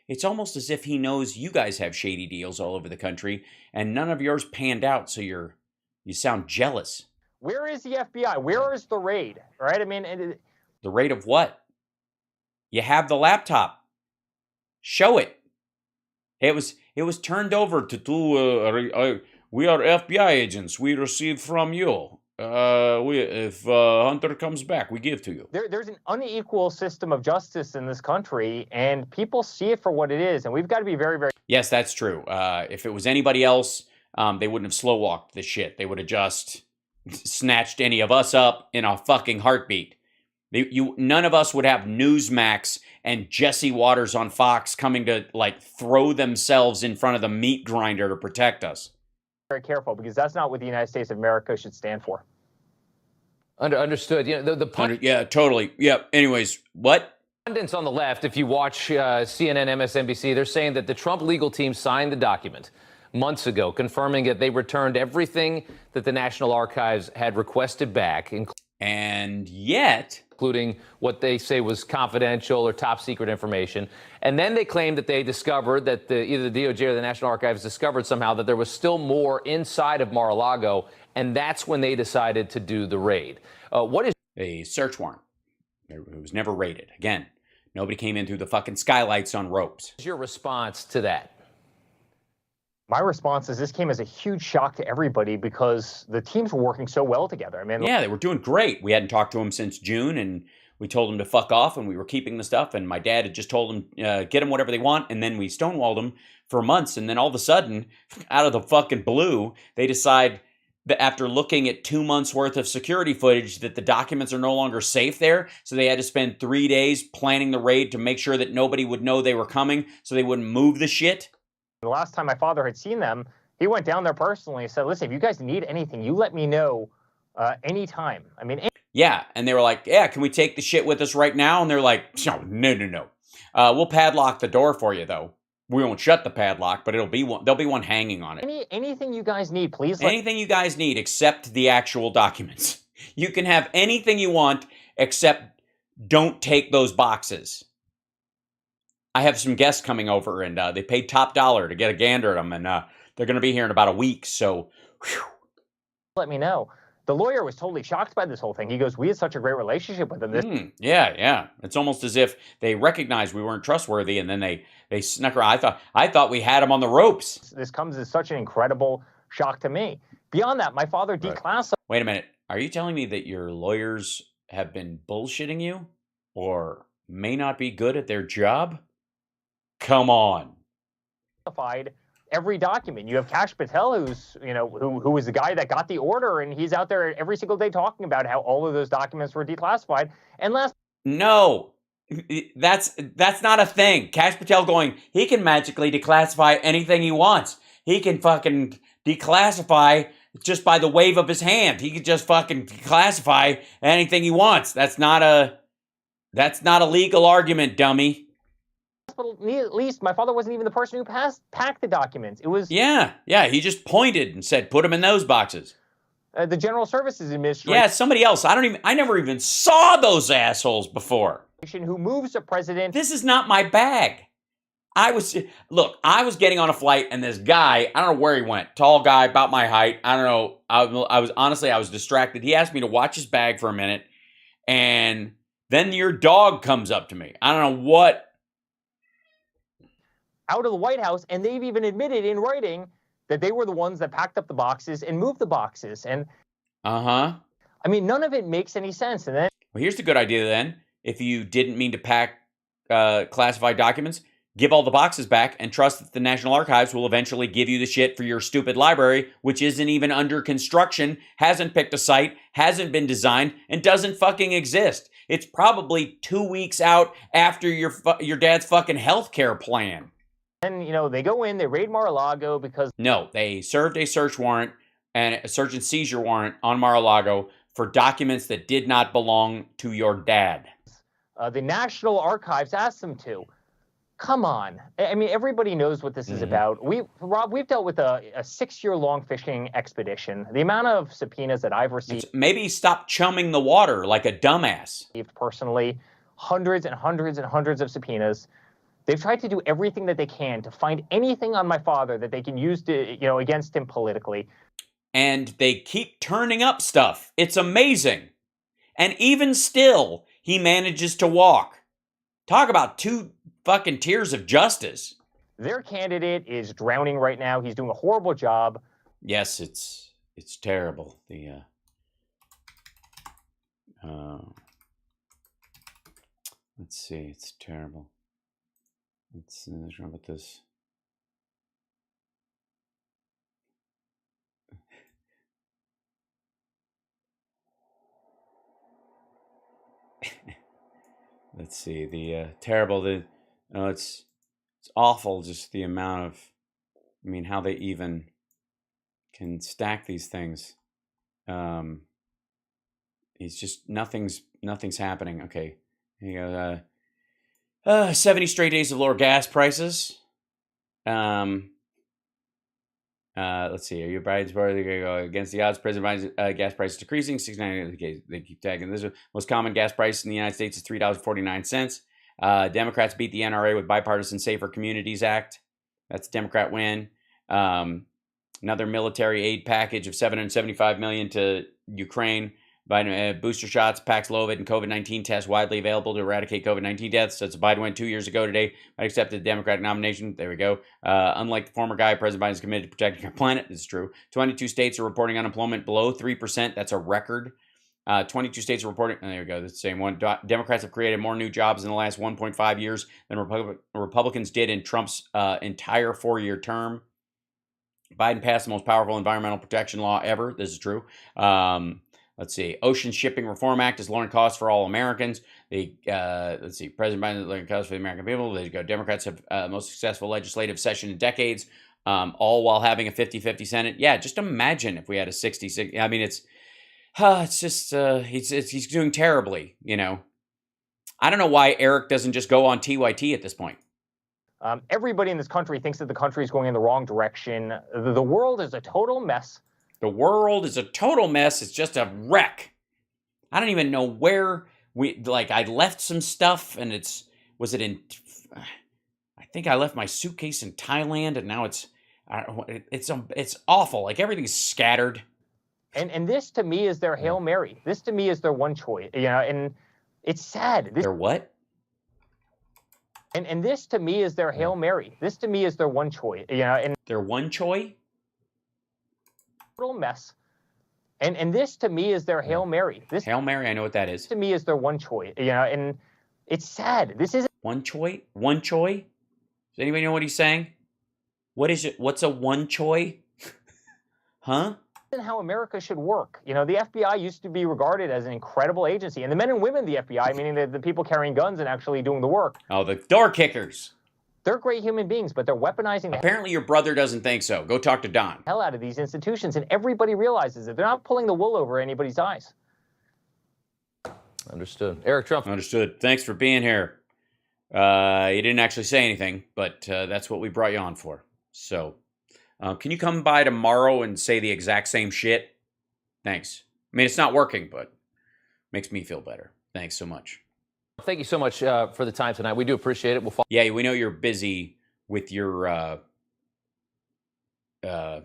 it's almost as if he knows you guys have shady deals all over the country, and none of yours panned out, so you sound jealous. Where is the FBI? Where is the raid? Right? I mean, the raid of what? You have the laptop. Show it. It was turned over to we are FBI agents. We receive from you. If Hunter comes back, we give to you. There's an unequal system of justice in this country, and people see it for what it is, and we've got to be very, very... Yes, that's true. If it was anybody else, they wouldn't have slow-walked the shit. They would have just snatched any of us up in a fucking heartbeat. None of us would have Newsmax and Jesse Waters on Fox coming to, like, throw themselves in front of the meat grinder to protect us. Very careful, because that's not what the United States of America should stand for. Understood. You know, yeah, totally. Yeah. Anyways, what? Pundits on the left, if you watch CNN, MSNBC, they're saying that the Trump legal team signed the document months ago, confirming that they returned everything that the National Archives had requested back, and yet, including what they say was confidential or top secret information. And then they claim that they discovered that either the DOJ or the National Archives discovered somehow that there was still more inside of Mar-a-Lago, and that's when they decided to do the raid. What is a search warrant? It was never raided. Again, nobody came in through the fucking skylights on ropes. What's your response to that? My response is this came as a huge shock to everybody because the teams were working so well together. I mean, yeah, they were doing great. We hadn't talked to them since June, and we told them to fuck off, and we were keeping the stuff. And my dad had just told them, get them whatever they want, and then we stonewalled them for months. And then all of a sudden, out of the fucking blue, they decide that after looking at 2 months worth of security footage that the documents are no longer safe there. So they had to spend 3 days planning the raid to make sure that nobody would know they were coming so they wouldn't move the shit. The last time my father had seen them, he went down there personally and said, listen, if you guys need anything, you let me know anytime. I mean, yeah. And they were like, yeah, can we take the shit with us right now? And they're like, no. We'll padlock the door for you, though. We won't shut the padlock, but there'll be one hanging on it. Anything you guys need, please. Anything you guys need except the actual documents. You can have anything you want except don't take those boxes. I have some guests coming over, and they paid top dollar to get a gander at them, and they're going to be here in about a week, so... Whew. Let me know. The lawyer was totally shocked by this whole thing. He goes, we had such a great relationship with them. Yeah. It's almost as if they recognized we weren't trustworthy, and then they snuck around. I thought we had them on the ropes. This comes as such an incredible shock to me. Beyond that, my father declassified... Wait a minute. Are you telling me that your lawyers have been bullshitting you? Or may not be good at their job? Come on. Every document. You have Kash Patel, who's, who was the guy that got the order, and he's out there every single day talking about how all of those documents were declassified. And no, that's not a thing. Kash Patel going, he can magically declassify anything he wants. He can fucking declassify just by the wave of his hand. He could just fucking declassify anything he wants. That's not a legal argument, dummy. At least my father wasn't even the person who packed the documents. It was... Yeah, he just pointed and said, put them in those boxes. The General Services Administration... Yeah, somebody else. I never even saw those assholes before. Who moves the president... This is not my bag. I was getting on a flight, and this guy, I don't know where he went, tall guy, about my height, I don't know, I was distracted. He asked me to watch his bag for a minute, and then your dog comes up to me. I don't know what... out of the White House, and they've even admitted in writing that they were the ones that packed up the boxes and moved the boxes. And I mean, none of it makes any sense. And then, well, here's the good idea then. If you didn't mean to pack classified documents, give all the boxes back and trust that the National Archives will eventually give you the shit for your stupid library, which isn't even under construction, hasn't picked a site, hasn't been designed, and doesn't fucking exist. It's probably 2 weeks out after your dad's fucking healthcare plan. And, they go in, they raid Mar-a-Lago because... No, they served a search warrant and a search and seizure warrant on Mar-a-Lago for documents that did not belong to your dad. The National Archives asked them to. Come on. I mean, everybody knows what this is about. Rob, we've dealt with a 6-year-long fishing expedition. The amount of subpoenas that I've received... Maybe stop chumming the water like a dumbass. Personally, hundreds and hundreds and hundreds of subpoenas. They've tried to do everything that they can to find anything on my father that they can use to, against him politically. And they keep turning up stuff. It's amazing. And even still, he manages to walk. Talk about 2 fucking tiers of justice. Their candidate is drowning right now. He's doing a horrible job. Yes, it's terrible. Let's see, it's terrible. Let's try about this. Let's see, it's awful, just the amount of, how they even can stack these things. It's just nothing's happening. Okay, here you go. 70 straight days of lower gas prices. Let's see. Are you Biden's party go against the odds? President Biden's gas prices decreasing. 69. They keep tagging this. Most common gas price in the United States is $3.49. Democrats beat the NRA with bipartisan Safer Communities Act. That's a Democrat win. Another military aid package of $775 million to Ukraine. Biden booster shots, Paxlovid, and COVID-19 tests widely available to eradicate COVID-19 deaths. That's a Biden win 2 years ago today. I accepted the Democratic nomination. There we go. Unlike the former guy, President Biden is committed to protecting our planet. This is true. 22 states are reporting unemployment below 3%. That's a record. 22 states are reporting. There we go. That's the same one. Democrats have created more new jobs in the last 1.5 years than Republicans did in Trump's entire 4-year term. Biden passed the most powerful environmental protection law ever. This is true. Let's see. Ocean Shipping Reform Act is lowering costs for all Americans. Let's see. President Biden is lowering costs for the American people. There you go. Democrats have most successful legislative session in decades, all while having a 50-50 Senate. Yeah, just imagine if we had a 66. It's just he's doing terribly. I don't know why Eric doesn't just go on TYT at this point. Everybody in this country thinks that the country is going in the wrong direction. The world is a total mess. The world is a total mess. It's just a wreck. I don't even know where I left some stuff and I think I left my suitcase in Thailand and now it's awful. Like everything's scattered. And this to me is their Hail Mary. This to me is their one choice, and it's sad. Their what? And this to me is their Hail Mary. This to me is their one choice, and their one choice? Total mess. And this to me is their Hail Mary. This Hail Mary, I know what that is. To me is their one choice, and it's sad. This is one choice. One choice. Does anybody know what he's saying? What is it? What's a one choice? Huh? This isn't how America should work. The FBI used to be regarded as an incredible agency, and the men and women of the FBI, meaning the people carrying guns and actually doing the work. Oh, the door kickers. They're great human beings, but they're weaponizing. Apparently your brother doesn't think so. Go talk to Don. Hell out of these institutions, and everybody realizes that they're not pulling the wool over anybody's eyes. Understood. Eric Trump. Understood. Thanks for being here. You didn't actually say anything, but that's what we brought you on for. So, can you come by tomorrow and say the exact same shit? Thanks. It's not working, but makes me feel better. Thanks so much. Thank you so much for the time tonight. We do appreciate it. Yeah, we know you're busy with your the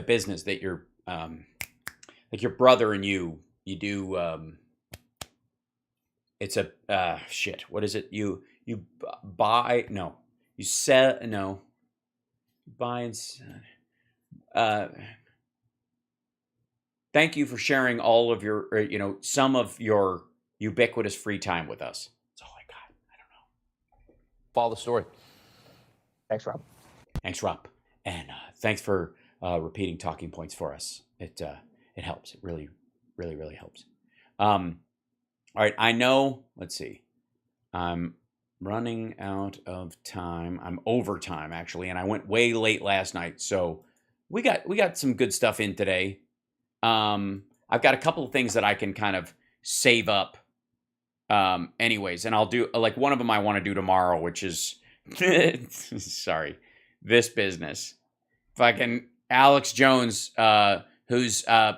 business that you're like your brother and you do. It's a shit. What is it? You buy no. You sell no. Buy and thank you for sharing all of your, some of your ubiquitous free time with us. That's all I got. I don't know. Follow the story. Thanks, Rob. Thanks, Rob. And thanks for repeating talking points for us. It helps. It really, really, really helps. All right. I know. Let's see. I'm running out of time. I'm over time, actually. And I went way late last night. So we got some good stuff in today. I've got a couple of things that I can kind of save up, anyways, and I'll do one of them I want to do tomorrow, which is, sorry, this business. Fucking Alex Jones, who's, I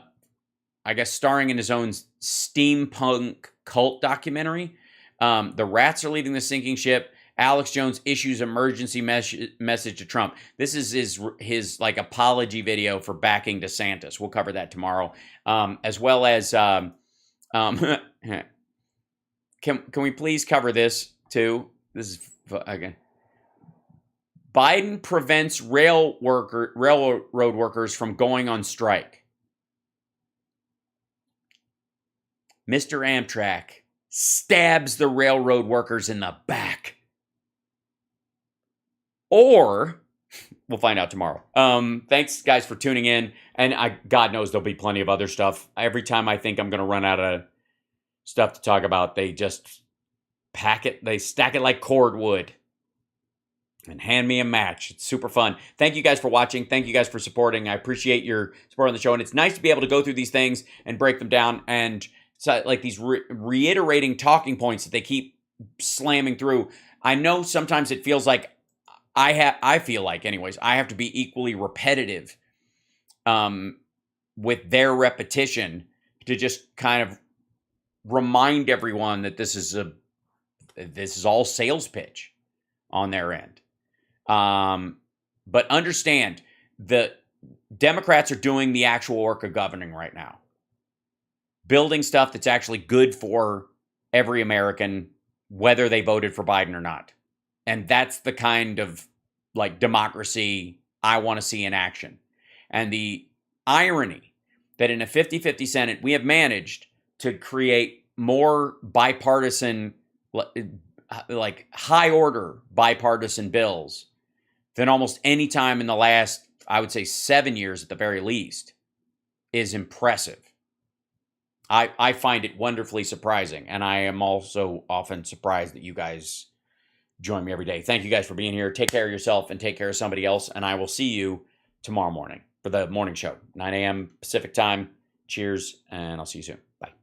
guess starring in his own steampunk cult documentary. The rats are leading the sinking ship. Alex Jones issues emergency message to Trump. This is his like apology video for backing DeSantis. We'll cover that tomorrow, as well as can we please cover this too? This is again. Biden prevents railroad workers from going on strike. Mr. Amtrak stabs the railroad workers in the back. Or, we'll find out tomorrow. Thanks, guys, for tuning in. And God knows there'll be plenty of other stuff. Every time I think I'm going to run out of stuff to talk about, they just pack it. They stack it like cordwood and hand me a match. It's super fun. Thank you guys for watching. Thank you guys for supporting. I appreciate your support on the show. And it's nice to be able to go through these things and break them down. And so, like these reiterating talking points that they keep slamming through. I know sometimes it feels like I feel like, anyways, I have to be equally repetitive with their repetition to just kind of remind everyone that this is all sales pitch on their end. But understand, the Democrats are doing the actual work of governing right now. Building stuff that's actually good for every American, whether they voted for Biden or not. And that's the kind of like democracy I want to see in action. And the irony that in a 50-50 Senate, we have managed to create more bipartisan, like high order bipartisan bills than almost any time in the last, I would say 7 years at the very least, is impressive. I find it wonderfully surprising. And I am also often surprised that you guys join me every day. Thank you guys for being here. Take care of yourself and take care of somebody else. And I will see you tomorrow morning for the morning show, 9 a.m. Pacific time. Cheers, and I'll see you soon. Bye.